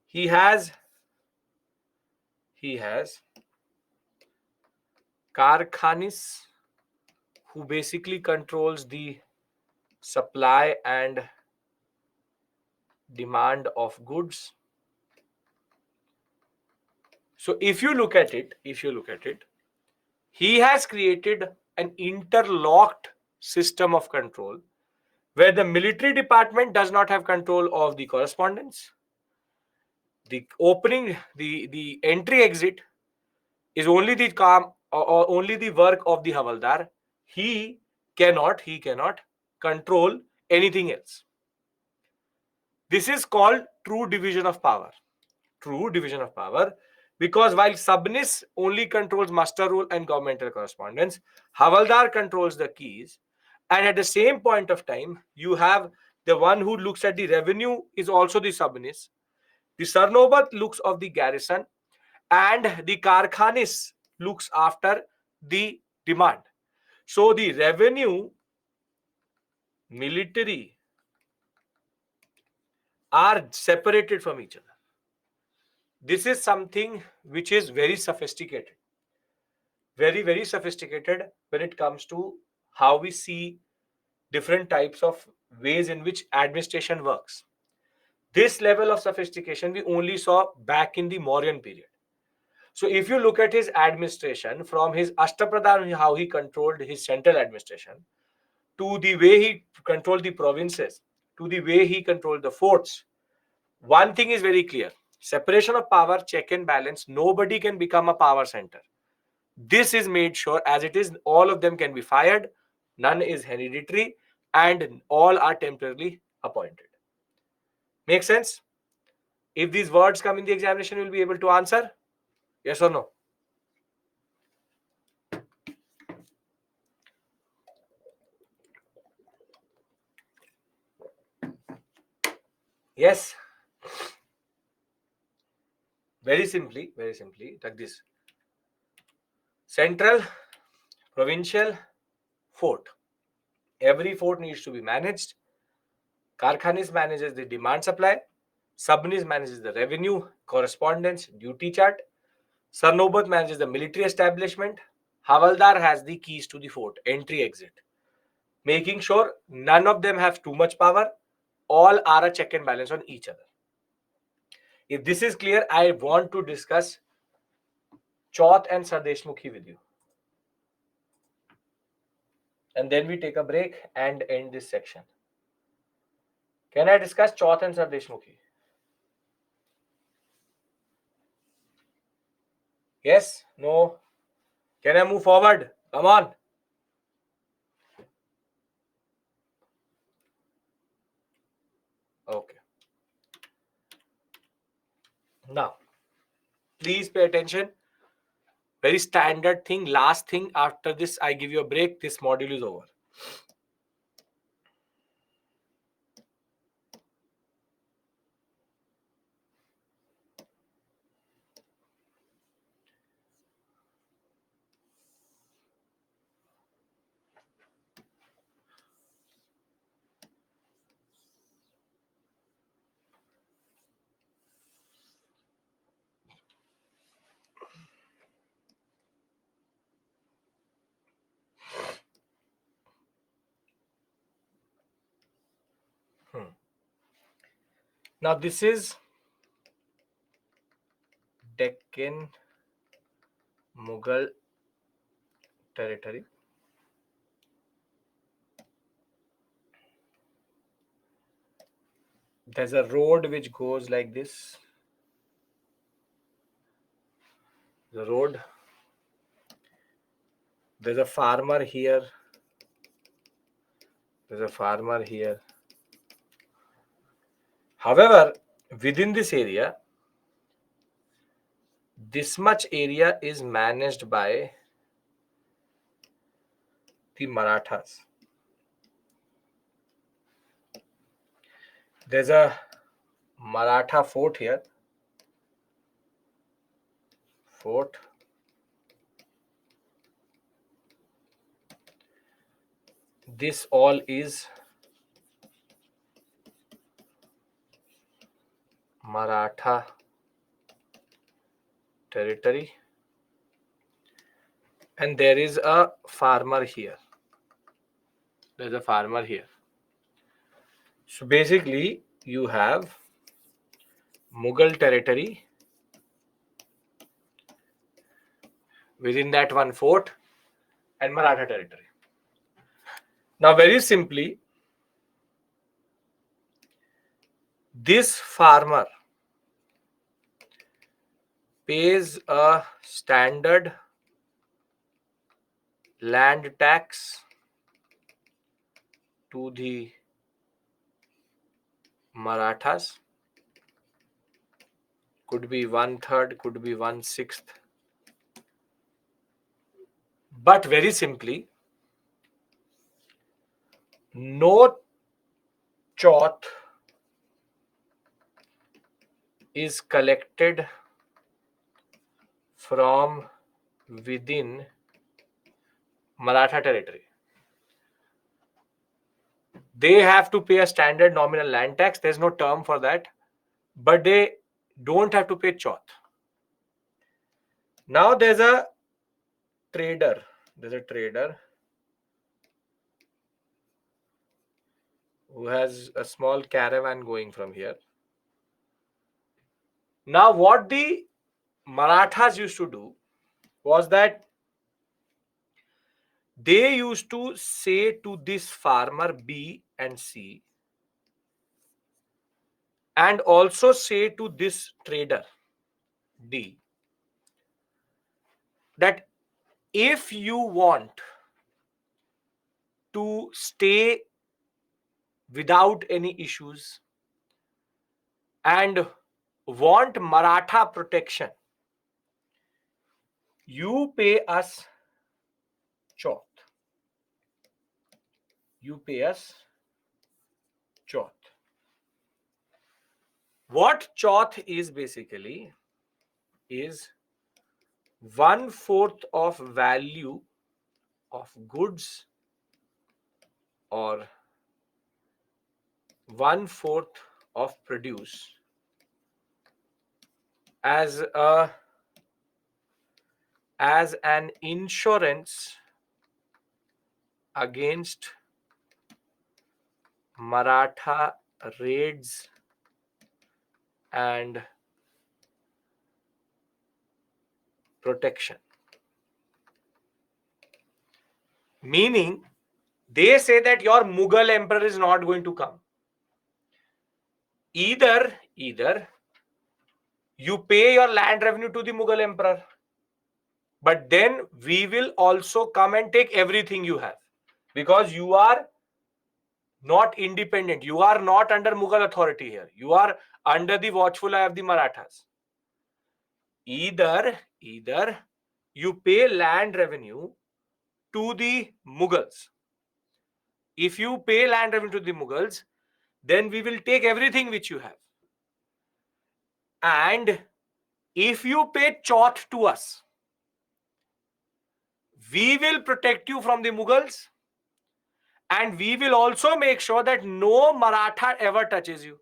Speaker 1: he has Karkhanis, who basically controls the supply and demand of goods. So if you look at it, he has created an interlocked system of control where the military department does not have control of the correspondence. The opening, the entry exit is only the or only the work of the Havaldar. He cannot control anything else. This is called true division of power. True division of power, because while Subnis only controls muster roll and governmental correspondence, Havaldar controls the keys, and at the same point of time, you have the one who looks at the revenue is also the Subnis. The Sarnobat looks of the garrison, and the Karkhanis looks after the demand. So the revenue, military are separated from each other. This is something which is very sophisticated, very sophisticated when it comes to how we see different types of ways in which administration works. This level of sophistication we only saw back in the Mauryan period. So if you look at his administration, from his Ashtapradhan, how he controlled his central administration, to the way he controlled the provinces, to the way he controlled the forts, one thing is very clear: separation of power, check and balance. Nobody can become a power center. This is made sure as it is. All of them can be fired. None is hereditary, and all are temporarily appointed. Make sense? If these words come in the examination, you will be able to answer yes or no. Yes. Very simply, like this. Central, provincial, fort. Every fort needs to be managed. Karkhanis manages the demand supply. Subnis manages the revenue, correspondence, duty chart. Sarnobat manages the military establishment. Havaldar has the keys to the fort, entry, exit, making sure none of them have too much power. All are a check and balance on each other. If this is clear, I want to discuss Chauth and Sardeshmukhi with you. And then we take a break and end this section. Can I discuss Chauth and Sardeshmukhi? Yes? No? Can I move forward? Come on. Okay. Now, please pay attention. Very standard thing. Last thing, after this, I give you a break. This module is over. Now, this is Deccan Mughal territory. There's a road which goes like this. The road. There's a farmer here. There's a farmer here. However, within this area, this much area is managed by the Marathas. There's a Maratha fort here. Fort. This all is Maratha territory. And there is a farmer here. There's a farmer here. So basically, you have Mughal territory. Within that, one fort and Maratha territory. Now, very simply, this farmer pays a standard land tax to the Marathas. Could be 1/3, could be 1/6. But very simply, no chauth is collected from within Maratha territory. They have to pay a standard nominal land tax. There's no term for that, but they don't have to pay chauth. Now there's a trader. There's a trader who has a small caravan going from here. Now, what the Marathas used to do was that they used to say to this farmer B and C, and also say to this trader D, that if you want to stay without any issues and want Maratha protection, you pay us chauth. You pay us chauth. What chauth is basically is 1/4 of value of goods or 1/4 of produce as an insurance against Maratha raids and protection. Meaning, they say that your Mughal emperor is not going to come. Either you pay your land revenue to the Mughal emperor, but then we will also come and take everything you have, because you are not independent. You are not under Mughal authority here. You are under the watchful eye of the Marathas. Either you pay land revenue to the Mughals. If you pay land revenue to the Mughals, then we will take everything which you have. And if you pay chauth to us, we will protect you from the Mughals, and we will also make sure that no Maratha ever touches you.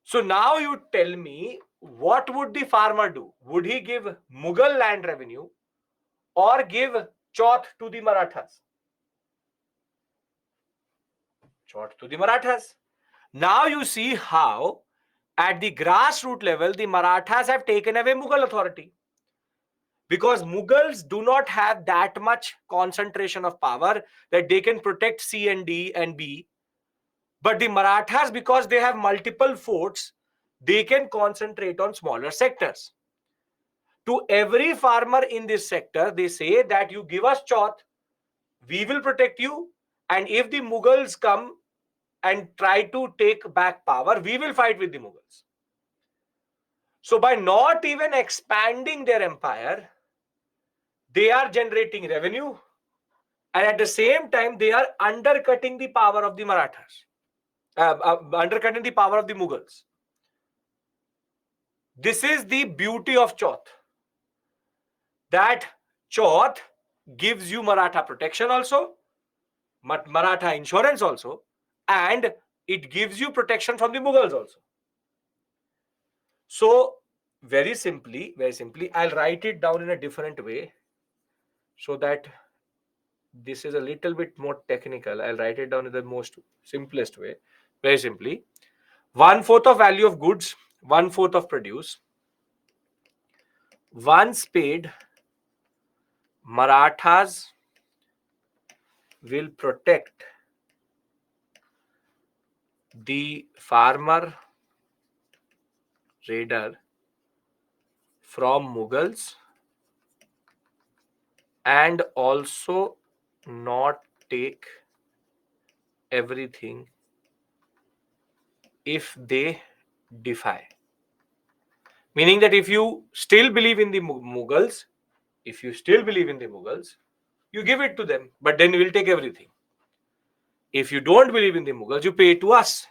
Speaker 1: So now you tell me, what would the farmer do? Would he give Mughal land revenue or give chauth to the Marathas? Chauth to the Marathas. Now you see how at the grassroots level the Marathas have taken away Mughal authority, because Mughals do not have that much concentration of power that they can protect C and D and B. But the Marathas, because they have multiple forts, they can concentrate on smaller sectors. To every farmer in this sector, they say that you give us chauth, we will protect you, and if the Mughals come and try to take back power, we will fight with the Mughals. So by not even expanding their empire, they are generating revenue, and at the same time they are undercutting the power of the Marathas, undercutting the power of the Mughals. This is the beauty of chauth, that chauth gives you Maratha protection also, Maratha insurance also, and it gives you protection from the Mughals also. So very simply, I'll write it down in a different way so that this is a little bit more technical. I'll write it down in the most simplest way. Very simply, 1/4 of value of goods, 1/4 of produce. Once paid, Marathas will protect the farmer raider from Mughals and also not take everything if they defy. Meaning that if you still believe in the Mughals, you give it to them, but then you will take everything. If you don't believe in the Mughals, you pay it to us,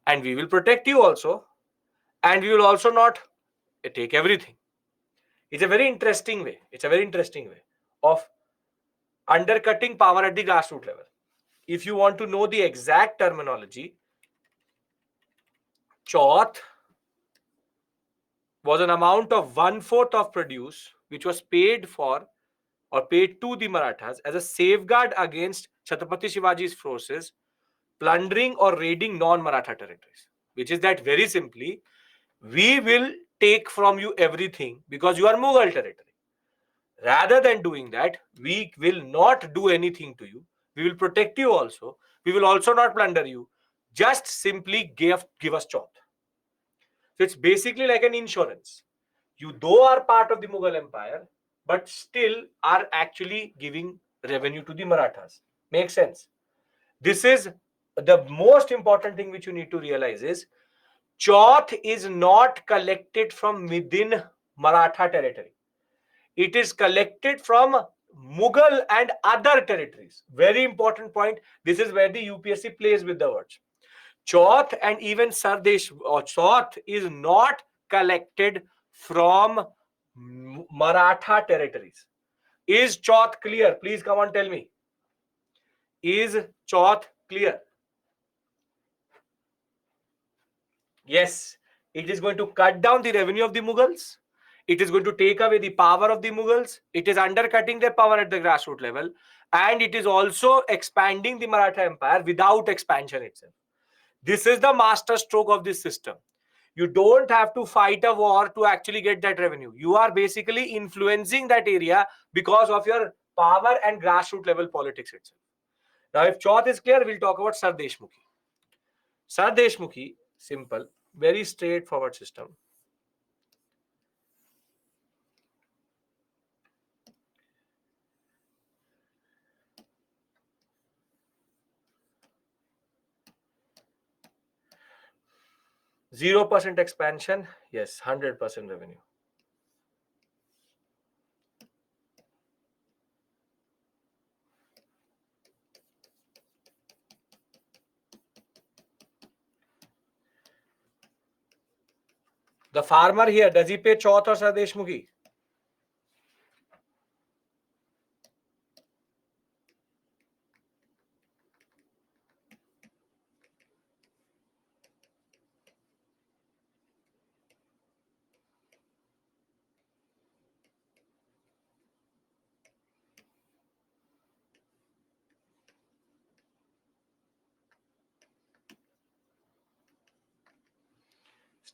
Speaker 1: and we will protect you also, and we will also not take everything. It's a very interesting way. Of undercutting power at the grassroots level. If you want to know the exact terminology, chauth was an amount of 1/4 of produce which was paid for or paid to the Marathas as a safeguard against Chhatrapati Shivaji's forces plundering or raiding non-Maratha territories. Which is that, very simply, we will take from you everything because you are Mughal territory. Rather than doing that, we will not do anything to you. We will protect you also. We will also not plunder you. Just simply give us chauth. So it's basically like an insurance. You though are part of the Mughal Empire, but still are actually giving revenue to the Marathas. Makes sense? This is the most important thing which you need to realize is chauth is not collected from within Maratha territory. It is collected from Mughal and other territories. Very important point. This is where the UPSC plays with the words. Chauth and even Sardesh or Chauth is not collected from Maratha territories. Is Chauth clear? Please come on, tell me. Is Chauth clear? Yes, it is going to cut down the revenue of the Mughals. It is going to take away the power of the Mughals. It is undercutting their power at the grassroots level. And it is also expanding the Maratha Empire without expansion itself. This is the master stroke of this system. You don't have to fight a war to actually get that revenue. You are basically influencing that area because of your power and grassroots level politics itself. Now, if Chauth is clear, we'll talk about Sardeshmukhi. Sardeshmukhi, simple, very straightforward system. %0 expansion, yes, 100% revenue. The farmer here, does he pay Chauth or Sardeshmukhi?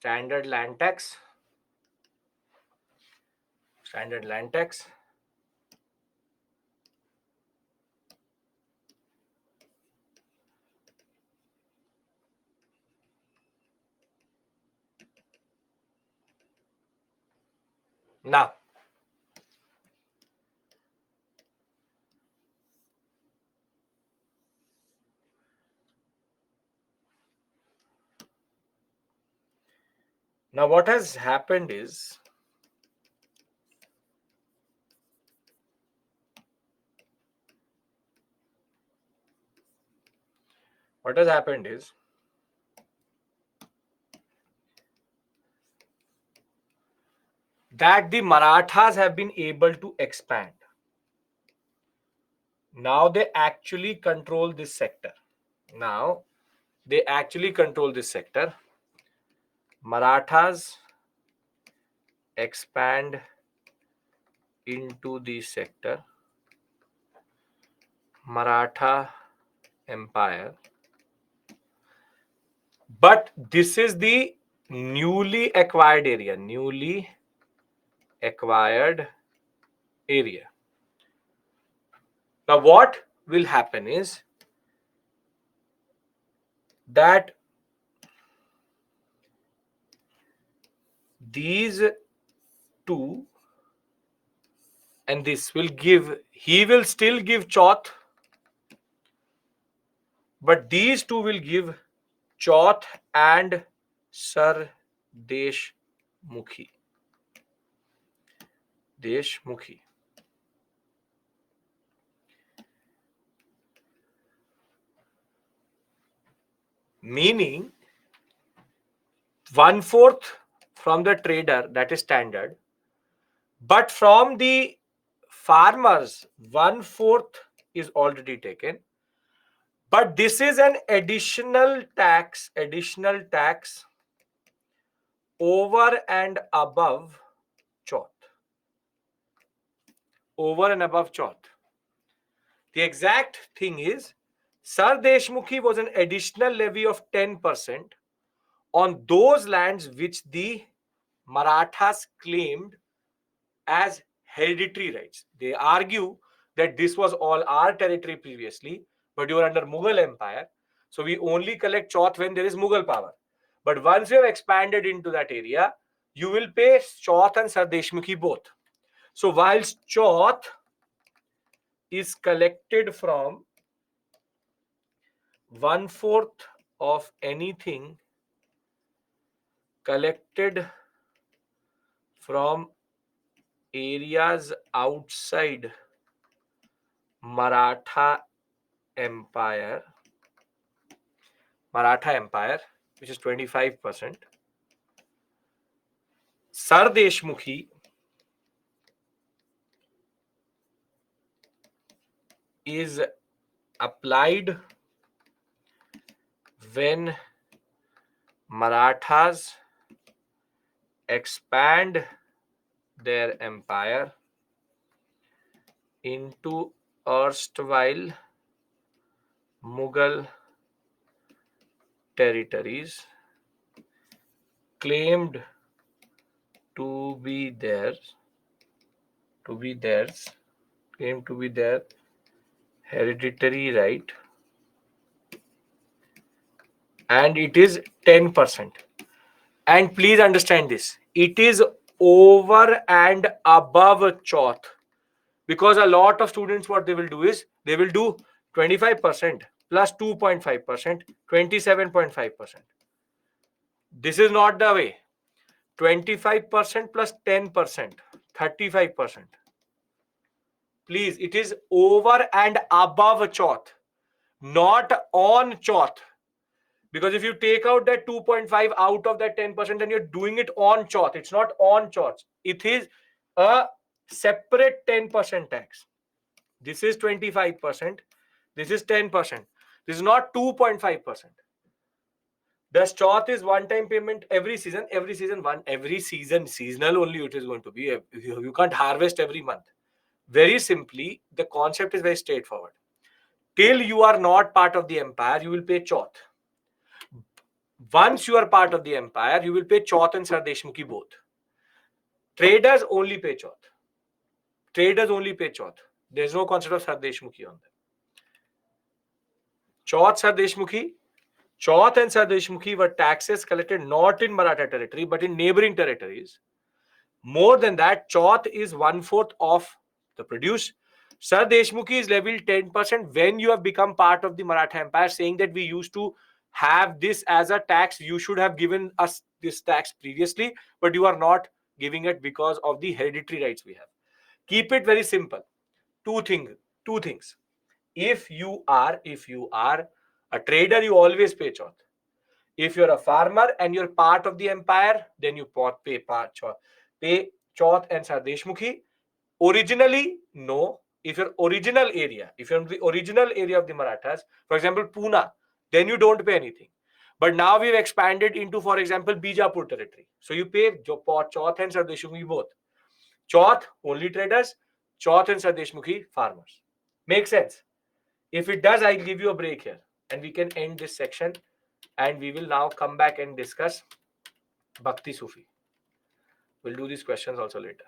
Speaker 1: Standard land tax. Standard land tax. Now, what has happened is that the Marathas have been able to expand. Now they actually control this sector. Marathas expand into the sector. Maratha Empire. But this is the newly acquired area. Now, what will happen is that these two and this will give, he will still give Chauth, but these two will give Chauth and Sardeshmukhi. Meaning 1/4 from the trader, that is standard, but from the farmers 1/4 is already taken. But this is an additional tax over and above Chauth. The exact thing is, Sardeshmukhi was an additional levy of 10% on those lands which the Marathas claimed as hereditary rights. They argue that this was all our territory previously, but you were under Mughal Empire. So we only collect Chauth when there is Mughal power. But once you have expanded into that area, you will pay Chauth and Sardeshmukhi both. So whilst Chauth is collected from 1/4 of anything collected from areas outside Maratha Empire, Maratha Empire, which is 25%. Sar Deshmukhi is applied when Marathas expand their empire into erstwhile Mughal territories claimed to be theirs, claimed to be their hereditary right, and it is 10%. And please understand this, it is over and above chauth, because a lot of students, what they will do is they will do 25% plus 2.5%, 27.5%. This is not the way. 25% plus 10%, 35%. Please, it is over and above chauth, not on chauth. Because if you take out that 2.5 out of that 10%, then you're doing it on chauth. It's not on chauth. It is a separate 10% tax. This is 25%. This is 10%. This is not 2.5%. The chauth is one-time payment every season. Every season, seasonal only it is going to be. You can't harvest every month. Very simply, the concept is very straightforward. Till you are not part of the empire, you will pay chauth. Once you are part of the empire, you will pay chauth and Sardeshmukhi both. Traders only pay chauth. There's no concept of Sardeshmukhi on them. Chauth, Sardeshmukhi. Chauth and Sardeshmukhi were taxes collected not in Maratha territory but in neighboring territories. More than that, chauth is 1/4 of the produce. Sir Deshmukhi is levied 10% when you have become part of the Maratha Empire, saying that we used to have this as a tax. You should have given us this tax previously, but you are not giving it because of the hereditary rights we have. Keep it very simple. Two things. If you are a trader, you always pay chauth. If you're a farmer and you're part of the empire, then you pay chauth and Sardeshmukhi. Originally, no. If you're in the original area of the Marathas, for example, Pune, then you don't pay anything. But now we've expanded into, for example, Bijapur territory. So you pay chauth and Sardeshmukhi both. Chauth, only traders. Chauth and Sardeshmukhi, farmers. Make sense? If it does, I'll give you a break here and we can end this section and we will now come back and discuss Bhakti Sufi. We'll do these questions also later.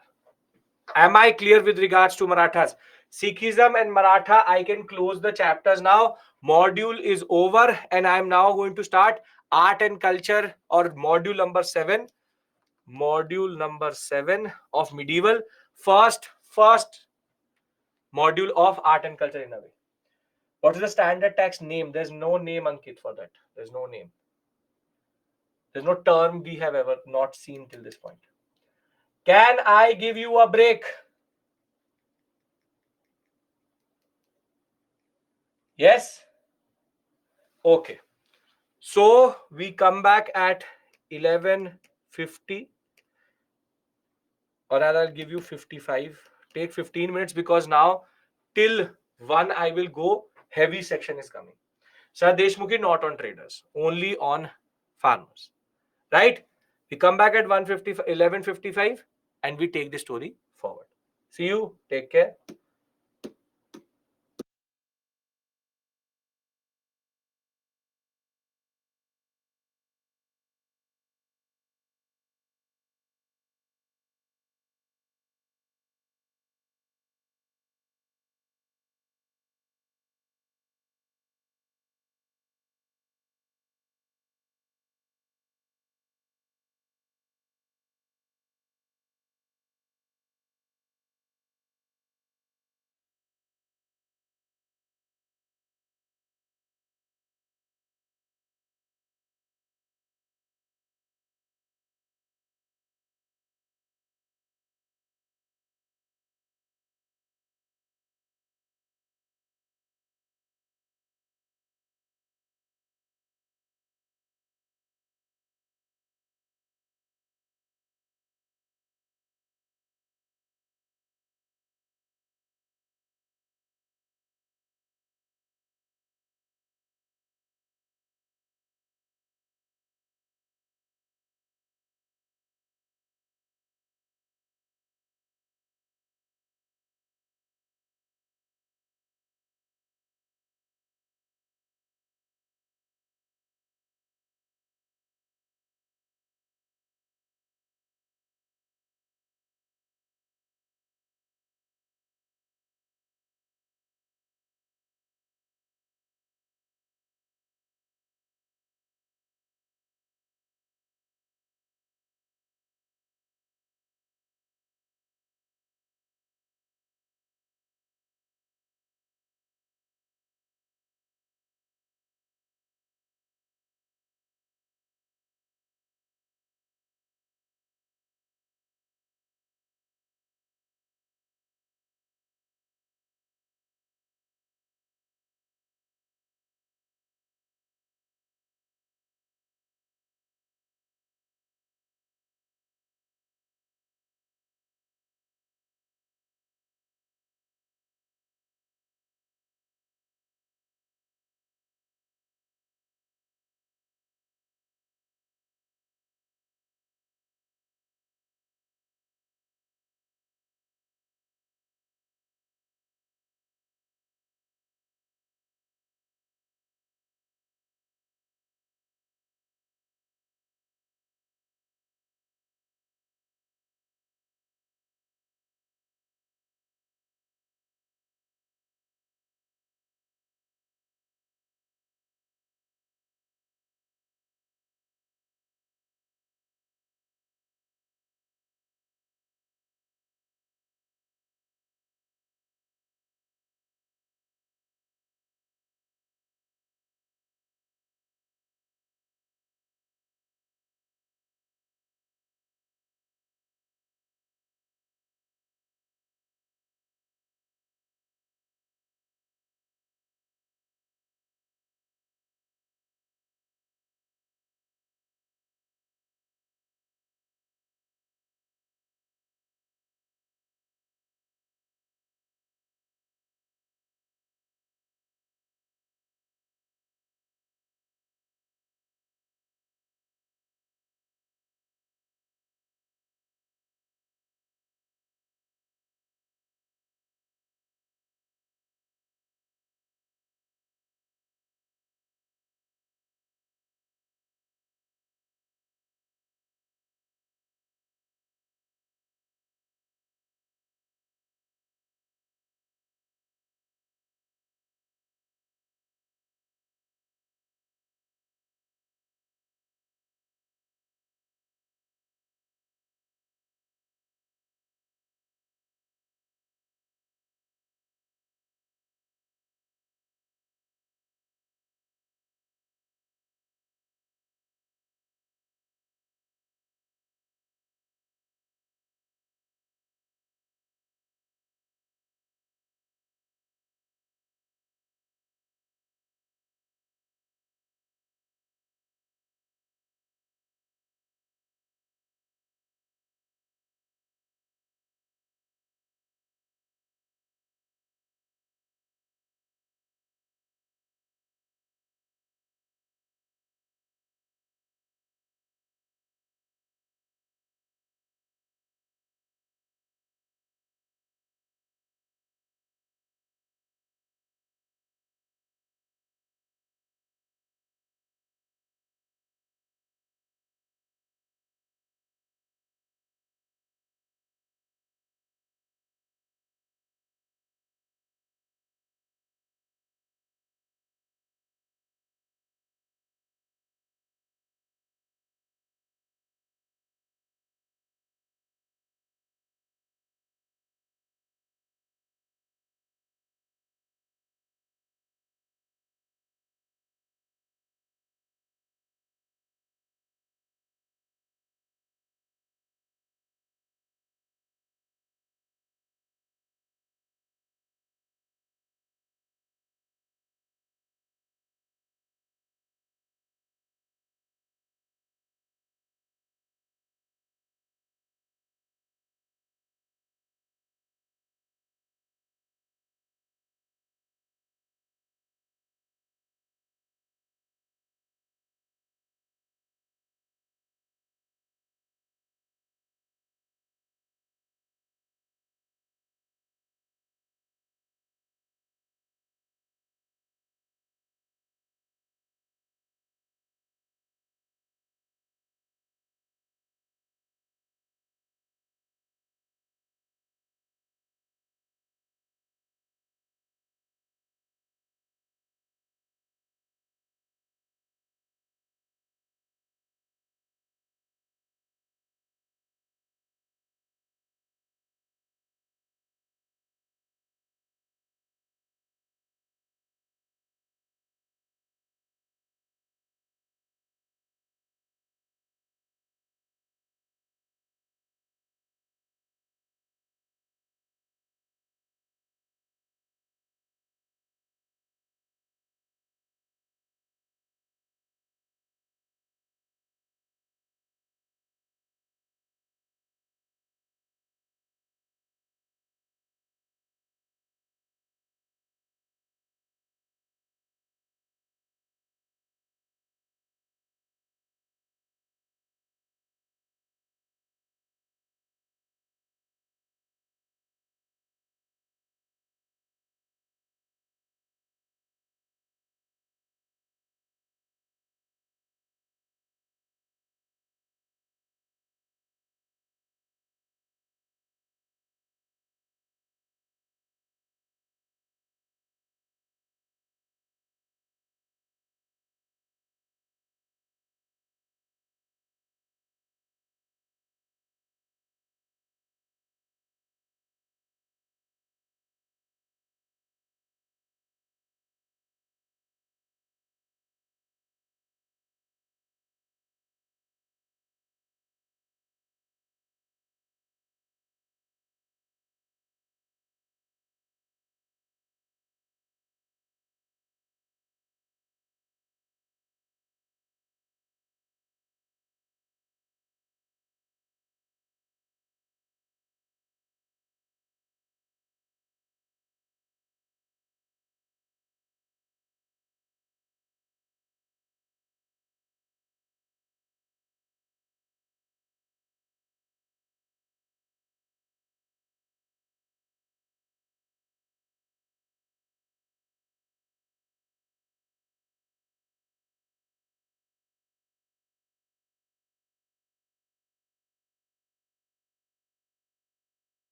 Speaker 1: Am I clear with regards to Marathas? Sikhism and Maratha, I can close the chapters now. Module is over and I'm now going to start art and culture, or module number 7. Module number 7 of medieval. First module of art and culture in a way. What is the standard tax name? There's no name, Ankit, for that. There's no name. There's no term we have ever not seen till this point. Can I give you a break? Yes? Okay. So we come back at 11:50, or I'll give you 55. Take 15 minutes because now till 1 I will go. Heavy section is coming. Sir Deshmukhi not on traders, only on farmers. Right? We come back at 11:55 and we take the story forward. See you. Take care.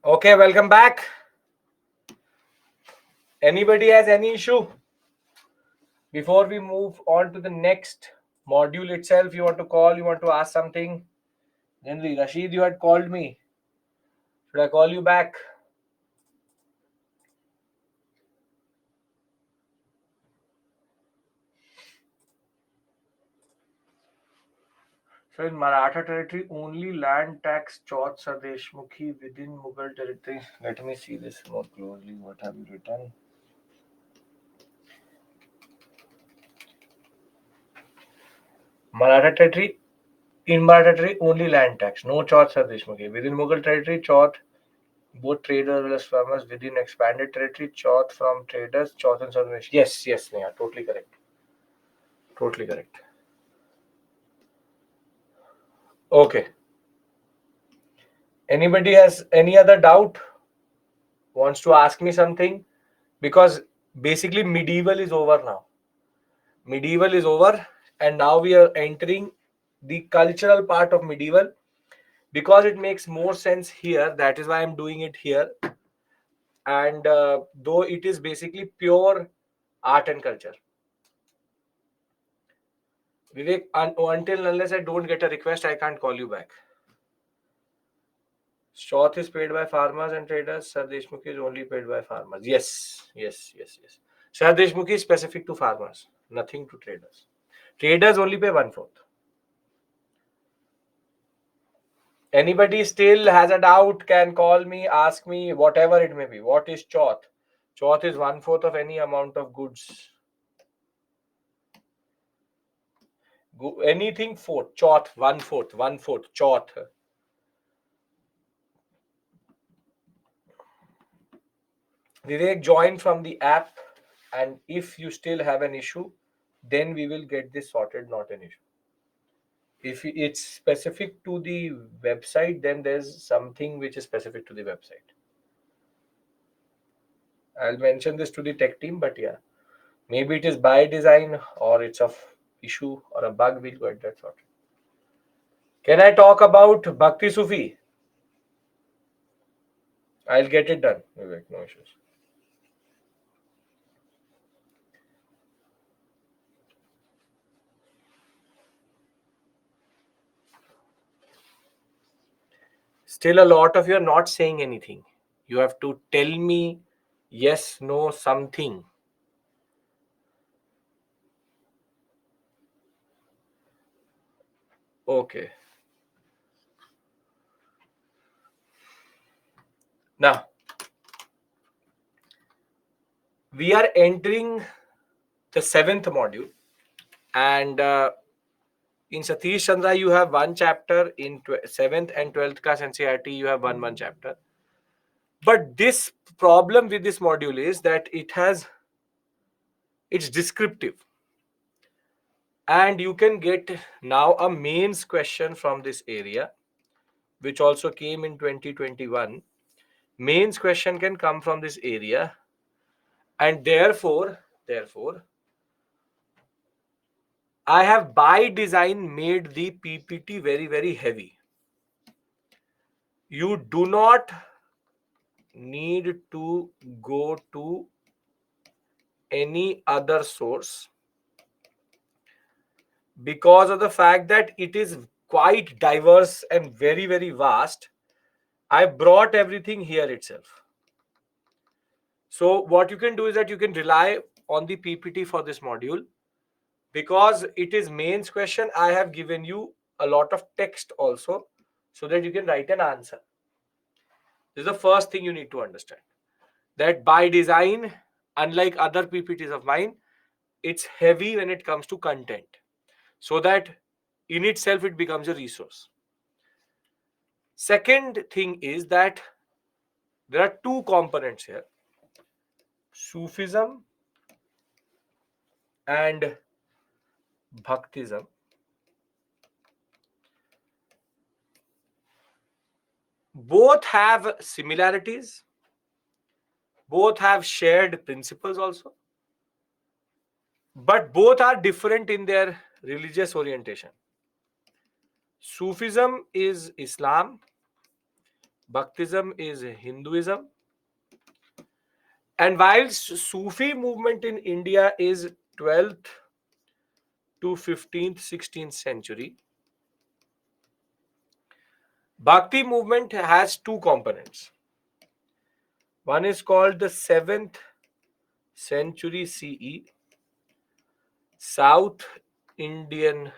Speaker 1: Okay, welcome back. Anybody has any issue? Before we move on to the next module itself, you want to call, you want to ask something? Henry, Rashid, you had called me. Should I call you back? So in Maratha territory, only land tax Chauth Sadeshmukhi within Mughal territory. Let me see this more closely. What have you written? Maratha territory, in Maratha territory, only land tax, no Chauth Sadeshmukhi. Within Mughal territory, Chauth, both traders as well as farmers. Within expanded territory, Chauth from traders, Chauth and Southern. Yes, yes, Neha, totally correct. Totally correct. Okay. Anybody has any other doubt? Wants to ask me something? Because basically medieval is over now. Medieval is over, and now we are entering the cultural part of medieval, because it makes more sense here. That is why I'm doing it here. And though it is basically pure art and culture. Vivek, until unless I don't get a request, I can't call you back. Shroth is paid by farmers and traders. Sir Deshmukhi is only paid by farmers. Yes, yes, yes, yes. Sir Deshmukhi is specific to farmers, nothing to traders. Traders only pay 1/4. Anybody still has a doubt can call me, ask me, whatever it may be. What is Chauth? Chauth is 1/4 of any amount of goods. Anything fourth. Chauth, 1/4, 1/4, Chauth. Vivek, join from the app, and if you still have an issue, then we will get this sorted, not an issue. If it's specific to the website, then there's something which is specific to the website. I'll mention this to the tech team, but yeah, maybe it is by design or it's a issue or a bug. We'll get that sorted. Can I talk about Bhakti Sufi? I'll get it done, Vivek, no issues. Still, a lot of you are not saying anything. You have to tell me yes, no, something. Okay. Now, we are entering the 7th module, and in Satish Chandra, you have one chapter. In 7th and 12th class NCRT, you have one chapter. But this problem with this module is that it's descriptive. And you can get now a mains question from this area, which also came in 2021. Mains question can come from this area, and therefore, I have by design made the PPT very, very heavy. You do not need to go to any other source because of the fact that it is quite diverse and very, very vast. I brought everything here itself. So what you can do is that you can rely on the PPT for this module. Because it is mains question, I have given you a lot of text also so that you can write an answer. This is the first thing you need to understand. That by design, unlike other PPTs of mine, it's heavy when it comes to content. So that in itself, it becomes a resource. Second thing is that there are two components here. Sufism and Bhaktism. Both have similarities. Both have shared principles also. But both are different in their religious orientation. Sufism is Islam. Bhaktism is Hinduism. And while Sufi movement in India is 12th to 15th, 16th century, Bhakti movement has two components. One is called the 7th century CE, South Indian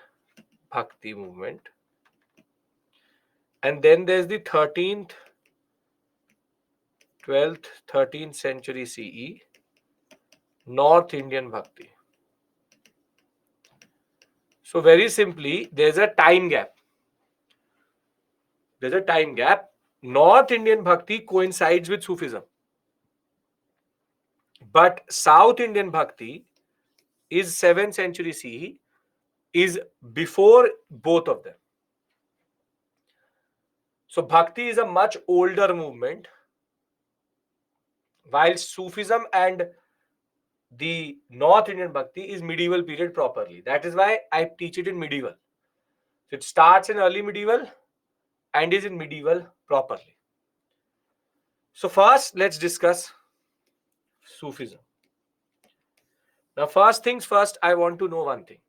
Speaker 1: Bhakti movement. And then there's the 13th, 12th, 13th century CE, North Indian Bhakti. So very simply, there's a time gap. North Indian Bhakti coincides with Sufism. But South Indian Bhakti is 7th century CE, is before both of them. So Bhakti is a much older movement, while Sufism and the North Indian Bhakti is medieval period properly. That is why I teach it in medieval. So it starts in early medieval and is in medieval properly. So first, let's discuss Sufism. Now, first things first, I want to know one thing.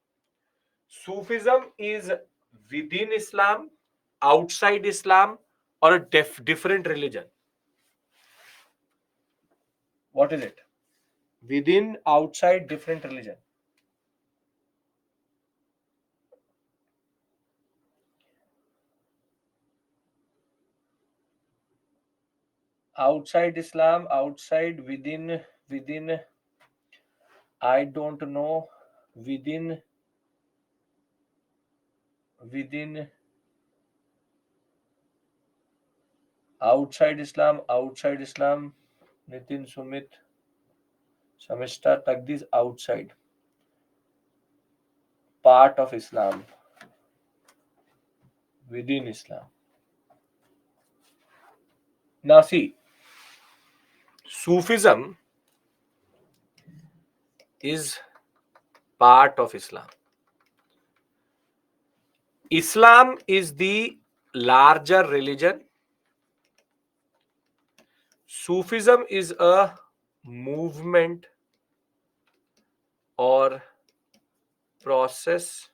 Speaker 1: Sufism is within Islam, outside Islam, or a different religion? What is it? Within, outside, different religion. Outside Islam, outside, within, I don't know, within, outside Islam, Nitin, Sumit, Samishta, Tagdiz, outside. Part of Islam, within Islam. Now see, Sufism is part of Islam. Islam is the larger religion. Sufism is a movement or process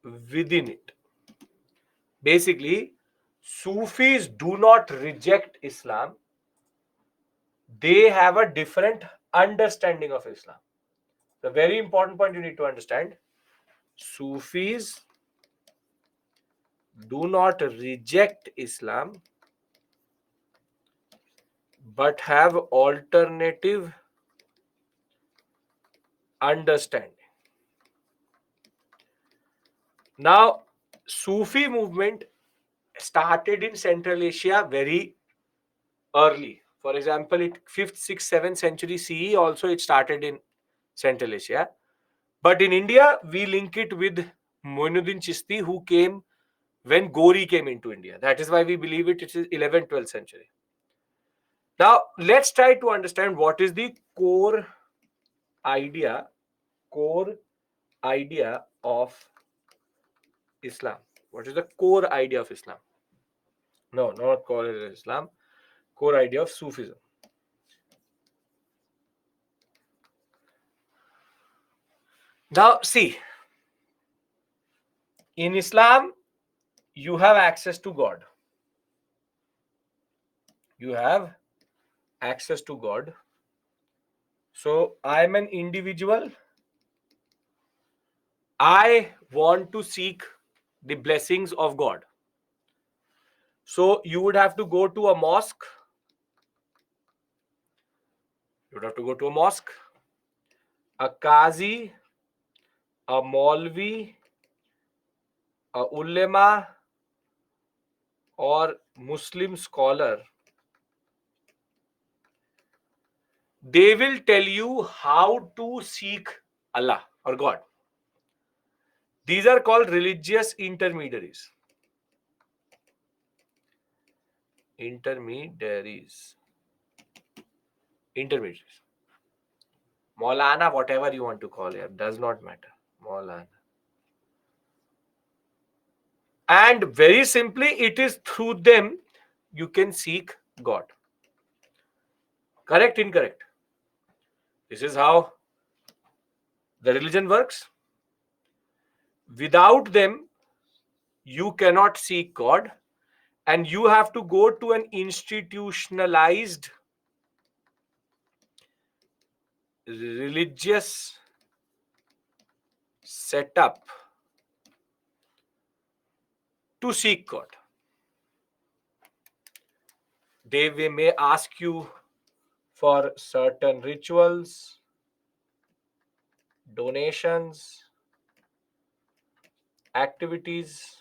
Speaker 1: within it. Basically, Sufis do not reject Islam. They have a different understanding of Islam. The very important point you need to understand. Sufis do not reject Islam but have alternative understanding. Now, Sufi movement started in Central Asia very early. For example, in 5th, 6th, 7th century CE also it started in Central Asia. But in India, we link it with Moinuddin Chishti, who came when Gori came into India. That is why we believe it is 11th, 12th century. Now, let's try to understand what is the core idea of Islam. What is the core idea of Islam? No, not core idea of Islam. Core idea of Sufism. Now, see, in Islam, you have access to God. You have access to God. So, I am an individual. I want to seek the blessings of God. So, you would have to go to a mosque. You would have to go to a mosque, a qazi, a maulvi, a ulema, or Muslim scholar. They will tell you how to seek Allah or God. These are called religious intermediaries. Intermediaries. Maulana, whatever you want to call it, does not matter. Maulana. And very simply, it is through them you can seek God. Correct, incorrect? This is how the religion works. Without them, you cannot seek God, and you have to go to an institutionalized religious setup to seek God. They may ask you for certain rituals, donations, activities,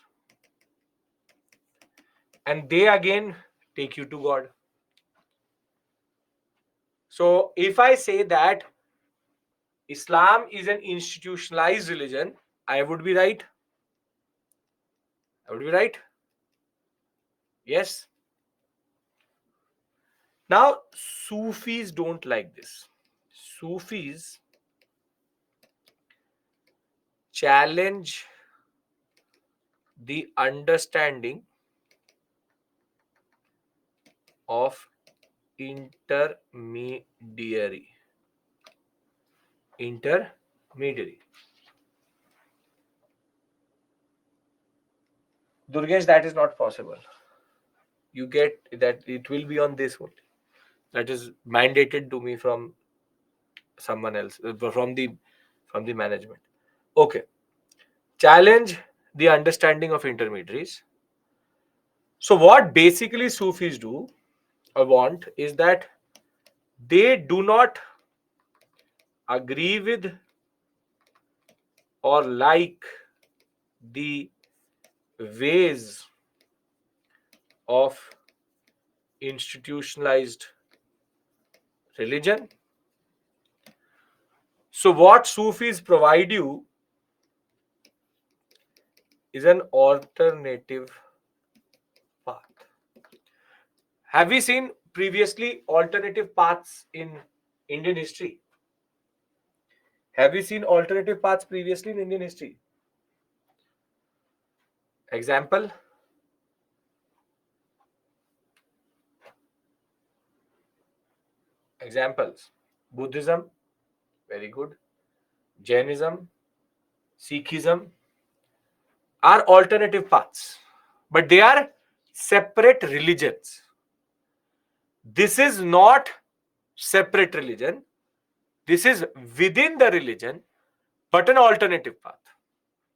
Speaker 1: and they again take you to God. So, if I say that Islam is an institutionalized religion, I would be right. I would be right. Yes. Now, Sufis don't like this. Sufis challenge the understanding of intermediary. Intermediary. Durgesh, that is not possible. You get that it will be on this only. That is mandated to me from someone else, from the management. Okay. Challenge the understanding of intermediaries. So what basically Sufis do or want is that they do not agree with or like the ways of institutionalized religion. So what Sufis provide you is an alternative path. Have we seen previously alternative paths in Indian history? Have we seen alternative paths previously in Indian history? Example? Examples. Buddhism, very good. Jainism, Sikhism are alternative paths, but they are separate religions. This is not separate religion. This is within the religion, but an alternative path.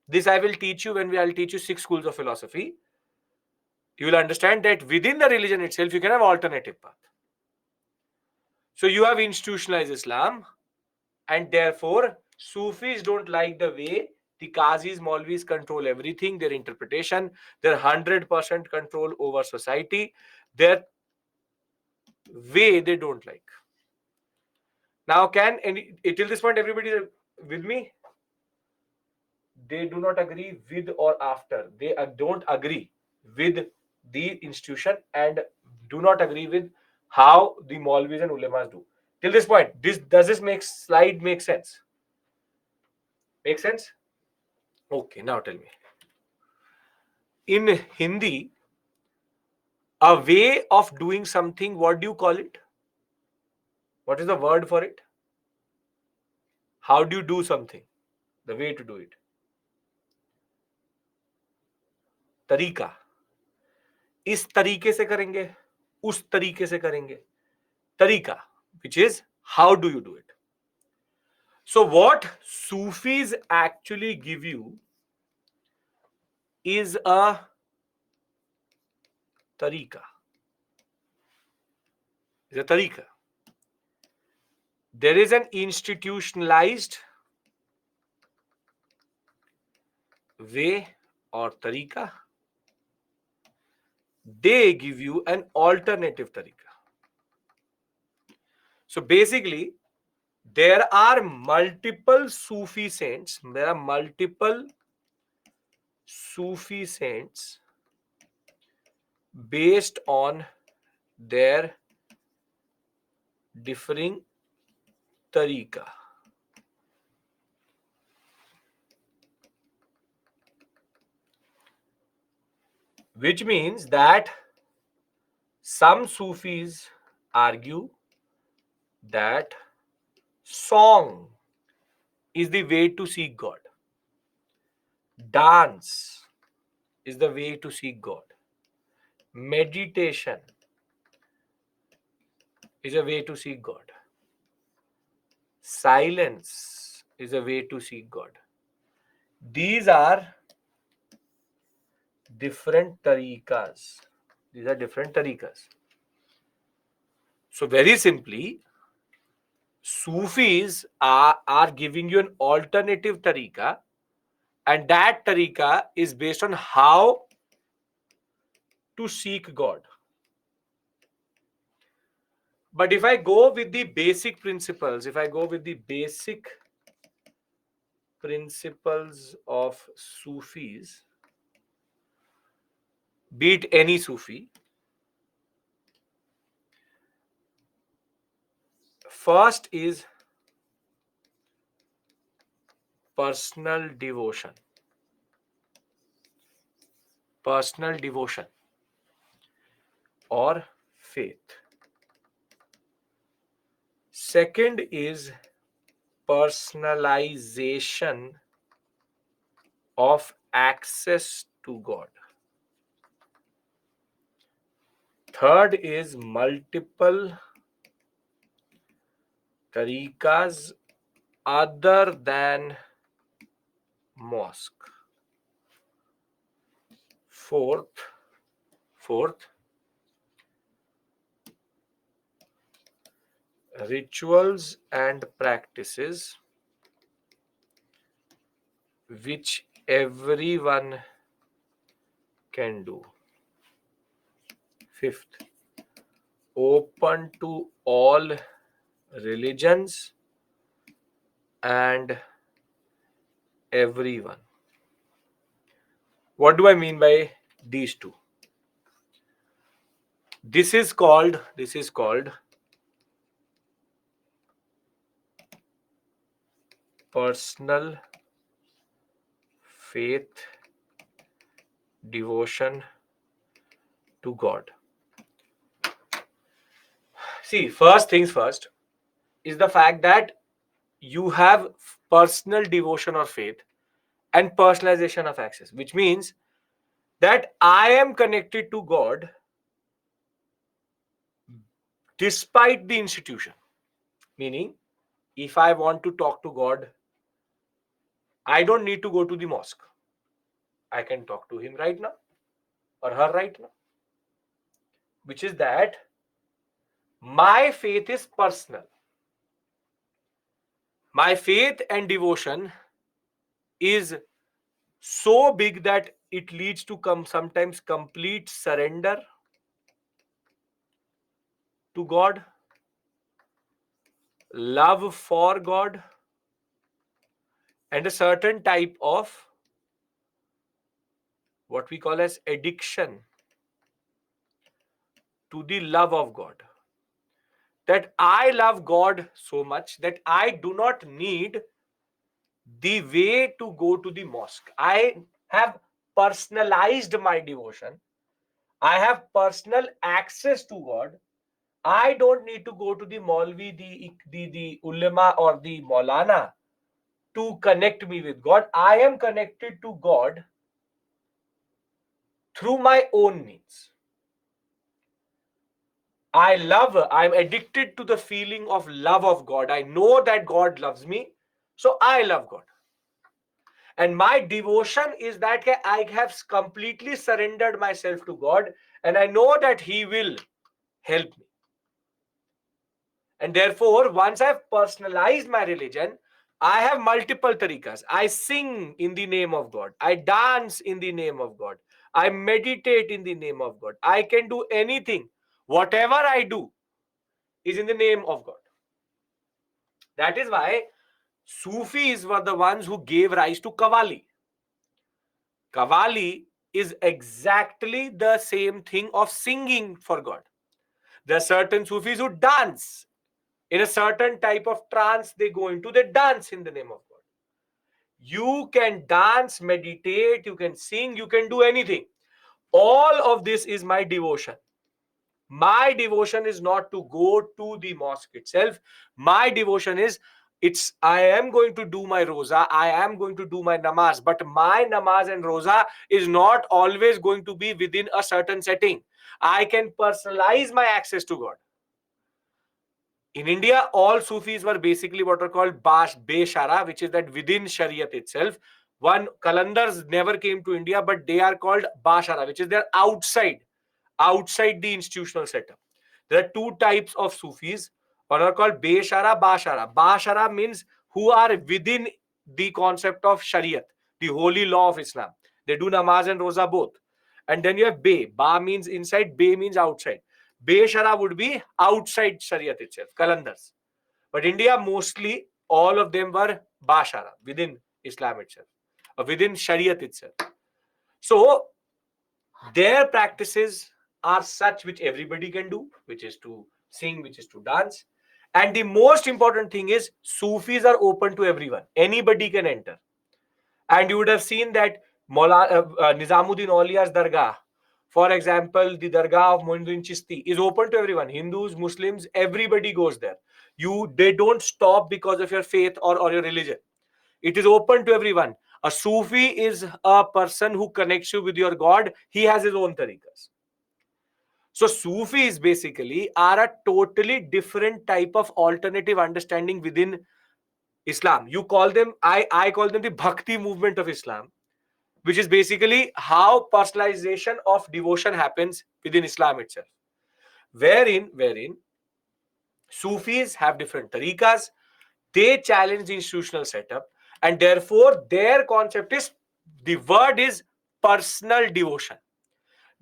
Speaker 1: This I will teach you when I'll teach you 6 schools of philosophy. You will understand that within the religion itself, you can have alternative path. So you have institutionalized Islam, and therefore Sufis don't like the way the Qazis, Maulvis control everything, their interpretation, their 100% control over society, their way they don't like. Now, till this point everybody is with me? They do not agree with or after. They don't agree with the institution and do not agree with how the Maulvis and Ulemas do. Till this point, does this slide make sense? Make sense? Okay, now tell me. In Hindi, a way of doing something, what do you call it? What is the word for it? How do you do something? The way to do it. तरीका. इस तरीके से करेंगे, उस तरीके से करेंगे. Tariqa, which is how do you do it? So what Sufis actually give you is a tariqa. Is a tariqa. There is an institutionalized way or tariqa. They give you an alternative tariqa. So basically, there are multiple Sufi saints. There are multiple Sufi saints based on their differing tariqa. Which means that Some Sufis argue that song is the way to seek God. Dance is the way to seek God. Meditation is a way to seek God. Silence is a way to seek God. These are different tariqas. These are different tariqas. So very simply, Sufis are giving you an alternative tariqa, and that tariqa is based on how to seek God. But if I go with the basic principles, if I go with the basic principles of Sufis, be it any Sufi, first is personal devotion. Personal devotion or faith. Second is personalization of access to God. Third is multiple tariqas other than mosque. Fourth, rituals and practices which everyone can do. Fifth, open to all religions and everyone. What do I mean by these two? This is called personal faith, devotion to God. See, first things first is the fact that you have personal devotion or faith and personalization of access, which means that I am connected to God despite the institution. Meaning, if I want to talk to God, I don't need to go to the mosque. I can talk to him right now or her right now, which is that my faith is personal. My faith and devotion is so big that it leads to sometimes complete surrender to God, love for God, and a certain type of what we call as addiction to the love of God. That I love God so much that I do not need the way to go to the mosque. I have personalized my devotion. I have personal access to God. I don't need to go to the Maulvi, the ulama or the Maulana to connect me with God. I am connected to God through my own means. I'm addicted to the feeling of love of God. I know that God loves me, so I love God. And my devotion is that I have completely surrendered myself to God, and I know that He will help me. And therefore, once I've personalized my religion, I have multiple tariqas. I sing in the name of God. I dance in the name of God. I meditate in the name of God. I can do anything. Whatever I do is in the name of God. That is why Sufis were the ones who gave rise to Qawwali. Qawwali is exactly the same thing of singing for God. There are certain Sufis who dance. In a certain type of trance they go into, they dance in the name of God. You can dance, meditate, you can sing, you can do anything. All of this is my devotion. My devotion is not to go to the mosque itself. My devotion is, it's I am going to do my roza, I am going to do my namaz, but my namaz and roza is not always going to be within a certain setting. I can personalize my access to God. In India, all Sufis were basically what are called Beshara, which is that within Shariat itself. One Kalandars never came to India, but they are called Bashara, which is they're outside the institutional setup. There are two types of Sufis. One are called Beshara, Bashara. Bashara means who are within the concept of Shariat, the holy law of Islam. They do namaz and roza both. And then you have Be. Ba means inside, Be means outside. Beshara would be outside Shariat itself, Kalandars. But India, mostly all of them were Bashara, within Islam itself, or within Shariat itself. So their practices are such which everybody can do, which is to sing, which is to dance. And the most important thing is Sufis are open to everyone. Anybody can enter. And you would have seen that Nizamuddin Aulia's Dargah, for example, the Dargah of Muinuddin Chishti is open to everyone. Hindus, Muslims, everybody goes there. They don't stop because of your faith or your religion. It is open to everyone. A Sufi is a person who connects you with your God. He has his own tariqas. So Sufis basically are a totally different type of alternative understanding within Islam. You call them, I call them the Bhakti movement of Islam, which is basically how personalization of devotion happens within Islam itself. Wherein Sufis have different tariqas, they challenge the institutional setup, and therefore their concept is, the word is personal devotion.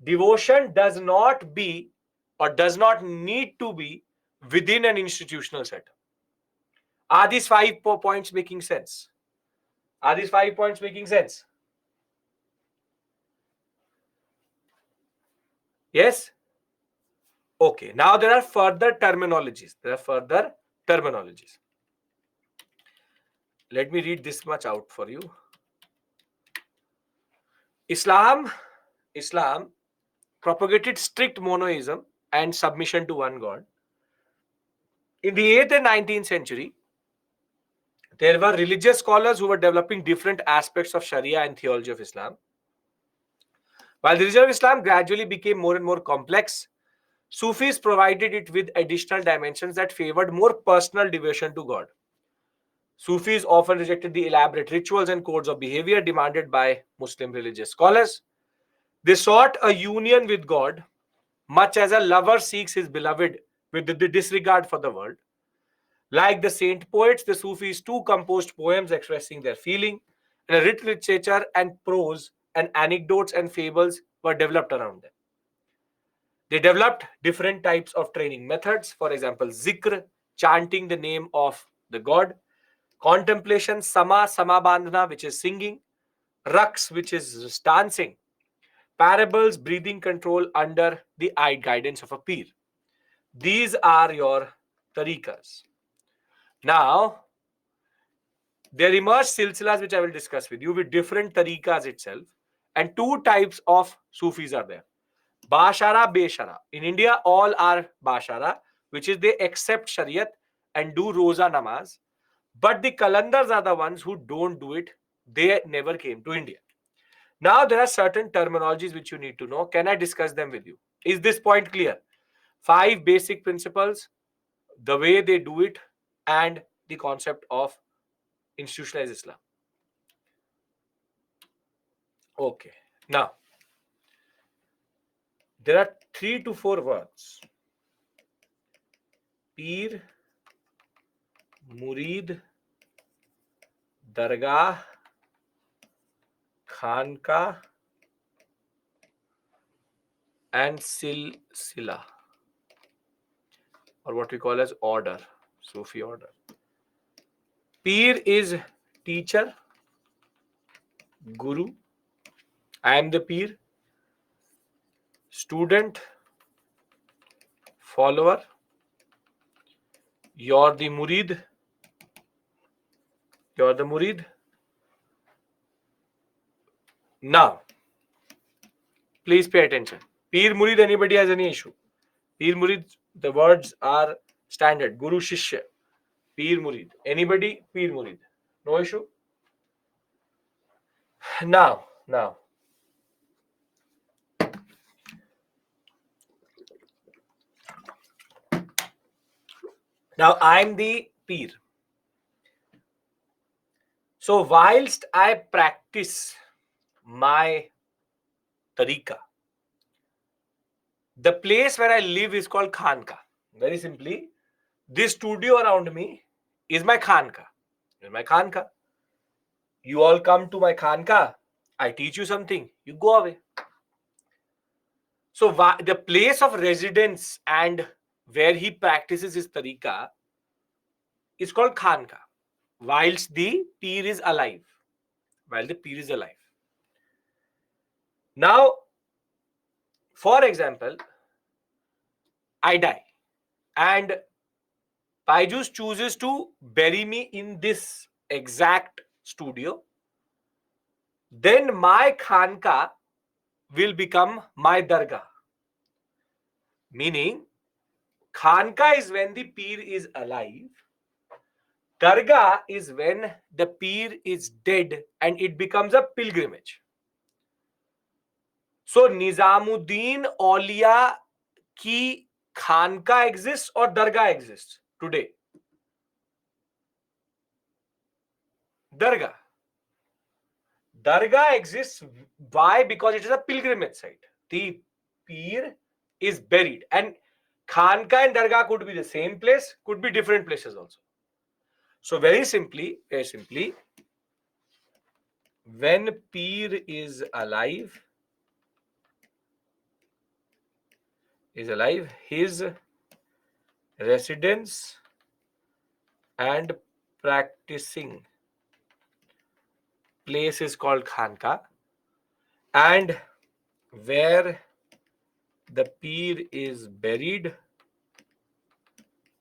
Speaker 1: Devotion does not be or does not need to be within an institutional setup. Are these 5 points making sense? Are these 5 points making sense? Yes? Okay. Now there are further terminologies. Let me read this much out for you. Islam propagated strict monoism and submission to one God. In the 8th and 19th century, there were religious scholars who were developing different aspects of Sharia and theology of Islam. While the religion of Islam gradually became more and more complex, Sufis provided it with additional dimensions that favored more personal devotion to God. Sufis often rejected the elaborate rituals and codes of behavior demanded by Muslim religious scholars. They sought a union with God, much as a lover seeks his beloved with the disregard for the world. Like the saint poets, the Sufis too composed poems expressing their feeling, and a rich literature and prose and anecdotes and fables were developed around them. They developed different types of training methods, for example, zikr, chanting the name of the god, contemplation, samabandhana, which is singing, raqs, which is dancing, parables, breathing control under the guidance of a peer. These are your tariqas. Now, there emerge silsilas which I will discuss with you with different tariqas itself, and two types of Sufis are there. Bashara, Beshara. In India, all are Bashara, which is they accept Shariat and do Roza Namaz. But the Kalandars are the ones who don't do it. They never came to India. Now, there are certain terminologies which you need to know. Can I discuss them with you? Is this point clear? 5 basic principles, the way they do it, and the concept of institutionalized Islam. Okay. Now, there are 3 to 4 words. Peer, Murid, Dargah, Khanka, and Silsila, or what we call as order, Sufi order. Peer is teacher, Guru. I am the peer. Student, follower. You're the murid. Now, please pay attention. Peer, murid, anybody has any issue? Peer Murid, the words are standard. Guru Shishya, Peer Murid. Anybody? Peer Murid. No issue. Now, I'm the peer. So whilst I practice my tariqa, the place where I live is called Khanka. Very simply, this studio around me is my Khanka. Is my Khanka. You all come to my Khanka. I teach you something. You go away. So the place of residence and where he practices his tariqa is called Khanka. Whilst the peer is alive. While the peer is alive. Now, for example, I die and Paijus chooses to bury me in this exact studio. Then my Khanka will become my dargah. Meaning, Khanka is when the peer is alive. Dargah is when the peer is dead and it becomes a pilgrimage. So Nizamuddin Aulia ki Khanka exists or Dargah exists today? Dargah. Dargah exists. Why? Because it is a pilgrimage site. The peer is buried. And Khanka and Dargah could be the same place, could be different places also. So very simply, when peer is alive, his residence and practicing place is called Khanka, and where the peer is buried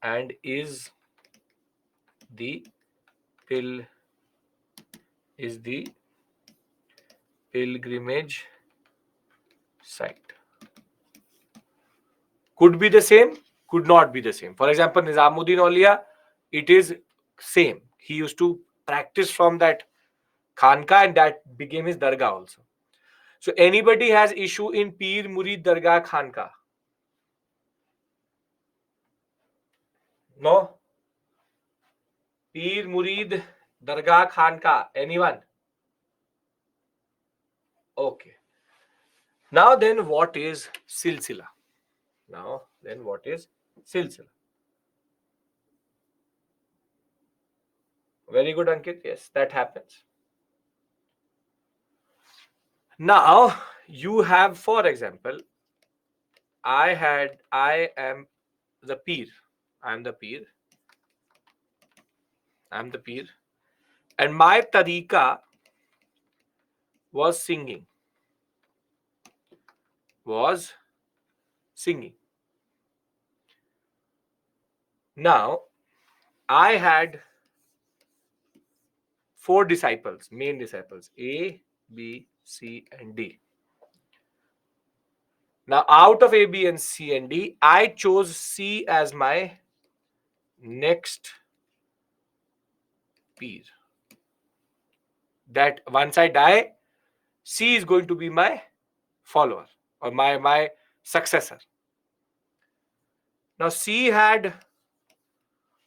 Speaker 1: and is the pilgrimage site. Could be the same, could not be the same. For example, Nizamuddin Aulia, it is same. He used to practice from that Khanka and that became his dargah also. So anybody has issue in Peer Murid Dargah Khanka? No? Peer Murid Dargah Khanka. Anyone? Okay. Now then, what is Silsila? Very good, Ankit. Yes, that happens. Now, you have, for example, I am the peer. I'm the peer. And my tariqa was singing. Now, I had 4 disciples, main disciples, A, B, C, and D. Now, out of A, B, and C, and D, I chose C as my next peer. That once I die, C is going to be my follower or my successor. Now, C had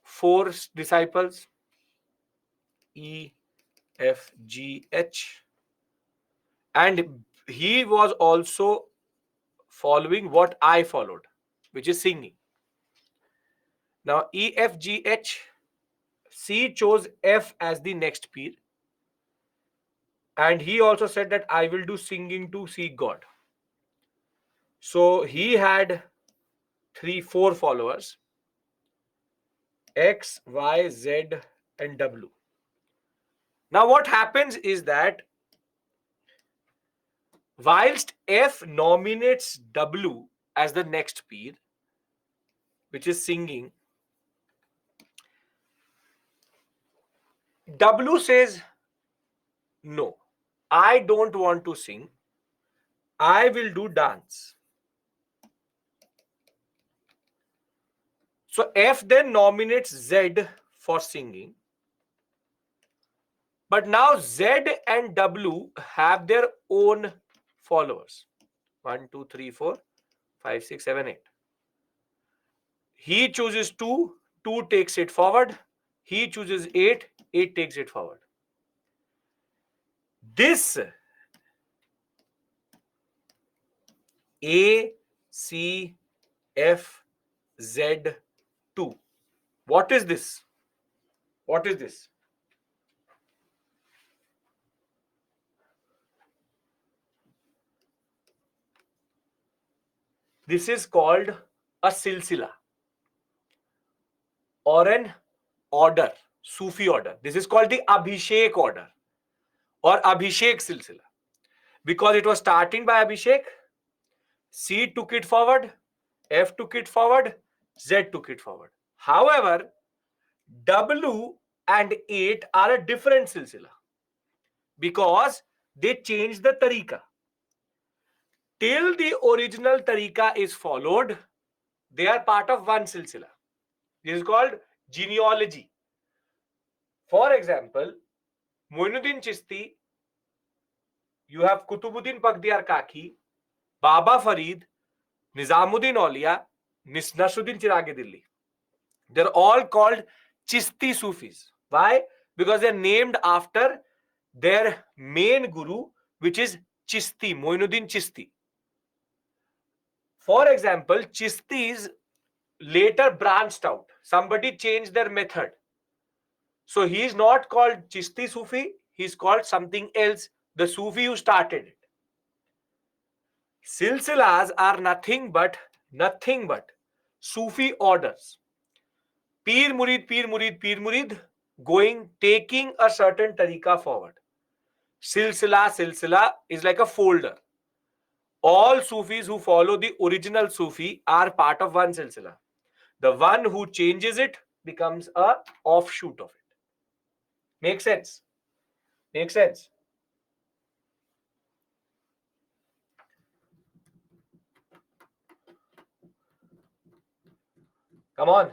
Speaker 1: 4 disciples, E, F, G, H, and he was also following what I followed, which is singing. Now, E, F, G, H, C chose F as the next peer. And he also said that I will do singing to seek God. So he had 4 followers, X, Y, Z, and W. Now what happens is that whilst F nominates W as the next peer, which is singing, W says, no, I don't want to sing. I will do dance. So F then nominates Z for singing. But now Z and W have their own followers. 1, 2, 3, 4, 5, 6, 7, 8. He chooses 2, 2 takes it forward. He chooses 8, 8 takes it forward. This A, C, F, Z, 2. What is this? What is this? This is called a silsila or an order, Sufi order. This is called the Abhishek order or Abhishek silsila because it was starting by Abhishek. C took it forward, F took it forward, Z took it forward. However, W and 8 are a different silsila because they changed the tariqa. Till the original tariqa is followed, they are part of one silsila. This is called genealogy. For example, Moinuddin Chishti, you have Kutubuddin Baghdiyar Kaki, Baba Farid, Nizamuddin Aulia, Nasruddin Chirag Dilli. They're all called Chishti Sufis. Why? Because they're named after their main guru, which is Chishti, Moinuddin Chishti. For example, Chistis later branched out. Somebody changed their method. So he is not called Chishti Sufi, he's called something else, the Sufi who started it. Silsilas are nothing but Sufi orders. Pir Murid, Pir Murid, Pir Murid, taking a certain tariqa forward. Silsila is like a folder. All Sufis who follow the original Sufi are part of one silsila. The one who changes it becomes a offshoot of it. Makes sense? Makes sense? Come on.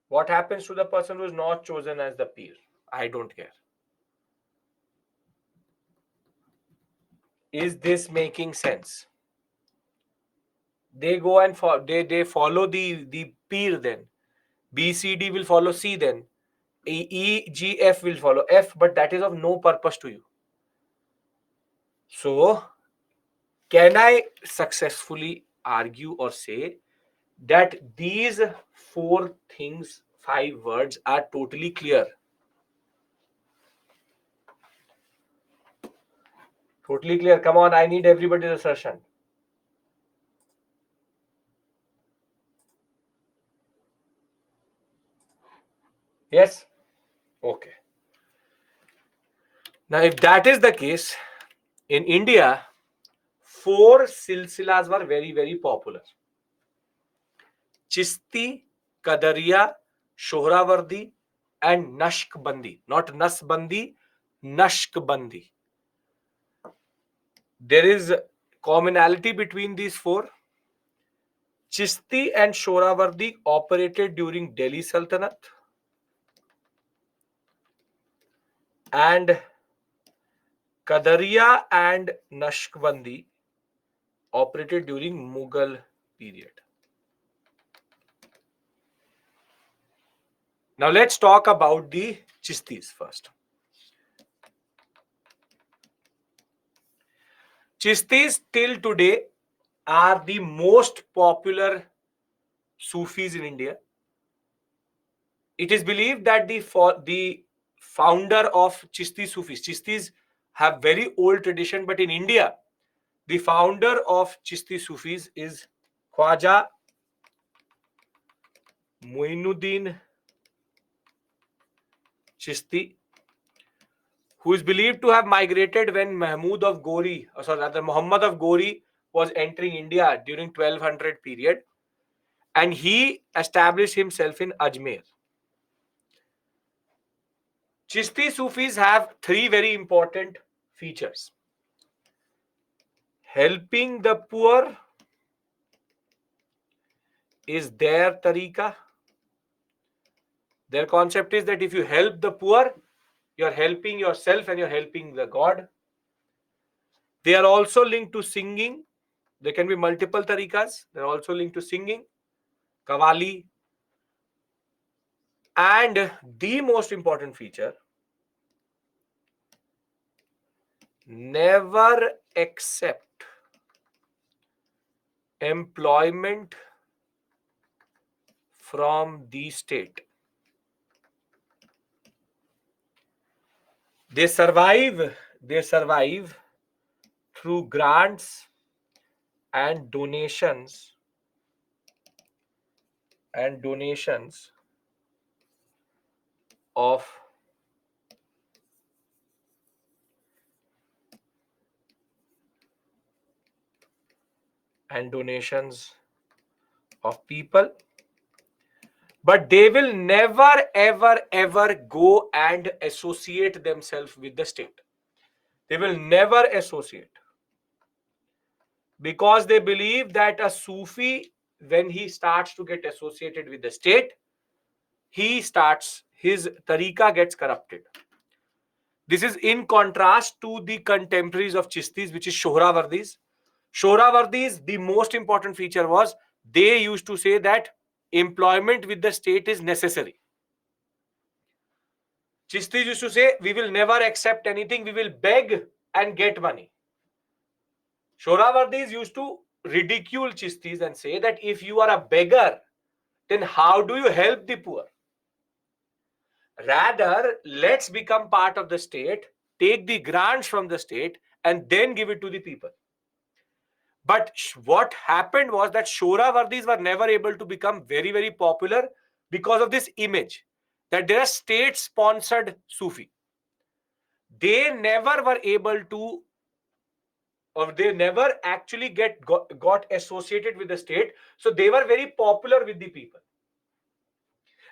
Speaker 1: What happens to the person who is not chosen as the peer? I don't care. Is this making sense? They go and they follow the peer then. B, C, D will follow C then. E, G, F will follow F, but that is of no purpose to you. So, can I successfully argue or say that these 4 things, 5 words are totally clear? Totally clear. Come on, I need everybody's assertion. Yes? Okay. Now, if that is the case, in India, 4 silsilas were very, very popular. Chishti, Kadariya, Shohrawardi, and Nashqbandi. Not Nasbandi, Nashqbandi. There is commonality between these 4. Chishti and Shohrawardi operated during Delhi Sultanate, and Kadariya and Nashqbandi operated during Mughal period. Now let's talk about the Chistis first. Chistis till today are the most popular Sufis in India. It is believed that the founder of Chistis have very old tradition, but in India, the founder of Chisti Sufis is Khwaja Moinuddin Chisti, who is believed to have migrated when Muhammad of Ghori was entering India during 1200 period, and he established himself in Ajmer. Chisti Sufis have 3 very important features: helping the poor is their tariqa. Their concept is that if you help the poor, you're helping yourself and you're helping the God. They are also linked to singing. There can be multiple tariqas. They're also linked to singing, kawali. And the most important feature, never accept employment from the state. They survive through grants and donations of people, but they will never ever go and associate themselves with the state. They will never associate, because they believe that a Sufi, when he starts to get associated with the state, his tariqa gets corrupted. This is in contrast to the contemporaries of Chistis, which is Shohrawardis. Shohrawardis, the most important feature was they used to say that employment with the state is necessary. Chistis used to say, we will never accept anything, we will beg and get money. Shohrawardis used to ridicule Chistis and say that if you are a beggar, then how do you help the poor? Rather, let's become part of the state, take the grants from the state, and then give it to the people. But what happened was that Shohrawardis were never able to become very, very popular because of this image that they are state-sponsored Sufi. They never were able to, or they never actually got associated with the state. So they were very popular with the people.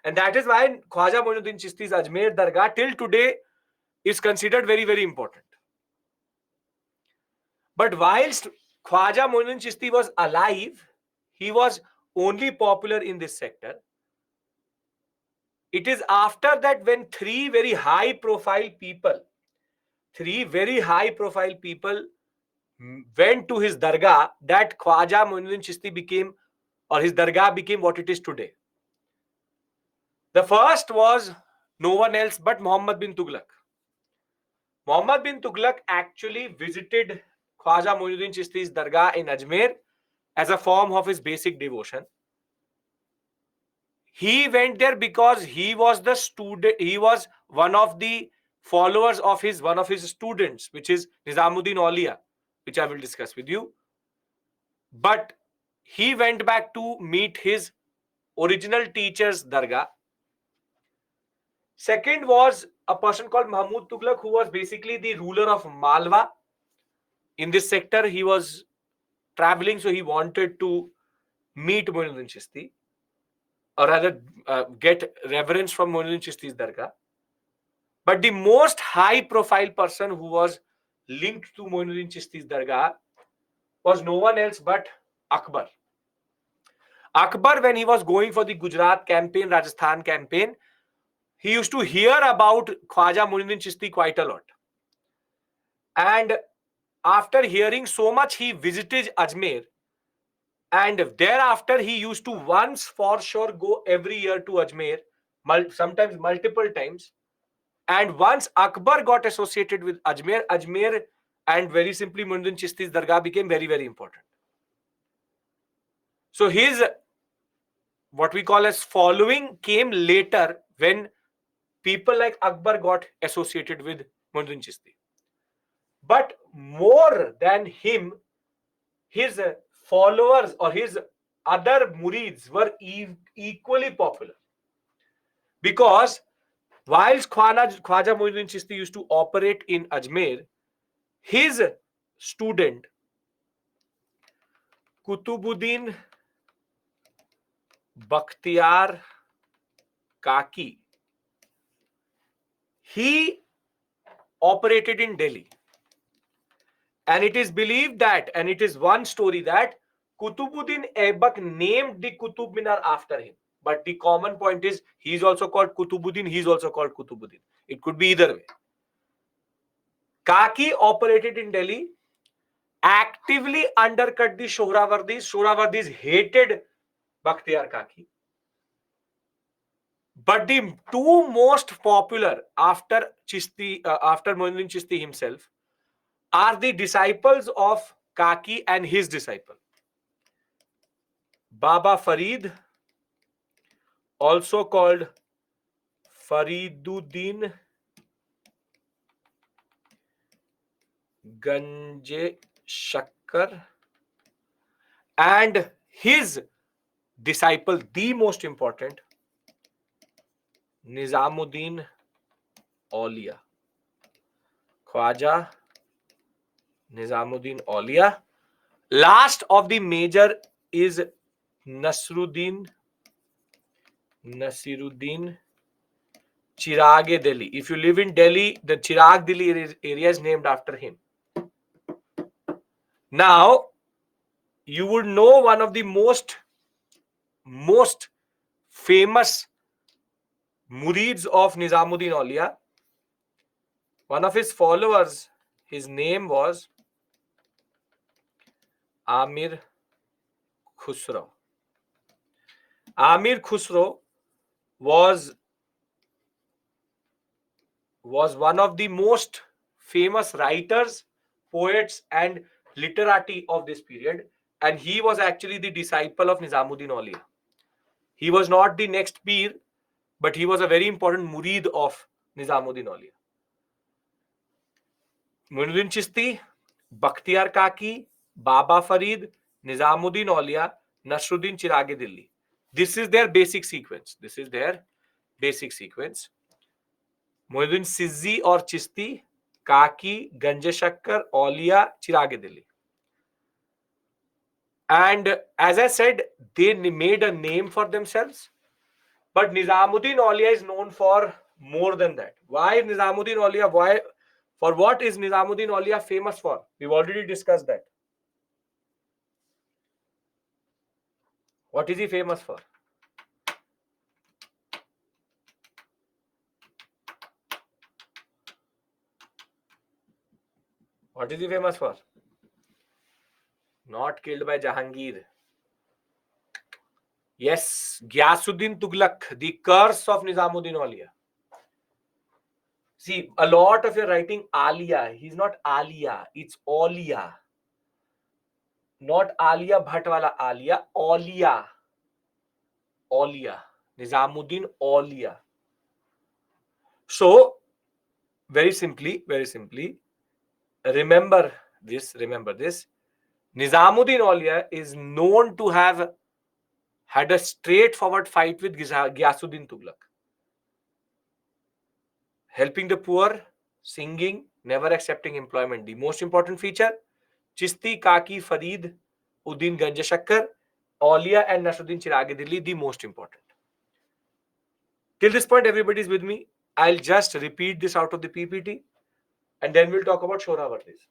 Speaker 1: And that is why Khwaja Moinuddin Chisti's Ajmer Dargah till today is considered very, very important. But whilst Khwaja Moinuddin Chisti was alive, he was only popular in this sector. It is after that when three very high profile people went to his dargah that Khwaja Moinuddin Chisti became, or his dargah became what it is today. The first was no one else but Muhammad bin Tughlaq. Muhammad bin Tughlaq actually visited Khwaja Moinuddin Chisti's dargah in Ajmer as a form of his basic devotion. He went there because he was the student, he was one of the followers of one of his students, which is Nizamuddin Aulia, which I will discuss with you. But he went back to meet his original teacher's dargah. Second was a person called Mahmud Tughlaq, who was basically the ruler of Malwa. In this sector, he was traveling, so he wanted to meet Moinuddin Chisti, or rather get reverence from Moinuddin Chisti's dargah. But the most high profile person who was linked to Moinuddin Chisti's dargah was no one else but Akbar. Akbar, when he was going for the Gujarat campaign, Rajasthan campaign, he used to hear about Khwaja Moinuddin Chisti quite a lot. And after hearing so much, he visited Ajmer. And thereafter, he used to once for sure go every year to Ajmer, sometimes multiple times. And once Akbar got associated with Ajmer and very simply Moinuddin Chisti's dargah became very, very important. So his, what we call as following, came later when people like Akbar got associated with Moinuddin Chisti. But more than him, his followers or his other murids were equally popular. Because whilst Khwaja Moinuddin Chisti used to operate in Ajmer, his student Kutubuddin Bakhtiyar Kaki, he operated in Delhi. And it is believed that, and it is one story that Kutubuddin Aibak named the Qutub Minar after him. But the common point is he is also called Kutubuddin, he is also called Kutubuddin. It could be either way. Kaki operated in Delhi, actively undercut the Shohrawardis. Shohrawardis hated Bakhtiyar Kaki. But the two most popular after after Muinuddin Chishti himself, are the disciples of Kaki and his disciple. Baba Farid, also called Fariduddin Ganje Shakkar, and his disciple, the most important, Nizamuddin Aulia. Khwaja Nizamuddin Aulia. Last of the major is Nasiruddin Chirag Delhi. If you live in Delhi, the Chirag Delhi area is named after him. Now, you would know one of the most famous murids of Nizamuddin Aulia. One of his followers, his name was Amir Khusro. Amir Khusro was one of the most famous writers, poets, and literati of this period, and he was actually the disciple of Nizamuddin Aulia. He was not the next Pir, but he was a very important murid of Nizamuddin Aulia. Muinuddin Chishti, Bakhtiyar Kaki, Baba Farid, Nizamuddin Aulia, Nasruddin Chirag Delhi. This is their basic sequence. Muinuddin Sizzi or Chishti, Kaki, Ganje Shakkar, Aulia, Chirag Delhi. And as I said, they made a name for themselves. But Nizamuddin Aulia is known for more than that. Why Nizamuddin Aulia? For what is Nizamuddin Aulia famous for? We've already discussed that. What is he famous for? What is he famous for? Not killed by Jahangir. Yes, Gyasuddin Tughlaq, the curse of Nizamuddin Aulia. See, a lot of your writing Alia. He's not Alia, it's Aulia. Not Alia Bhatt wala Alia, Aulia. Aulia. Nizamuddin Aulia. So, very simply, remember this. Nizamuddin Aulia is known to have had a straightforward fight with Gyasuddin Tughlaq. Helping the poor, singing, never accepting employment. The most important feature, Chishti, Kaki, Farid, Uddin Ganje Shakkar, Aulia and Nasruddin Chirag Delhi, the most important. Till this point, everybody is with me. I'll just repeat this out of the PPT and then we'll talk about Shohrawardis.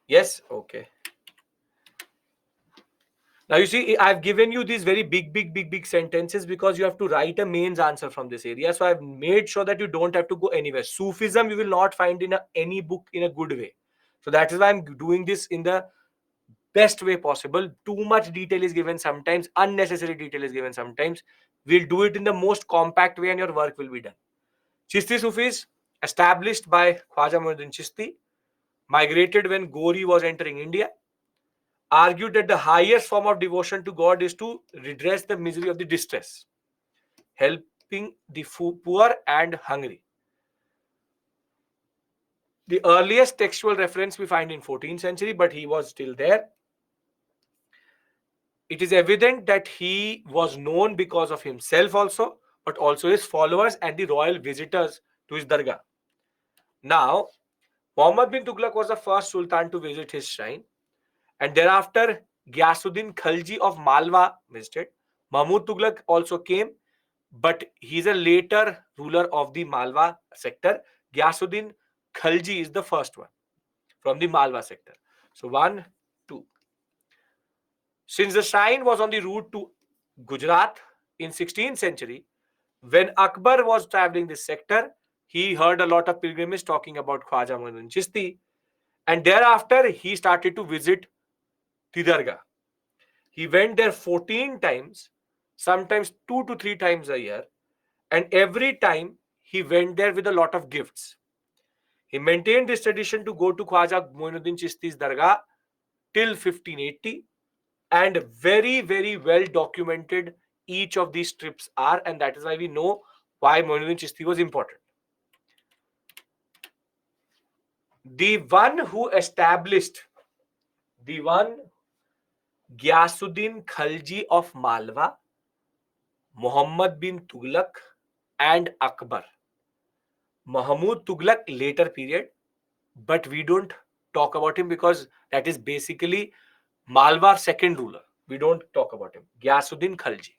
Speaker 1: Yes? Okay. Now you see, I've given you these very big sentences because you have to write a mains answer from this area. So I've made sure that you don't have to go anywhere. Sufism you will not find in any book in a good way. So that is why I'm doing this in the best way possible. Too much detail is given sometimes, unnecessary detail is given sometimes. We'll do it in the most compact way and your work will be done. Chishti Sufis, established by Khwaja Muinuddin Chishti, migrated when Gori was entering India, argued that the highest form of devotion to God is to redress the misery of the distress, helping the poor and hungry. The earliest textual reference we find in 14th century, but he was still there. It is evident that he was known because of himself also, but also his followers and the royal visitors to his dargah. Now, Muhammad bin Tughlaq was the first sultan to visit his shrine, and thereafter Gyasuddin Khalji of Malwa visited. Mahmud Tughlaq also came, but he's a later ruler of the Malwa sector. Gyasuddin Khalji is the first one from the Malwa sector. So 1, 2. Since the shrine was on the route to Gujarat in 16th century, when Akbar was traveling this sector, he heard a lot of pilgrims talking about Khwaja Muinuddin Chishti, and thereafter he started to visit the Dargah. He went there 14 times, sometimes 2 to 3 times a year, and every time he went there with a lot of gifts. He maintained this tradition to go to Khwaja Muinuddin Chishti's Dargah till 1580, and very, very well documented each of these trips are, and that is why we know why Muinuddin Chishti was important. The one who established, the one Gyasuddin Khalji of Malwa, Muhammad bin Tughlaq, and Akbar. Mahmud Tughlaq later period, but we don't talk about him because that is basically Malwa's second ruler. We don't talk about him. Gyasuddin Khalji.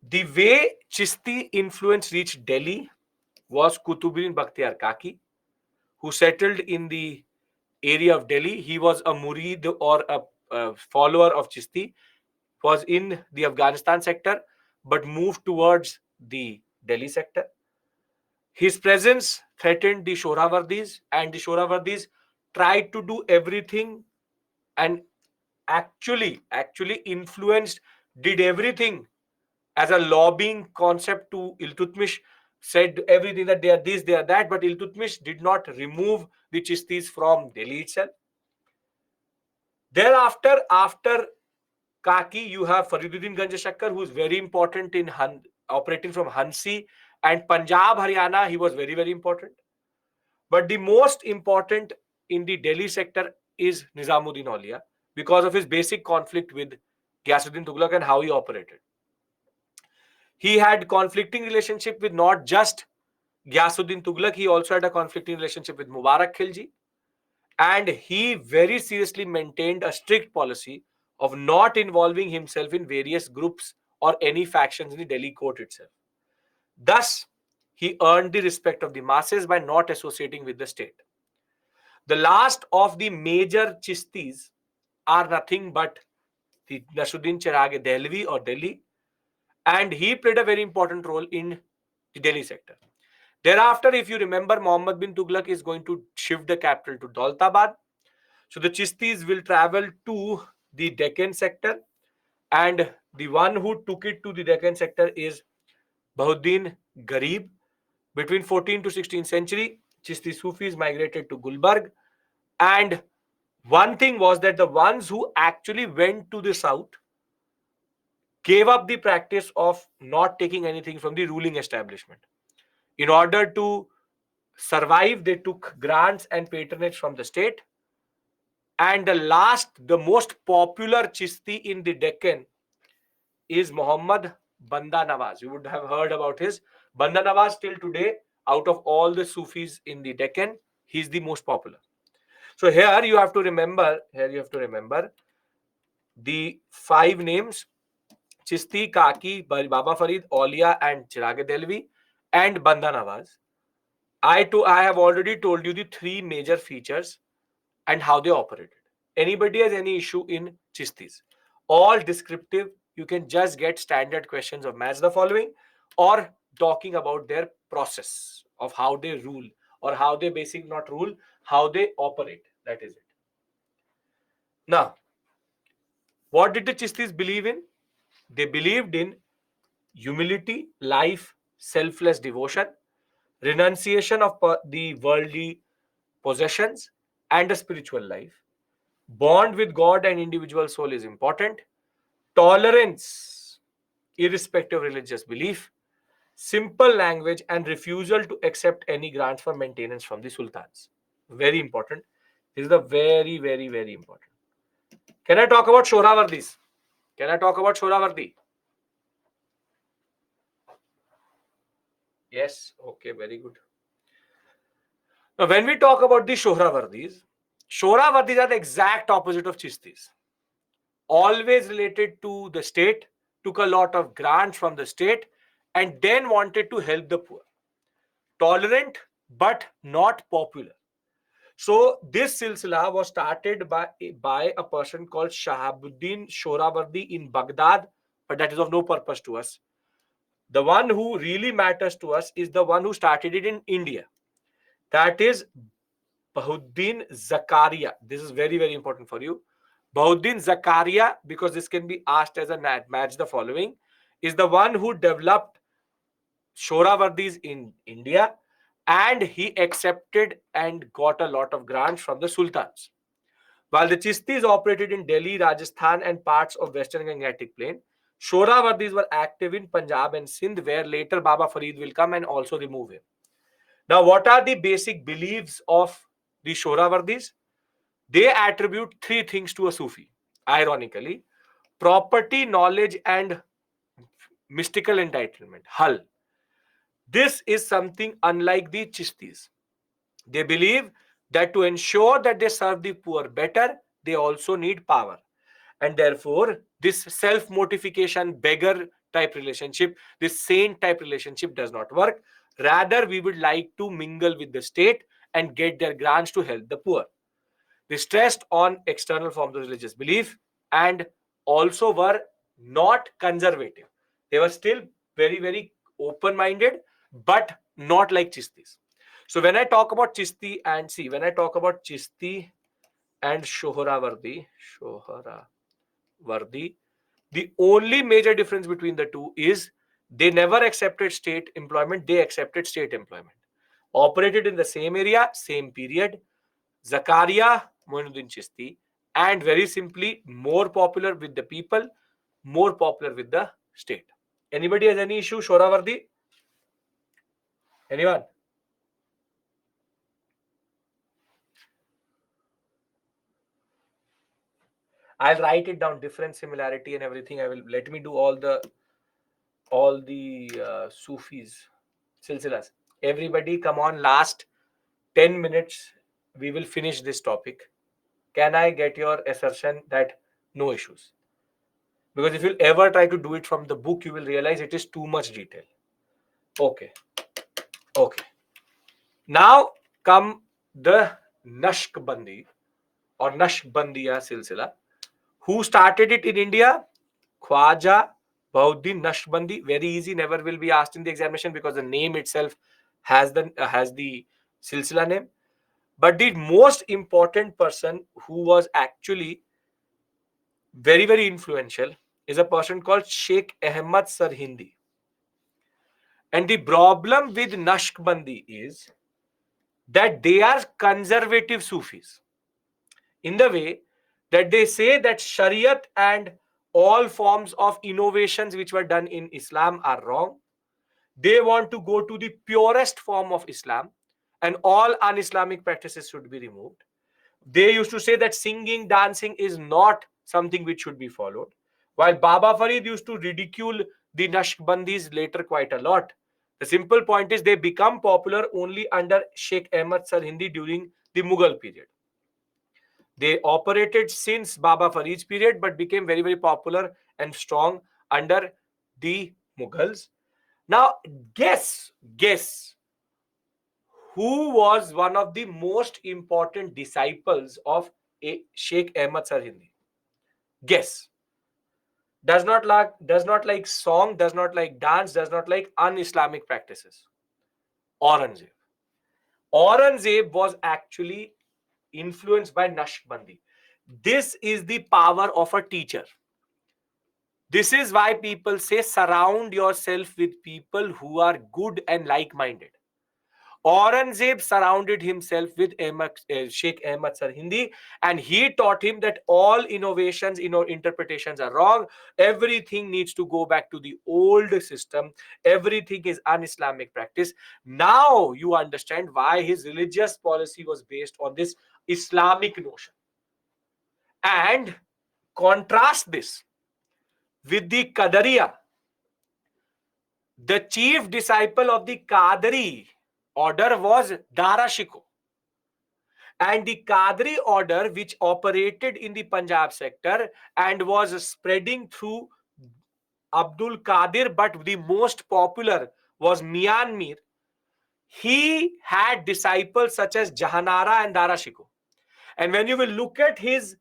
Speaker 1: The way Chishti influence reached Delhi was Kutubuddin Bakhtiar Kaki, who settled in the area of Delhi. He was a murid or a follower of Chishti, was in the Afghanistan sector, but moved towards the Delhi sector. His presence threatened the Shohrawardis, and the Shohrawardis tried to do everything and actually influenced, did everything as a lobbying concept to Iltutmish, said everything that they are this, they are that, but Iltutmish did not remove the Chistis from Delhi itself. Thereafter, after Kaki, you have Fariduddin Ganj Shakkar, who is very important in operating from Hansi, and Punjab, Haryana, he was very, very important. But the most important in the Delhi sector is Nizamuddin Aulia because of his basic conflict with Ghiyasuddin Tughlaq and how he operated. He had conflicting relationship with not just Ghiyasuddin Tughlaq, he also had a conflicting relationship with Mubarak Khilji, and he very seriously maintained a strict policy of not involving himself in various groups or any factions in the Delhi court itself. Thus, he earned the respect of the masses by not associating with the state. The last of the major Chistis are nothing but the Nasruddin Chirag Dehlvi or Delhi, and he played a very important role in the Delhi sector. Thereafter, if you remember, Muhammad bin Tughlaq is going to shift the capital to Daulatabad. So the Chistis will travel to the Deccan sector, and the one who took it to the Deccan sector is Bahuddin Garib. Between 14th to 16th century, Chisti Sufis migrated to Gulbarg, and one thing was that the ones who actually went to the south gave up the practice of not taking anything from the ruling establishment. In order to survive, they took grants and patronage from the state. And the most popular Chisti in the Deccan is Muhammad Banda Nawaz. You would have heard about his Banda Nawaz till today. Out of all the Sufis in the Deccan, he's the most popular. So here you have to remember. The 5 names: Chisti, Kaki, Baba Farid, Aulia, and Chirag Delvi, and Banda Nawaz. I have already told you the 3 major features and how they operated. Anybody has any issue in Chistis? All descriptive. You can just get standard questions of match the following, or talking about their process of how they rule, or how they basically not rule, how they operate. That is it. Now, what did the Chistis believe in? They believed in humility, life, selfless devotion, renunciation of the worldly possessions, and a spiritual life. Bond with God and individual soul is important. Tolerance, irrespective of religious belief. Simple language and refusal to accept any grants for maintenance from the sultans. Very important. This is the very, very, very important. Can I talk about Shohrawardis? Can I talk about Shohrawardi? Yes. Okay, very good. Now, when we talk about the Shohrawardis are the exact opposite of Chistis. Always related to the state, took a lot of grants from the state, and then wanted to help the poor. tolerant but not popular. So this silsila was started by a person called Shahabuddin Shorawardi in Baghdad, but that is of no purpose to us. The one who really matters to us is the one who started it in India. That is Bahuddin Zakaria. This is very, very important for you. Bahuddin Zakaria, because this can be asked as a match the following, is the one who developed Shorawardis in India, and he accepted and got a lot of grants from the sultans. While the Chistis operated in Delhi, Rajasthan, and parts of Western Gangetic Plain, Shorawardis were active in Punjab and Sindh, where later Baba Farid will come and also remove him. Now, what are the basic beliefs of the Shorawardis? They attribute three things to a Sufi. Ironically, property, knowledge, and mystical entitlement. Hull. This is something unlike the Chistis. They believe that to ensure that they serve the poor better, they also need power. And therefore, this self-mortification, beggar type relationship, this saint type relationship does not work. Rather, we would like to mingle with the state and get their grants to help the poor. They stressed on external forms of religious belief and also were not conservative. They were still very, very open minded, but not like Chistis. So, when I talk about Chisti and see, when I talk about Chisti and Shohrawardi, the only major difference between the two is they never accepted state employment, they accepted state employment. Operated in the same area, same period. Zakaria Moinuddin Chisti, and very simply more popular with the people, more popular with the state. Anybody has any issue? Shorawardi? Anyone? I'll write it down, different similarity and everything. I will let me do all the Sufis silsilas. Everybody, come on! Last 10 minutes, we will finish this topic. Can I get your assertion that no issues? Because if you'll ever try to do it from the book, you will realize it is too much detail. Okay. Okay. Now come the Nashkbandi or Nashbandiya silsila. Who started it in India? Khwaja Bahuddin Nashbandi. Very easy, never will be asked in the examination because the name itself has the silsila name. But the most important person who was actually very, very influential is a person called Sheikh Ahmad Sarhindi. And the problem with Nashbandi is that they are conservative Sufis in the way that they say that Shariat and all forms of innovations which were done in Islam are wrong. They want to go to the purest form of Islam and all un-Islamic practices should be removed. They used to say that singing, dancing is not something which should be followed. While Baba Farid used to ridicule the Nashbandis later quite a lot. The simple point is they become popular only under Sheikh Ahmad Sarhindi during the Mughal period. They operated since Baba Farid's period but became very, very popular and strong under the Mughals. Now, guess who was one of the most important disciples of Sheikh Ahmad Sarhindi? Guess. Does not like song, does not like dance, does not like un-Islamic practices. Aurangzeb. Aurangzeb was actually influenced by Naqshbandi. This is the power of a teacher. This is why people say surround yourself with people who are good and like-minded. Aurangzeb surrounded himself with Sheikh Ahmad Sarhindi, and he taught him that all innovations, interpretations are wrong. Everything needs to go back to the old system. Everything is un-Islamic practice. Now you understand why his religious policy was based on this Islamic notion. And contrast this with the Qadariya. The chief disciple of the Qadri order was Dara Shikoh. And the Qadri order, which operated in the Punjab sector and was spreading through Abdul Qadir, but the most popular was Mian Mir. he had disciples such as Jahanara and Darashiko. And when you will look at his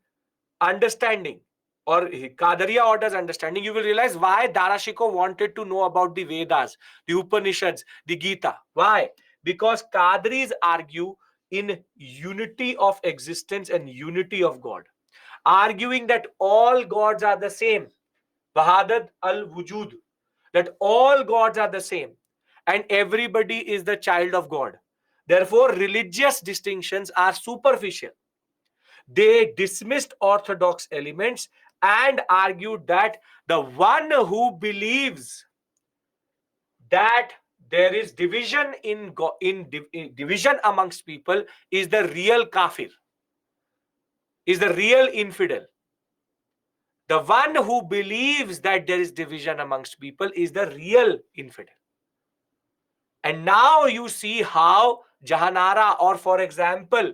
Speaker 1: understanding or Kadariya order's understanding, you will realize why Darashiko wanted to know about the Vedas, the Upanishads, the Gita. Why? Because Kadris argue in unity of existence and unity of God, arguing that all gods are the same. Wahadat al-Wujud, that all gods are the same and everybody is the child of God. Therefore, religious distinctions are superficial. They dismissed orthodox elements and argued that the one who believes that there is division in division amongst people is the real kafir, is the real infidel. The one who believes that there is division amongst people is the real infidel. And now you see how Jahanara, or for example,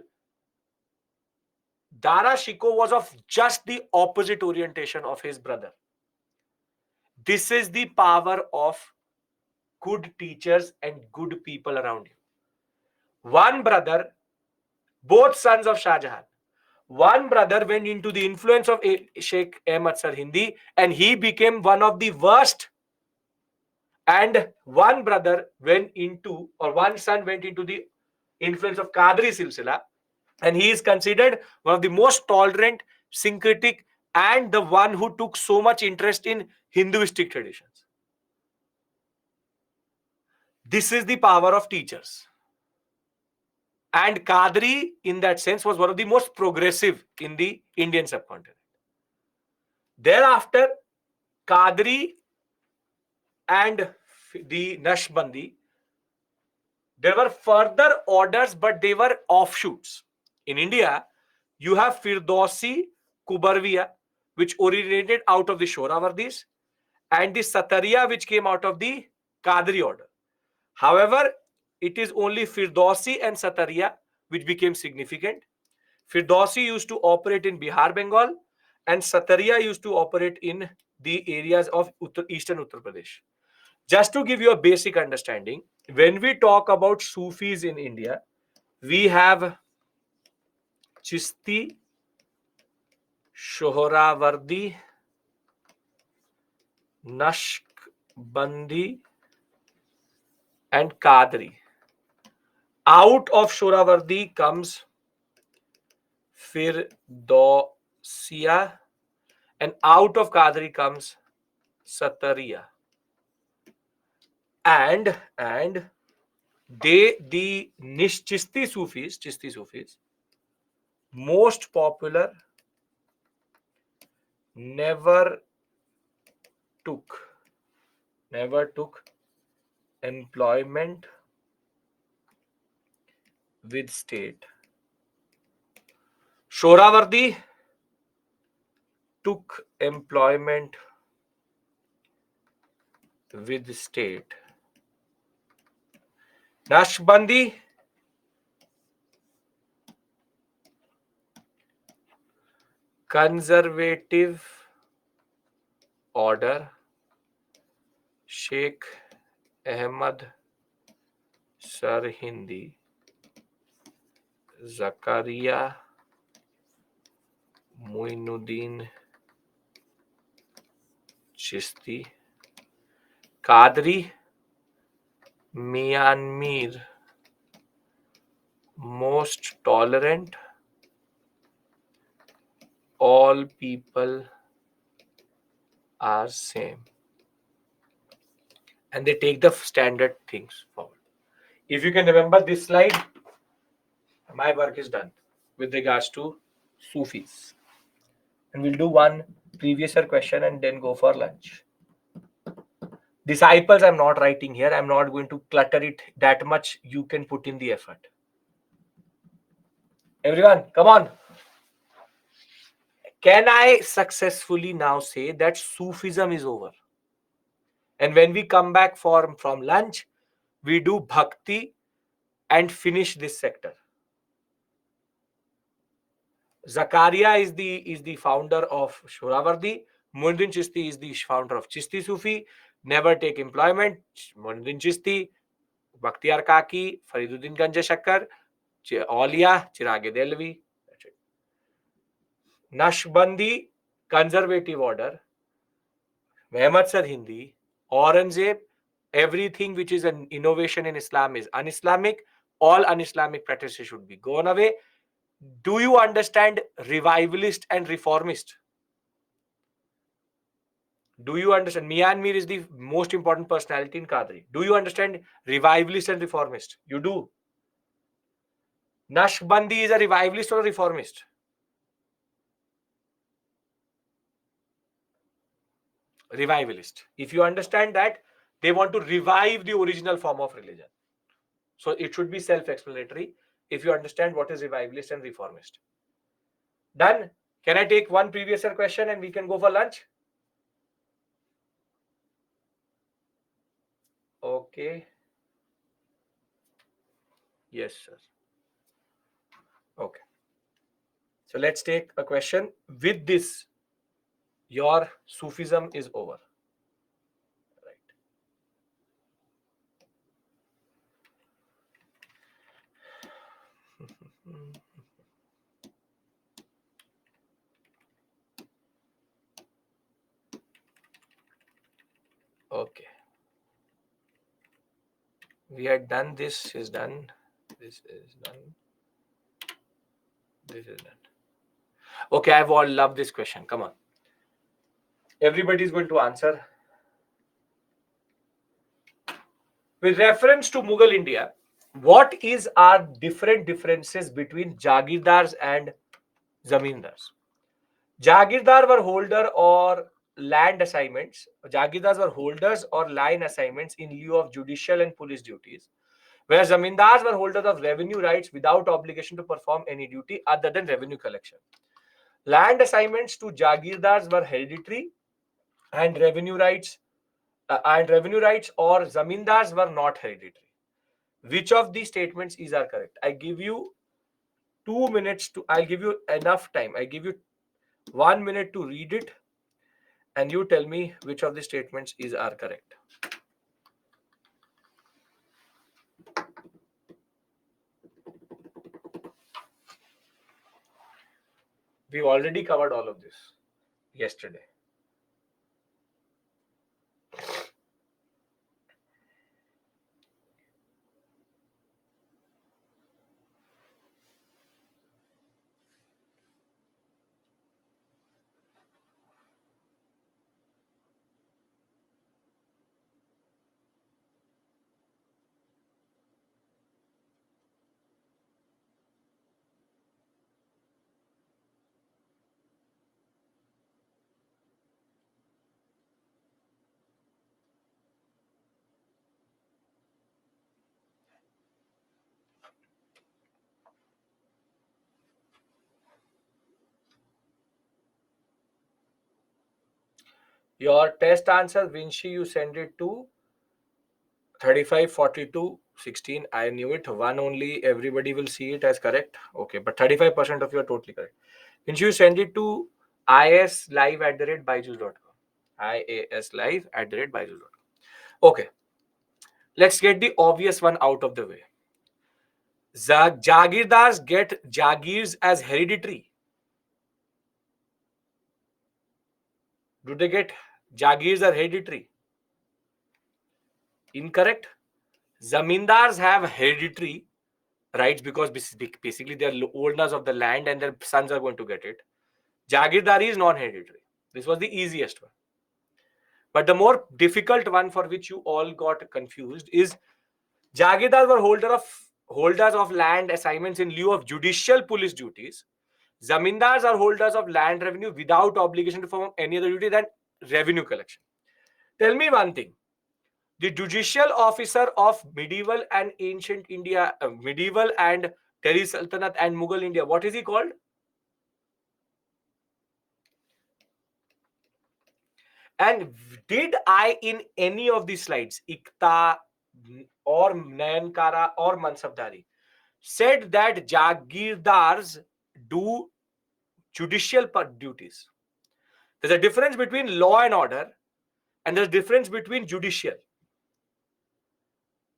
Speaker 1: Darashiko, was of just the opposite orientation of his brother. This is the power of good teachers and good people around you. One brother, both sons of Shah Jahan, one brother went into the influence of Sheikh Ahmad Sarhindi and he became one of the worst. And one brother went into, or one son went into the influence of Qadri Silsila, and he is considered one of the most tolerant, syncretic, and the one who took so much interest in Hinduistic traditions. This is the power of teachers. And Qadri, in that sense, was one of the most progressive in the Indian subcontinent. Thereafter, Qadri and the Naqshbandi, there were further orders, but they were offshoots. In India, you have Firdausi Kubarviya, which originated out of the Shoravardis, and the Satariya, which came out of the Qadri order. However, it is only Firdausi and Satariya which became significant. Firdausi used to operate in Bihar, Bengal, and Satariya used to operate in the areas of eastern Uttar Pradesh. Just to give you a basic understanding, when we talk about Sufis in India, we have Chisti, Shohrawardi, Naqshbandi, and Qadri. Out of Shohrawardi comes Firdausiya, and out of Qadri comes Satariya. And the Chisti Sufis, most popular, never took employment with state. Shohrawardi took employment with state. Naqshbandi conservative order. Sheikh Ahmad Sarhindi, Zakaria Muinuddin Chisti, Qadri Myanmar, most tolerant, all people are same. And they take the standard things forward. If you can remember this slide, my work is done with regards to Sufis. And we'll do one previous year question and then go for lunch. Disciples, I'm not writing here. I'm not going to clutter it that much. You can put in the effort. Everyone, come on. Can I successfully now say that Sufism is over? And when we come back from lunch, we do bhakti and finish this sector. Zakaria is the founder of Shohrawardi. Muinuddin Chisti is the founder of Chisti Sufi. Never take employment. Muinuddin Chisti. Bakhtiyar Kaki, Fariduddin Ganje Shakkar, Aulia, Chirage Delvi. That's it. Nashbandi, conservative order. Mehmet Sir Hindi, Aurangzeb, everything which is an innovation in Islam is un-Islamic. All un-Islamic practices should be gone away. Do you understand revivalist and reformist? Do you understand? Mian Mir is the most important personality in Qadri. Do you understand revivalist and reformist? You do. Nashbandi is a revivalist or a reformist? Revivalist. If you understand that, they want to revive the original form of religion. So it should be self-explanatory if you understand what is revivalist and reformist. Done? Can I take one previous year question and we can go for lunch? Okay. Yes, sir. Okay. So let's take a question. With this, your Sufism is over. Right. Okay. We had done this is done. This is done. This is done. Okay, I've all loved this question. Come on. Everybody is going to answer. With reference to Mughal India, what is our differences between Jagirdars and Zamindars? Jagirdar were holder or land assignments. Jagirdars were holders or line assignments in lieu of judicial and police duties, whereas Zamindars were holders of revenue rights without obligation to perform any duty other than revenue collection. Land assignments to Jagirdars were hereditary, and revenue rights or Zamindars were not hereditary. Which of these statements is are correct? I give you 2 minutes to. I'll give you enough time. I give you 1 minute to read it, and you tell me which of the statements is are correct. We've already covered all of this yesterday. Your test answer, Vinci, you send it to 35, 42, 16. I knew it. One only, everybody will see it as correct. Okay, but 35% of you are totally correct. Vinci, you send it to islive@byju's.com. IASlive@byju's.com. Okay, let's get the obvious one out of the way. Jagirdars get Jagirs as hereditary. Do they get Jagirs are hereditary? Incorrect. Zamindars have hereditary rights because basically they are owners of the land and their sons are going to get it. Jagirdari is non-hereditary. This was the easiest one. But the more difficult one, for which you all got confused, is Jagirdars were holders of land assignments in lieu of judicial police duties. Zamindars are holders of land revenue without obligation to perform any other duty than revenue collection. Tell me one thing. The judicial officer of medieval and ancient India, medieval and Delhi Sultanate and Mughal India, what is he called? And did I, in any of these slides, Ikta or Nayankara or Mansabdari, said that Jagirdars do judicial duties? There's a difference between law and order, and there's a difference between judicial.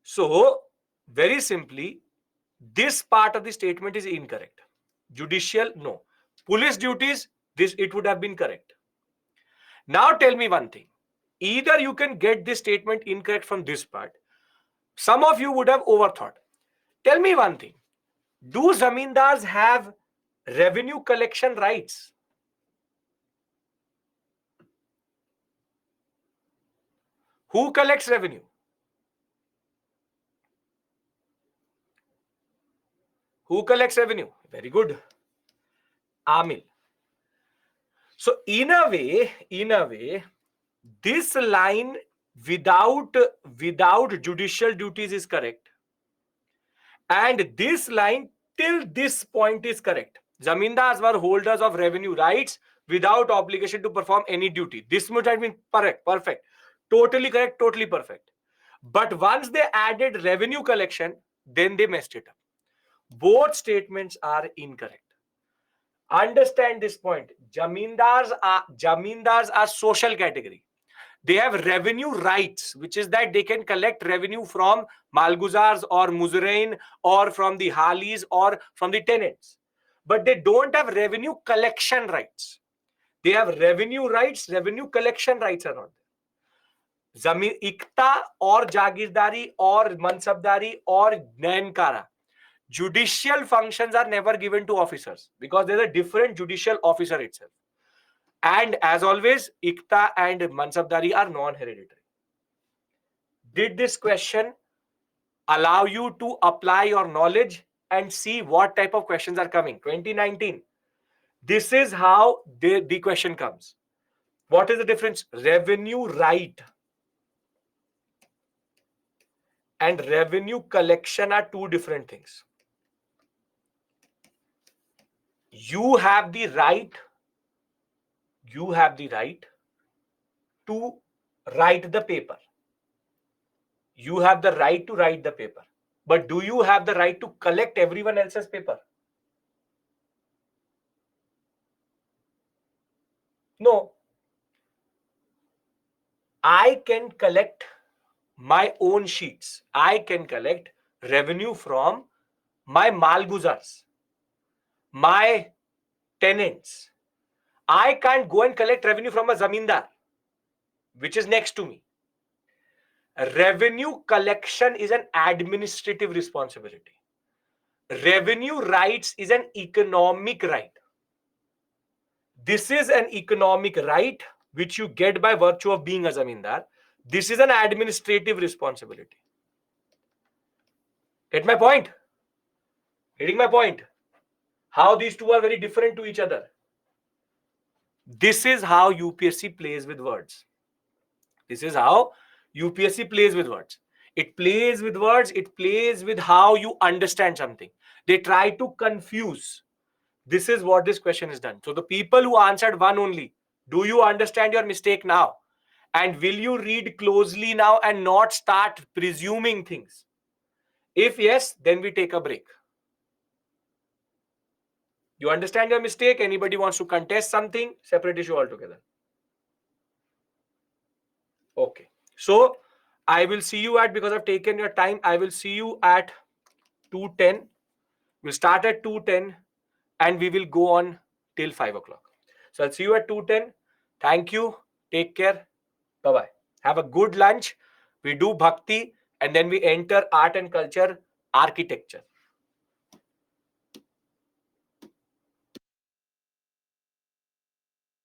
Speaker 1: So, Very simply, this part of the statement is incorrect. Judicial, no. Police duties, this it would have been correct. Now tell me one thing. Either you can get this statement incorrect from this part. Some of you would have overthought. Tell me one thing. Do zamindars have revenue collection rights? Who collects revenue? Who collects revenue? Very good. Amil. So in a way, this line without judicial duties is correct. And this line till this point is correct. Zamindars were holders of revenue rights without obligation to perform any duty. This would have been perfect. Totally correct, totally perfect. But once they added revenue collection, then they messed it up. Both statements are incorrect. Understand this point. Jamindars are social category. They have revenue rights, which is that they can collect revenue from Malguzars or Muzrain or from the Halis or from the tenants. But they don't have revenue collection rights. They have revenue rights, revenue collection rights are not there. Zameen Ikta or Jagirdari or Mansabdari or Nayankara. Judicial functions are never given to officers because there's a different judicial officer itself. And as always, Ikta and Mansabdari are non-hereditary. Did this question allow you to apply your knowledge and see what type of questions are coming? 2019. This is how the question comes. What is the difference? Revenue right and revenue collection are two different things. You have the right to write the paper. You have the right to write the paper. But do you have the right to collect everyone else's paper? No. I can collect my own sheets. I can collect revenue from my malguzars, my tenants. I can't go and collect revenue from a zamindar, which is next to me. Revenue collection is an administrative responsibility. Revenue rights is an economic right. This is an economic right which you get by virtue of being a zamindar. This is an administrative responsibility. Get my point? Getting my point? How these two are very different to each other. This is how UPSC plays with words. This is how UPSC plays with words. It plays with words. It plays with how you understand something. They try to confuse. This is what this question is done. So the people who answered one only, do you understand your mistake now? And will you read closely now and not start presuming things? If yes, then we take a break. You understand your mistake? Anybody wants to contest something? Separate issue altogether. Okay. So I will see you at, because I've taken your time, I will see you at 2:10. We'll start at 2:10 and we will go on till 5 o'clock. So I'll see you at 2:10. Thank you. Take care. Bye-bye. Have a good lunch. We do bhakti and then we enter art and culture, architecture.